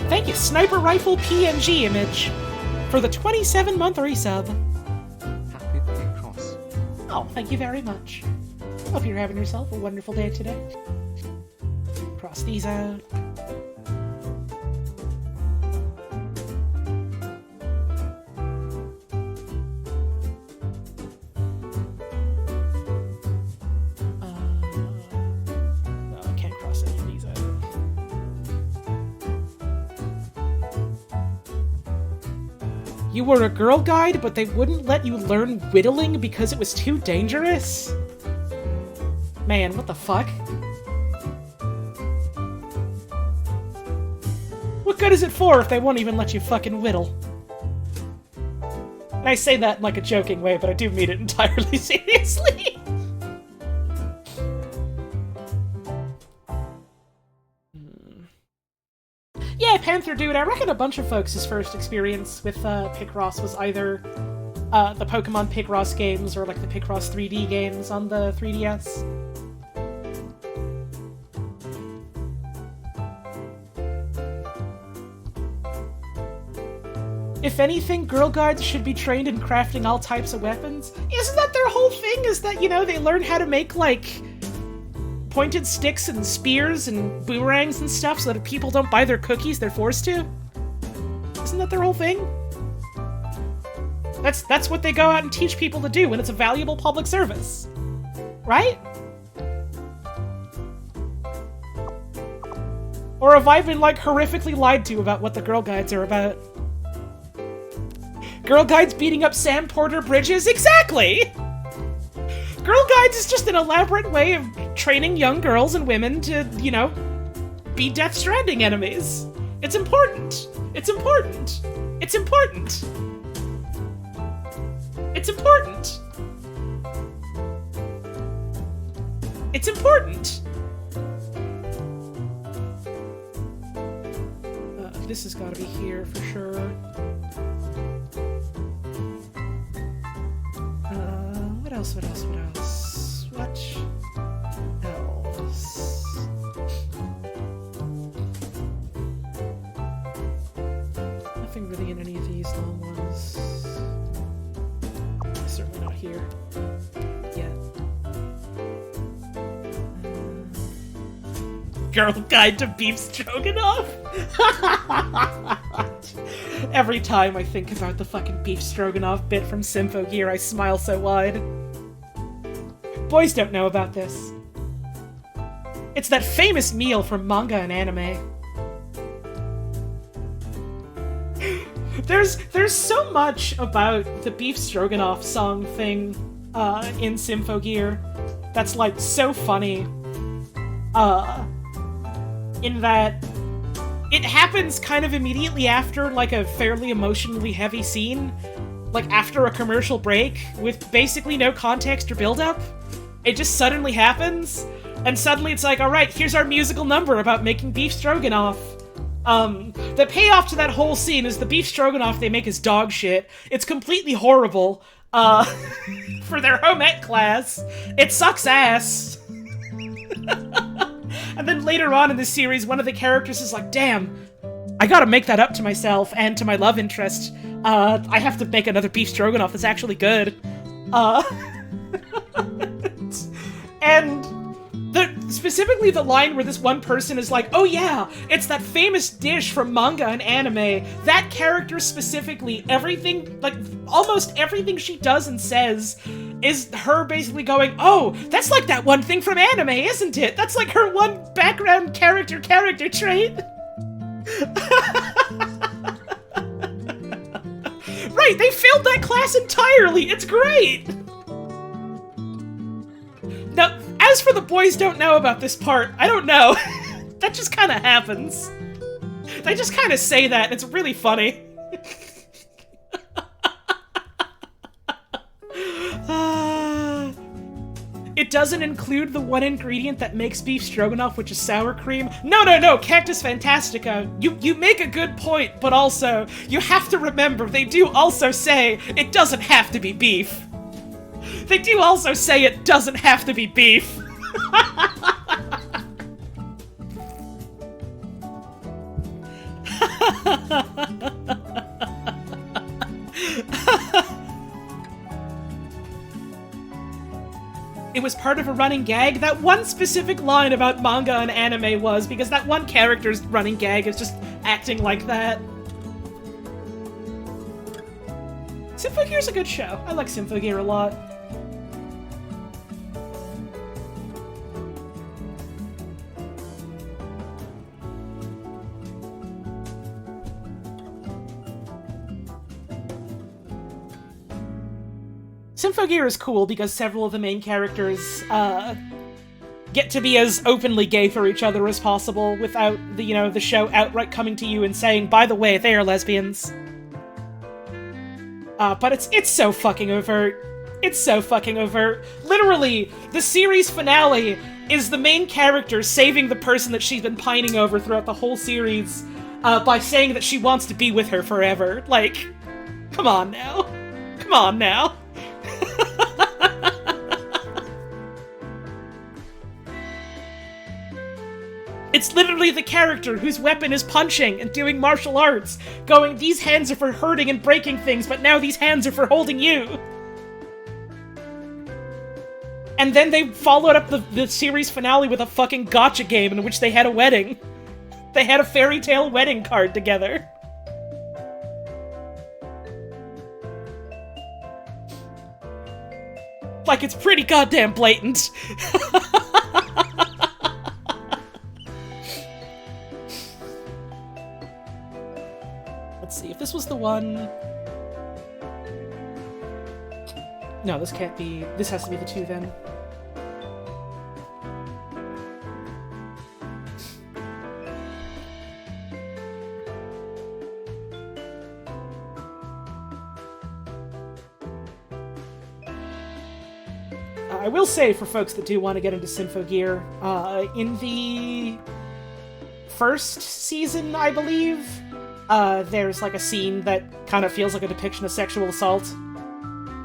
Thank you, Sniper Rifle PNG Image, for the 27-month resub. Happy Picross. Oh, thank you very much. Hope you're having yourself a wonderful day today. Cross these out. No, I can't cross any of these out. You were a Girl Guide, but they wouldn't let you learn whittling because it was too dangerous? Man, what the fuck? What good is it for if they won't even let you fucking whittle? And I say that in like a joking way, but I do mean it entirely seriously. Yeah, Panther Dude, I reckon a bunch of folks' first experience with Picross was either the Pokemon Picross games or like the Picross 3D games on the 3DS. If anything, Girl Guides should be trained in crafting all types of weapons. Isn't that their whole thing? Is that, you know, they learn how to make, like, pointed sticks and spears and boomerangs and stuff so that if people don't buy their cookies, they're forced to? Isn't that their whole thing? That's what they go out and teach people to do when it's a valuable public service. Right? Or have I been, like, horrifically lied to about what the Girl Guides are about? Girl Guides beating up Sam Porter Bridges? Exactly! Girl Guides is just an elaborate way of training young girls and women to, you know, be Death Stranding enemies. It's important. It's important. It's important. It's important. It's important. This has got to be here for sure. What else? What else? What else? What else? Nothing really in any of these long ones. Certainly not here. Yet. Girl Guide to Beef Stroganoff? Every time I think about the fucking Beef Stroganoff bit from Symphogear, I smile so wide. Boys don't know about this. It's that famous meal from manga and anime. There's so much about the Beef Stroganoff song thing in Symphogear that's like so funny. In that it happens kind of immediately after like a fairly emotionally heavy scene, like after a commercial break with basically no context or build-up. It just suddenly happens, and suddenly it's like, alright, here's our musical number about making beef stroganoff. The payoff to that whole scene is the beef stroganoff they make is dog shit. It's completely horrible, for their home ec class. It sucks ass. And then later on in the series, one of the characters is like, damn, I gotta make that up to myself and to my love interest. I have to make another beef stroganoff that's actually good. And specifically the line where this one person is like, oh yeah, it's that famous dish from manga and anime. That character specifically, everything, like, almost everything she does and says is her basically going, oh, that's like that one thing from anime, isn't it? That's like her one background character trait. right! They failed that class entirely! It's great! Now, as for the boys don't know about this part, I don't know. That just kind of happens. They just kind of say that, it's really funny. It doesn't include the one ingredient that makes beef stroganoff, which is sour cream. No, Cactus Fantastica. You make a good point, but also, you have to remember, they do also say it doesn't have to be beef. They do also say it doesn't have to be beef. It was part of a running gag. That one specific line about manga and anime was because that one character's running gag is just acting like that. Symphogear's a good show. I like Symphogear a lot. Symphogear is cool because several of the main characters get to be as openly gay for each other as possible without the show outright coming to you and saying, by the way, they are lesbians. But it's so fucking overt. It's so fucking overt. Literally, the series finale is the main character saving the person that she's been pining over throughout the whole series by saying that she wants to be with her forever. Like, come on now. Come on now. It's literally the character whose weapon is punching and doing martial arts, going, these hands are for hurting and breaking things, but now these hands are for holding you. And then they followed up the series finale with a fucking gacha game in which they had a wedding. They had a fairy tale wedding card together. Like, it's pretty goddamn blatant. Let's see, if this was the one... No, this can't be... This has to be the two, then. I will say, for folks that do want to get into Symphogear, in the first season, I believe, there's like a scene that kind of feels like a depiction of sexual assault.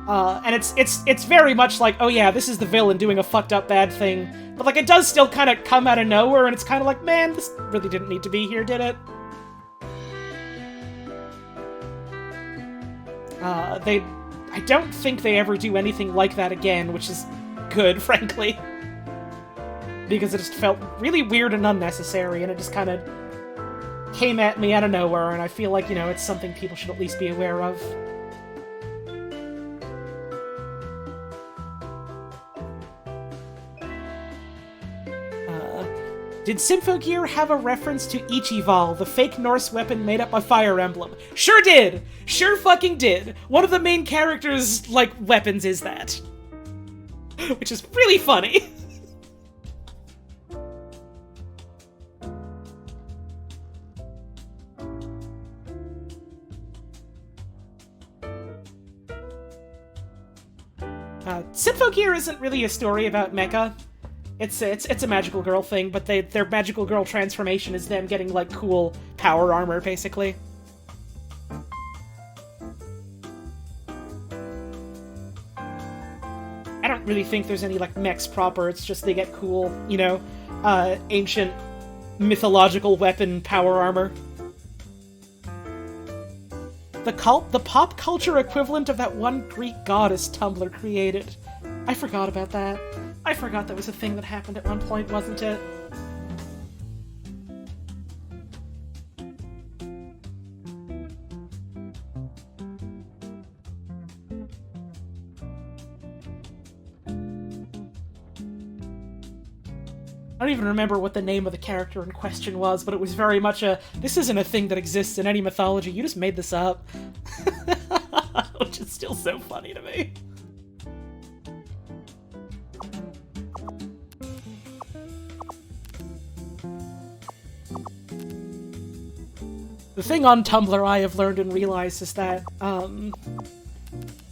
And it's very much like, oh yeah, this is the villain doing a fucked up bad thing. But like, it does still kind of come out of nowhere, and it's kind of like, man, this really didn't need to be here, did it? I don't think they ever do anything like that again, which is good, frankly. Because it just felt really weird and unnecessary, and it just kind of came at me out of nowhere, and I feel like, it's something people should at least be aware of. Did Symphogear have a reference to Ichival, the fake Norse weapon made up by Fire Emblem? Sure did! Sure fucking did! One of the main characters', weapons is that. Which is really funny. Symphogear isn't really a story about mecha. It's a magical girl thing, but their magical girl transformation is them getting, cool power armor, basically. I don't really think there's any, mechs proper, it's just they get cool, ancient mythological weapon power armor. The pop culture equivalent of that one Greek goddess Tumblr created. I forgot about that. I forgot that was a thing that happened at one point, wasn't it? I don't even remember what the name of the character in question was, but it was very much this isn't a thing that exists in any mythology, you just made this up. Which is still so funny to me. The thing on Tumblr I have learned and realized is that,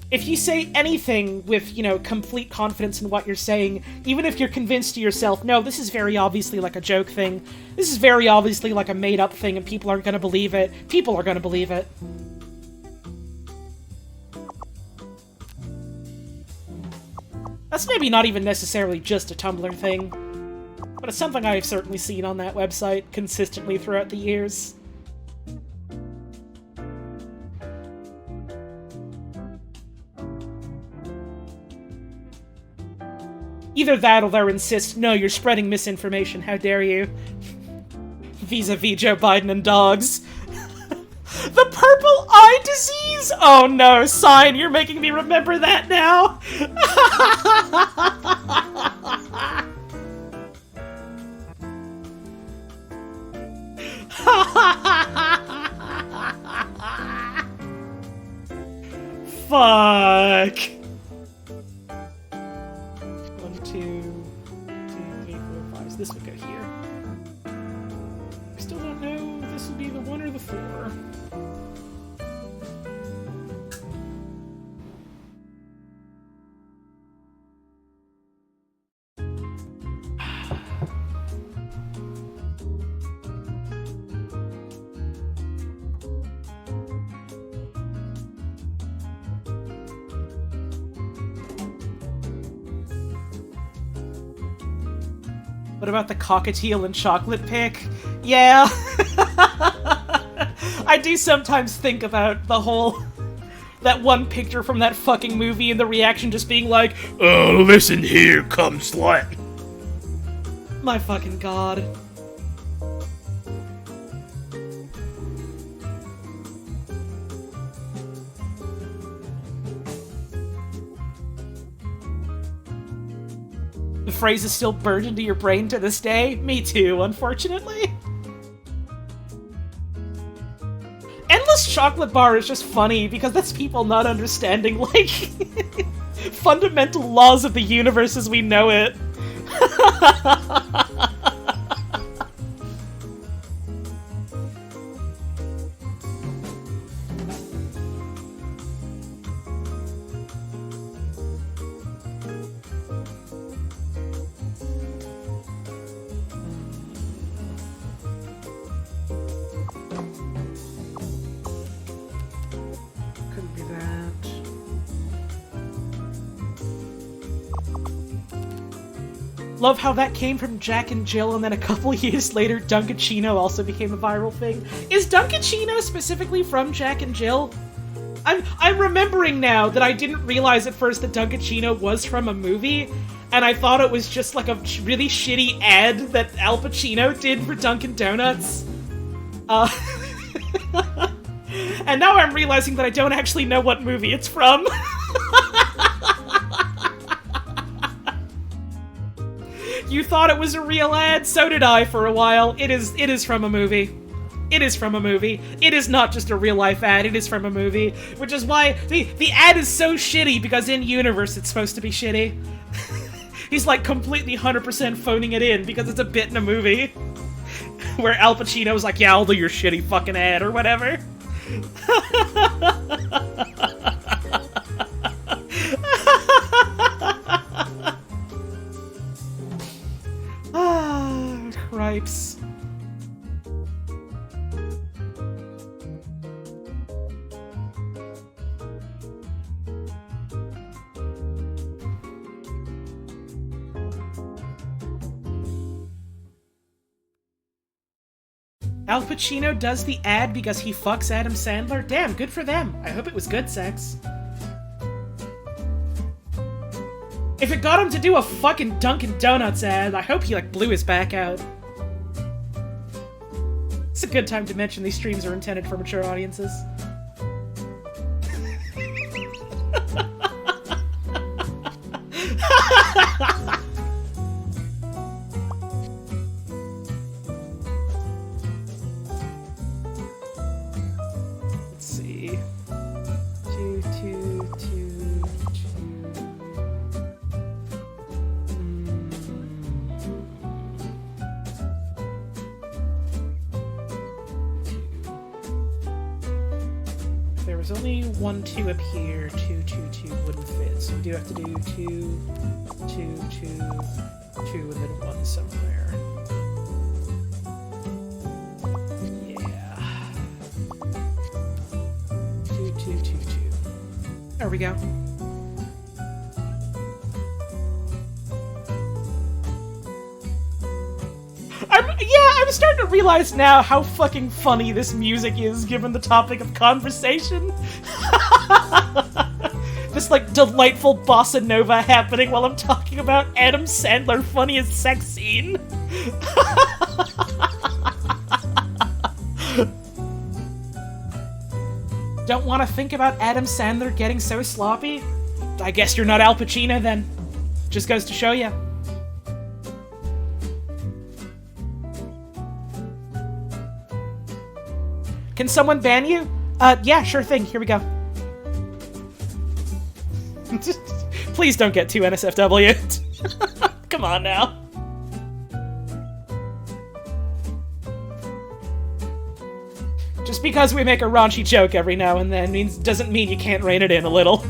if you say anything with, you know, complete confidence in what you're saying, even if you're convinced to yourself, no, this is very obviously like a joke thing, this is very obviously like a made-up thing and people aren't gonna believe it, people are gonna believe it. That's maybe not even necessarily just a Tumblr thing, but it's something I've certainly seen on that website consistently throughout the years. Either that or they'll insist, no, you're spreading misinformation, how dare you? Vis-a-vis Joe Biden and dogs. The purple eye disease? Oh no, sign, you're making me remember that now! Fuck! 1, 2, 3, 4, 5. So this would go here. I still don't know if this would be the 1 or the 4. What about the cockatiel and chocolate pick? Yeah. I do sometimes think about the whole... that one picture from that fucking movie and the reaction just being like, Oh, listen here, cum slut. my fucking god. The phrase is still burned into your brain to this day? Me too, unfortunately. Endless chocolate bar is just funny because that's people not understanding, like, fundamental laws of the universe as we know it. Couldn't be that. Love how that came from Jack and Jill, and then a couple years later, Dunkachino also became a viral thing. Is Dunkachino specifically from Jack and Jill? I'm remembering now that I didn't realize at first that Dunkachino was from a movie, and I thought it was just like a really shitty ad that Al Pacino did for Dunkin' Donuts. And now I'm realizing that I don't actually know what movie it's from. You thought it was a real ad? So did I for a while. It is from a movie. It is from a movie. It is not just a real-life ad, it is from a movie. Which is why the ad is so shitty, because in-universe it's supposed to be shitty. He's like completely 100% phoning it in, because it's a bit in a movie. Where Al Pacino's like, yeah, I'll do your shitty fucking ad, or whatever. Ah, cripes. Al Pacino does the ad because he fucks Adam Sandler? Damn, good for them. I hope it was good sex. If it got him to do a fucking Dunkin' Donuts ad, I hope he, like, blew his back out. It's a good time to mention these streams are intended for mature audiences. Let's see. 2, there was only 1 2 up here, 2 2 2 wouldn't fit. So we do have to do 2 2 2 2 and then 1 somewhere. Yeah. 2 2 2 2. There we go. I'm starting to realize now how fucking funny this music is, given the topic of conversation. This, like, delightful bossa nova happening while I'm talking about Adam Sandler funniest sex scene. Don't want to think about Adam Sandler getting so sloppy? I guess you're not Al Pacino, then. Just goes to show ya. Can someone ban you? Yeah, sure thing. Here we go. Please don't get too NSFW'd. Come on now. Just because we make a raunchy joke every now and then doesn't mean you can't rein it in a little.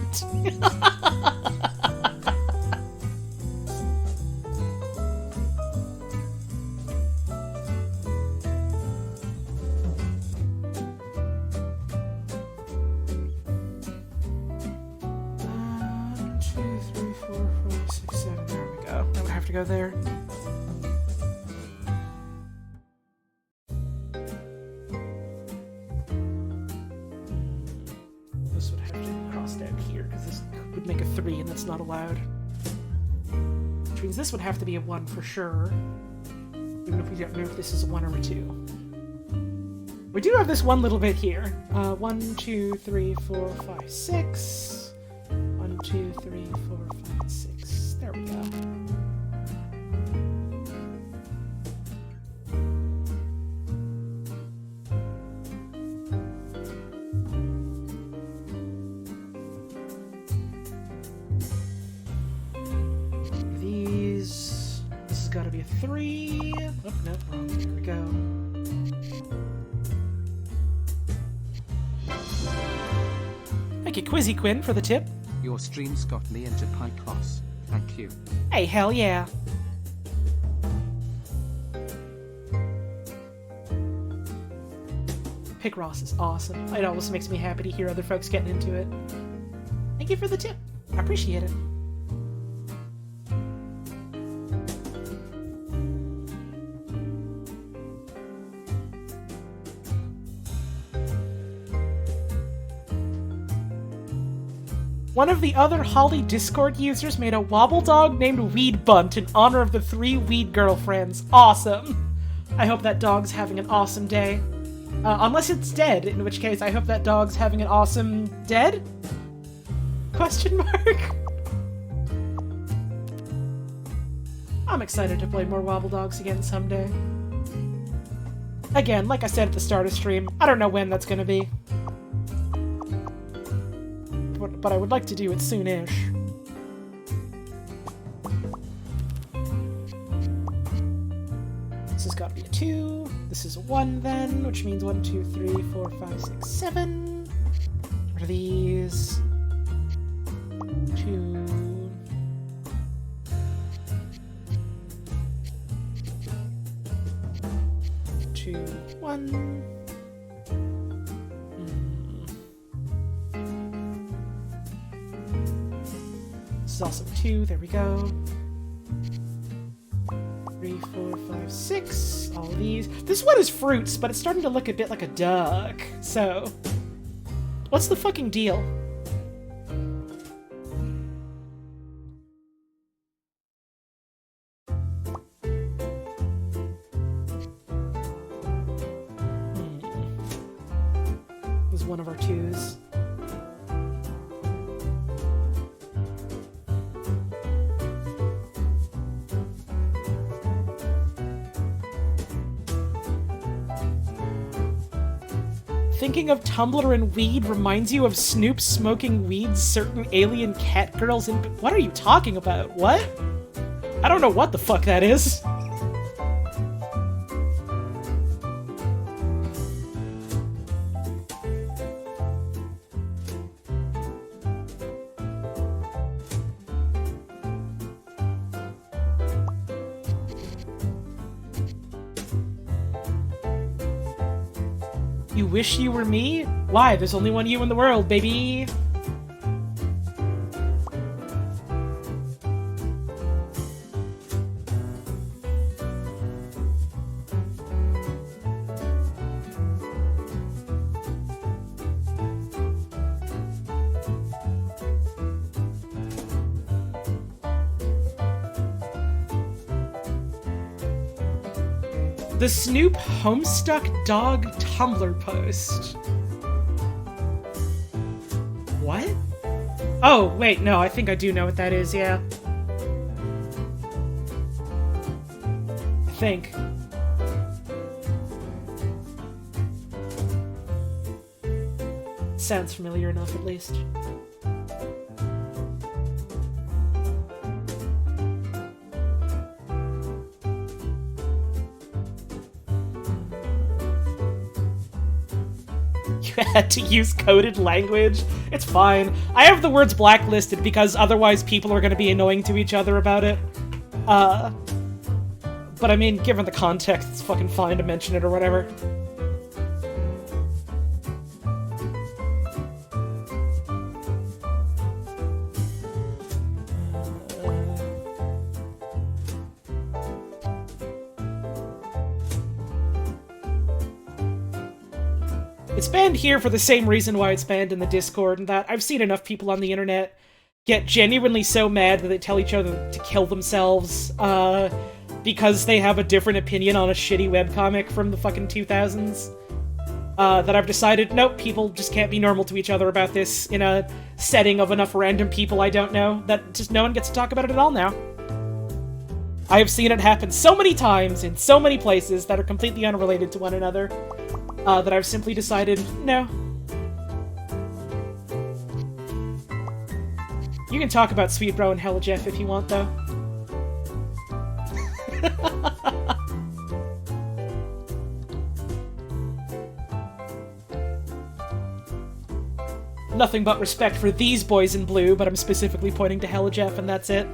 To go there. This would have to be crossed out here because this would make a 3 and that's not allowed. Which means this would have to be a 1 for sure. Even if we don't know if this is a 1 or a 2. We do have this one little bit here. 1 2 3 4 5 6. 1 2 3 4 5 6. There we go. Gotta be a 3. Oh, no, wrong. There we go. Thank you, Quizzy Quinn, for the tip. Your streams got me into Picross. Thank you. Hey, hell yeah. Picross is awesome. It always makes me happy to hear other folks getting into it. Thank you for the tip. I appreciate it. One of the other Holly Discord users made a wobble dog named Weed Bunt in honor of the 3 weed girlfriends. Awesome! I hope that dog's having an awesome day. Unless it's dead, in which case I hope that dog's having an awesome... dead? Question mark? I'm excited to play more Wobble Dogs again someday. Again, like I said at the start of stream, I don't know when that's gonna be. But I would like to do it soonish. This has got to be a 2. This is a 1 then, which means 1, 2, 3, 4, 5, 6, 7. What are these? 2. 2, 1. This is also 2, there we go. 3, 4, 5, 6. All these. This one is fruits, but it's starting to look a bit like a duck. So, what's the fucking deal? This is one of our 2s. Thinking of Tumblr and weed reminds you of Snoop smoking weed's certain alien cat girls in... What are you talking about? What? I don't know what the fuck that is. You wish you were me? Why? There's only one you in the world, baby. The Snoop Homestuck Dog Tumblr post. What? Oh, wait, no, I think I do know what that is, yeah. I think. Sounds familiar enough, at least. Had to use coded language. It's fine. I have the words blacklisted because otherwise people are going to be annoying to each other about it. But I mean, given the context, it's fucking fine to mention it or whatever. It's banned here for the same reason why it's banned in the Discord, and that I've seen enough people on the internet get genuinely so mad that they tell each other to kill themselves, because they have a different opinion on a shitty webcomic from the fucking 2000s. That I've decided, nope, people just can't be normal to each other about this in a setting of enough random people I don't know, that just no one gets to talk about it at all now. I have seen it happen so many times in so many places that are completely unrelated to one another. That I've simply decided, no. You can talk about Sweet Bro and Hella Jeff if you want, though. Nothing but respect for these boys in blue, but I'm specifically pointing to Hella Jeff, and that's it.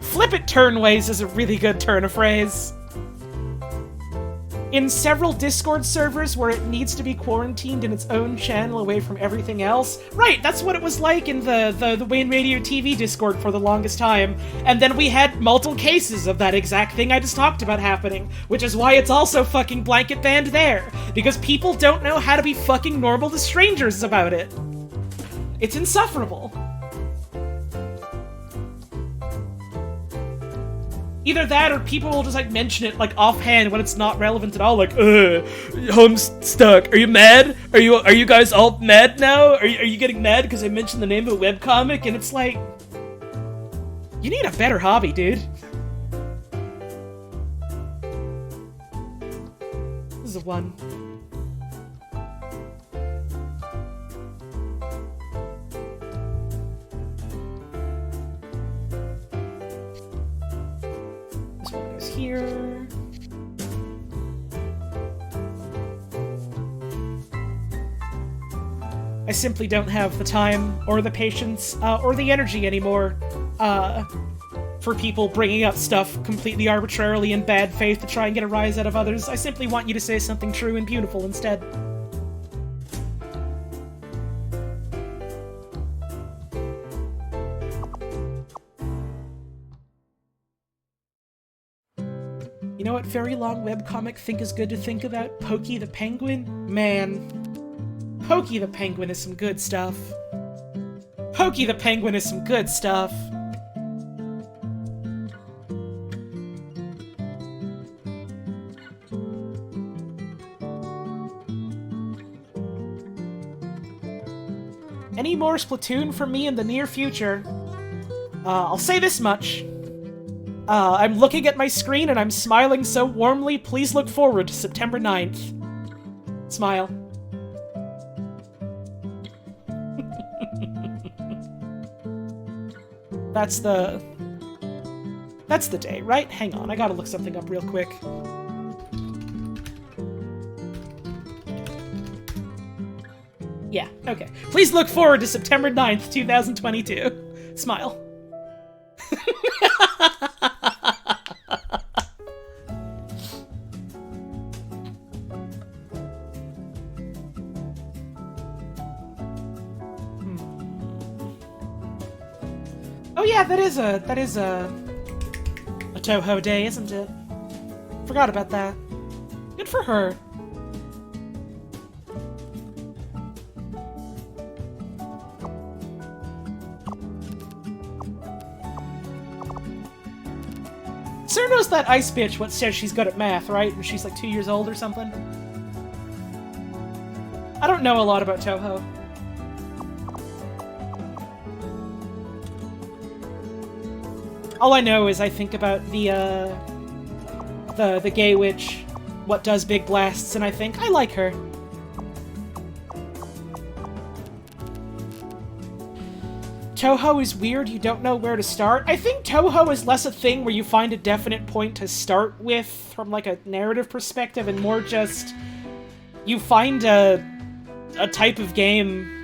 Flip it turnways is a really good turn of phrase. In several Discord servers where it needs to be quarantined in its own channel away from everything else. Right, that's what it was like in the Wayne Radio TV Discord for the longest time. And then we had multiple cases of that exact thing I just talked about happening, which is why it's also fucking blanket banned there. Because people don't know how to be fucking normal to strangers about it. It's insufferable. Either that, or people will just, like, mention it, like, offhand when it's not relevant at all, like, Homestuck, are you mad? Are you guys all mad now? Are you getting mad because I mentioned the name of a webcomic? And it's like, you need a better hobby, dude. This is a 1. Here. I simply don't have the time, or the patience, or the energy anymore, for people bringing up stuff completely arbitrarily in bad faith to try and get a rise out of others. I simply want you to say something true and beautiful instead. You know what very long webcomic think is good to think about? Pokey the Penguin? Man. Pokey the Penguin is some good stuff. Pokey the Penguin is some good stuff. Any more Splatoon from me in the near future? I'll say this much. I'm looking at my screen and I'm smiling so warmly, please look forward to September 9th. Smile. That's the day, right? Hang on, I gotta look something up real quick. Yeah, okay. Please look forward to September 9th, 2022. Smile. Oh yeah, that is a Toho day, isn't it? Forgot about that. Good for her. Sarah knows that ice bitch what says she's good at math, right? And she's like 2 years old or something. I don't know a lot about Toho. All I know is I think about the gay witch, what does big blasts, and I think, I like her. Toho is weird, you don't know where to start. I think Toho is less a thing where you find a definite point to start with from like a narrative perspective, and more just you find a type of game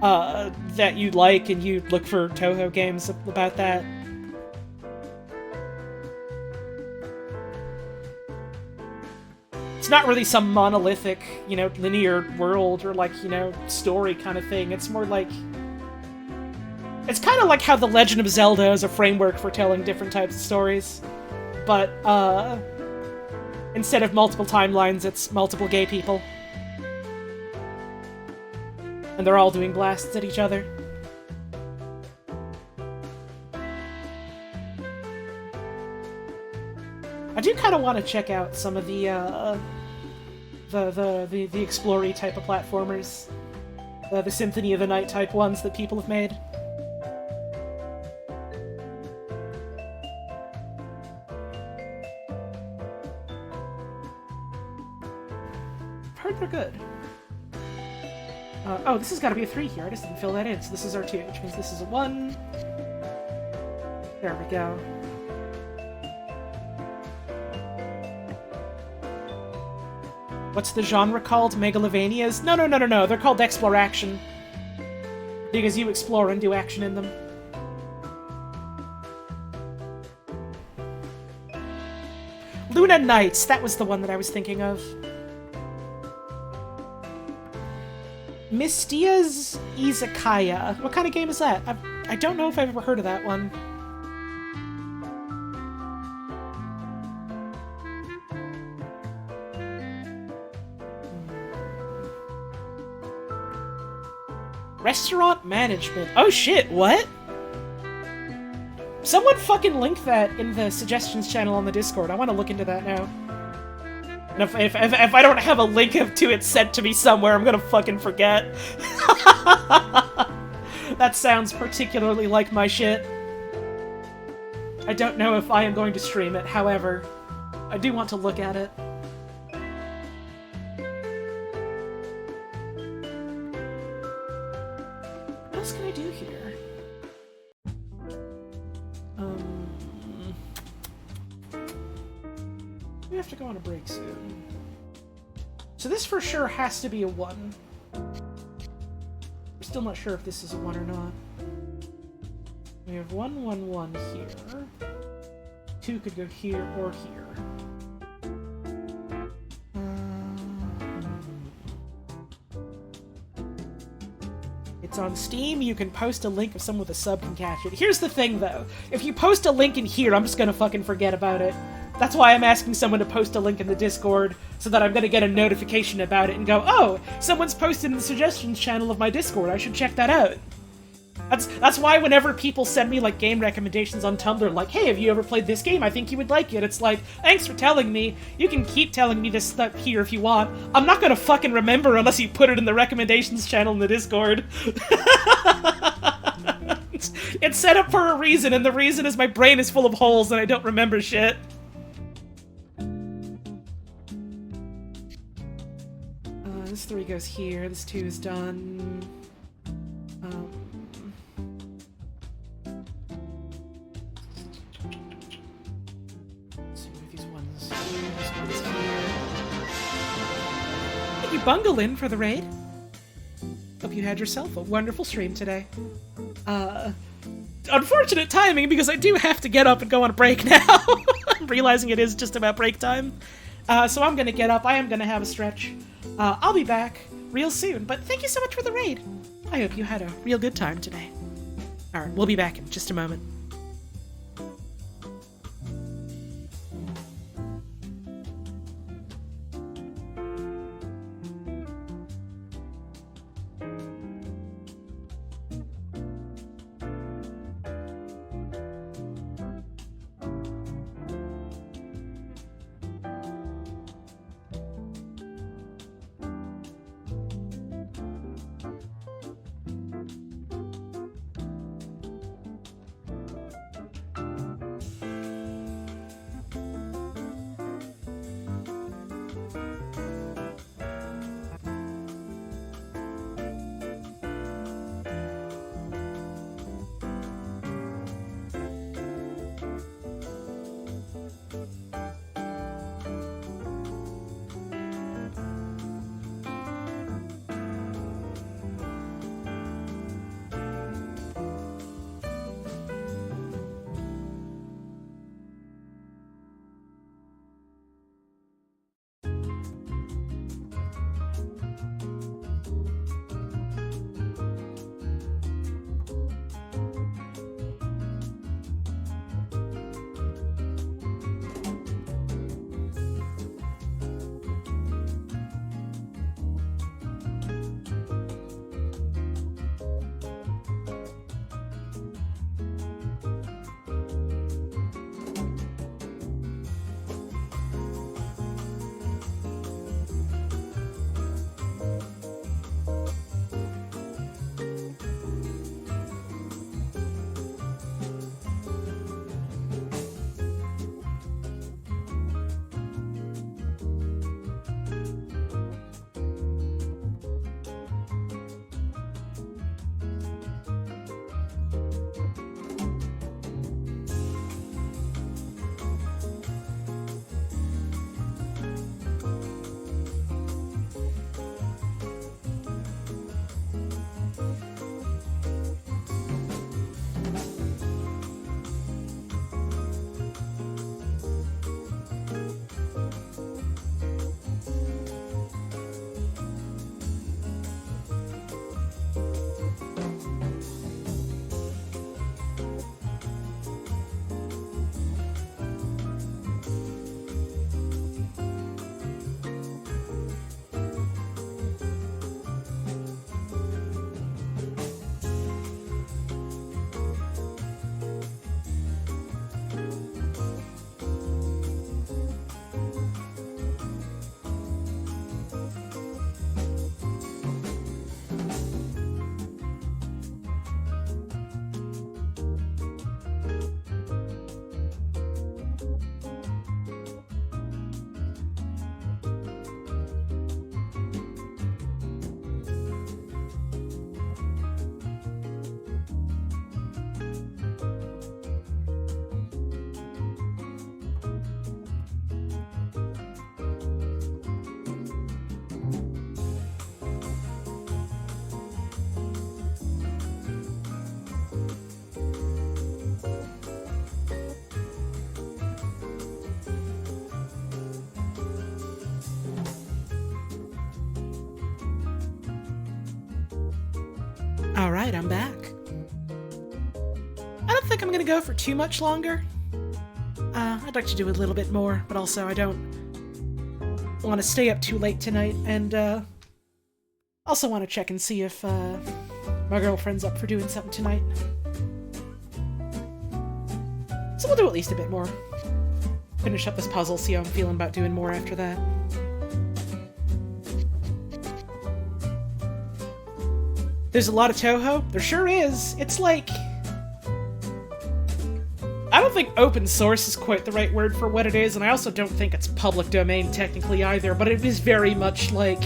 that you like, and you look for Toho games about that. It's not really some monolithic, you know, linear world or like, you know, story kind of thing. It's more like... It's kind of like how The Legend of Zelda is a framework for telling different types of stories. But, instead of multiple timelines, it's multiple gay people. And they're all doing blasts at each other. I do kind of want to check out some of the explory type of platformers. The Symphony of the Night type ones that people have made. I've heard they're good. Oh, this has got to be a 3 here. I just didn't fill that in. So this is our 2, which means this is a 1. There we go. What's the genre called? Megalovanias? No. They're called Exploraction. Because you explore and do action in them. Luna Knights! That was the one that I was thinking of. Mistia's Izakaya. What kind of game is that? I don't know if I've ever heard of that one. Restaurant management. Oh shit, what? Someone fucking link that in the suggestions channel on the Discord. I want to look into that now. And if I don't have a link to it sent to me somewhere, I'm gonna fucking forget. That sounds particularly like my shit. I don't know if I am going to stream it, however, I do want to look at it. What else can I do here? We have to go on a break soon. So this for sure has to be a 1. We're still not sure if this is a 1 or not. We have 1, 1, 1 here. 2 could go here or here. It's on Steam, you can post a link if someone with a sub can catch it. Here's the thing though, if you post a link in here, I'm just gonna fucking forget about it. That's why I'm asking someone to post a link in the Discord, so that I'm gonna get a notification about it and go, oh, someone's posted in the suggestions channel of my Discord, I should check that out. That's why whenever people send me, like, game recommendations on Tumblr, like, hey, have you ever played this game? I think you would like it. It's like, thanks for telling me. You can keep telling me this stuff here if you want. I'm not gonna fucking remember unless you put it in the recommendations channel in the Discord. It's set up for a reason, and the reason is my brain is full of holes and I don't remember shit. This 3 goes here, this 2 is done. Let's see, what are these ones here? This one's here. Did you bungle in for the raid? Hope you had yourself a wonderful stream today. Unfortunate timing, because I do have to get up and go on a break now. I'm realizing it is just about break time. So I'm gonna get up, I am gonna have a stretch. I'll be back real soon, but thank you so much for the raid. I hope you had a real good time today. Alright, we'll be back in just a moment. Alright, I'm back. I don't think I'm gonna go for too much longer. I'd like to do a little bit more, but also I don't want to stay up too late tonight, and also want to check and see if my girlfriend's up for doing something tonight. So we'll do at least a bit more. Finish up this puzzle, see how I'm feeling about doing more after that. There's a lot of Toho? There sure is. It's like... I don't think open source is quite the right word for what it is, and I also don't think it's public domain technically either, but it is very much like...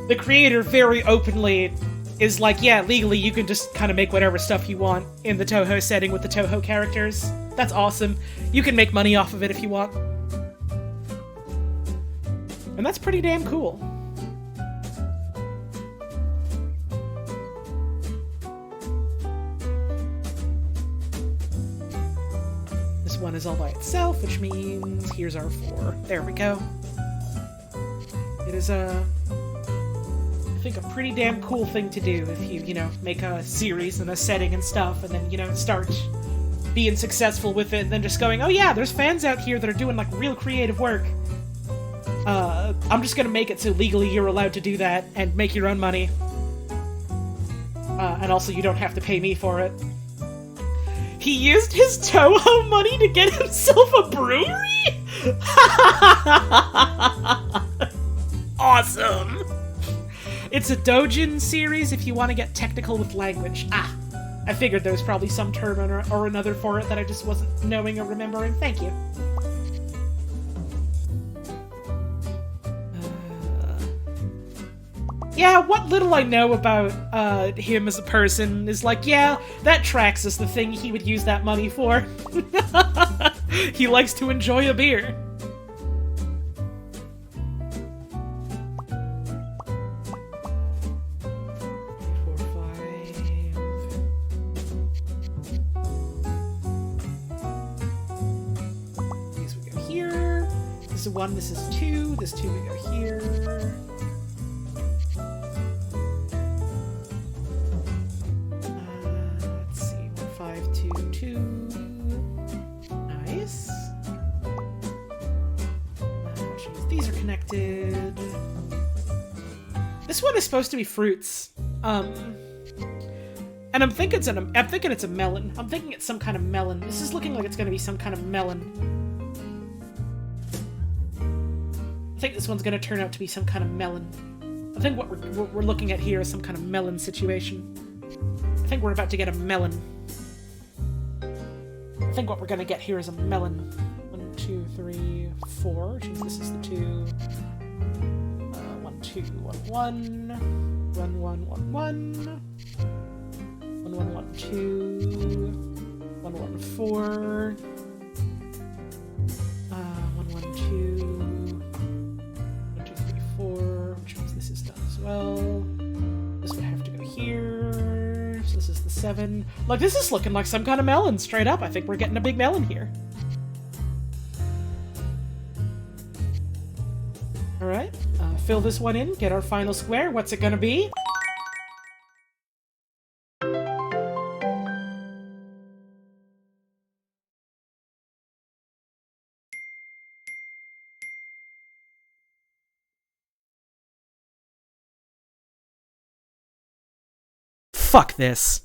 The creator very openly is like, yeah, legally you can just kind of make whatever stuff you want in the Toho setting with the Toho characters. That's awesome. You can make money off of it if you want. And that's pretty damn cool. this one is all by itself, which means here's our 4. There we go. It is I think a pretty damn cool thing to do if you, make a series and a setting and stuff, and then, start being successful with it, and then just going, oh yeah, there's fans out here that are doing, like, real creative work. I'm just gonna make it so legally you're allowed to do that and make your own money. And also you don't have to pay me for it. He used his Toho money to get himself a brewery? Awesome! It's a doujin series if you want to get technical with language. I figured there was probably some term or another for it that I just wasn't knowing or remembering. Thank you. Yeah, what little I know about him as a person is like, yeah, that tracks as the thing he would use that money for. He likes to enjoy a beer. These we go here. This is 1, this is 2, this 2 we go here. Nice. These are connected. This one is supposed to be fruits. And I'm thinking it's a melon. I'm thinking it's some kind of melon. This is looking like it's gonna be some kind of melon. I think this one's gonna turn out to be some kind of melon. I think what we're looking at here is some kind of melon situation. I think we're about to get a melon. I think what we're gonna get here is a melon. 1, 2, 3, 4, which means this is the 2. 1, 2, 1, 1. 1, 1, 1, 1. 1, 1, 1, 2. 1, 1, 4. 1, 1, 2. 1, 2, 3, 4, which means this is done as well. This would have to go here. So this is the 7. Like, this is looking like some kind of melon, straight up. I think we're getting a big melon here. Alright, fill this one in, get our final square. What's it gonna be? Fuck this.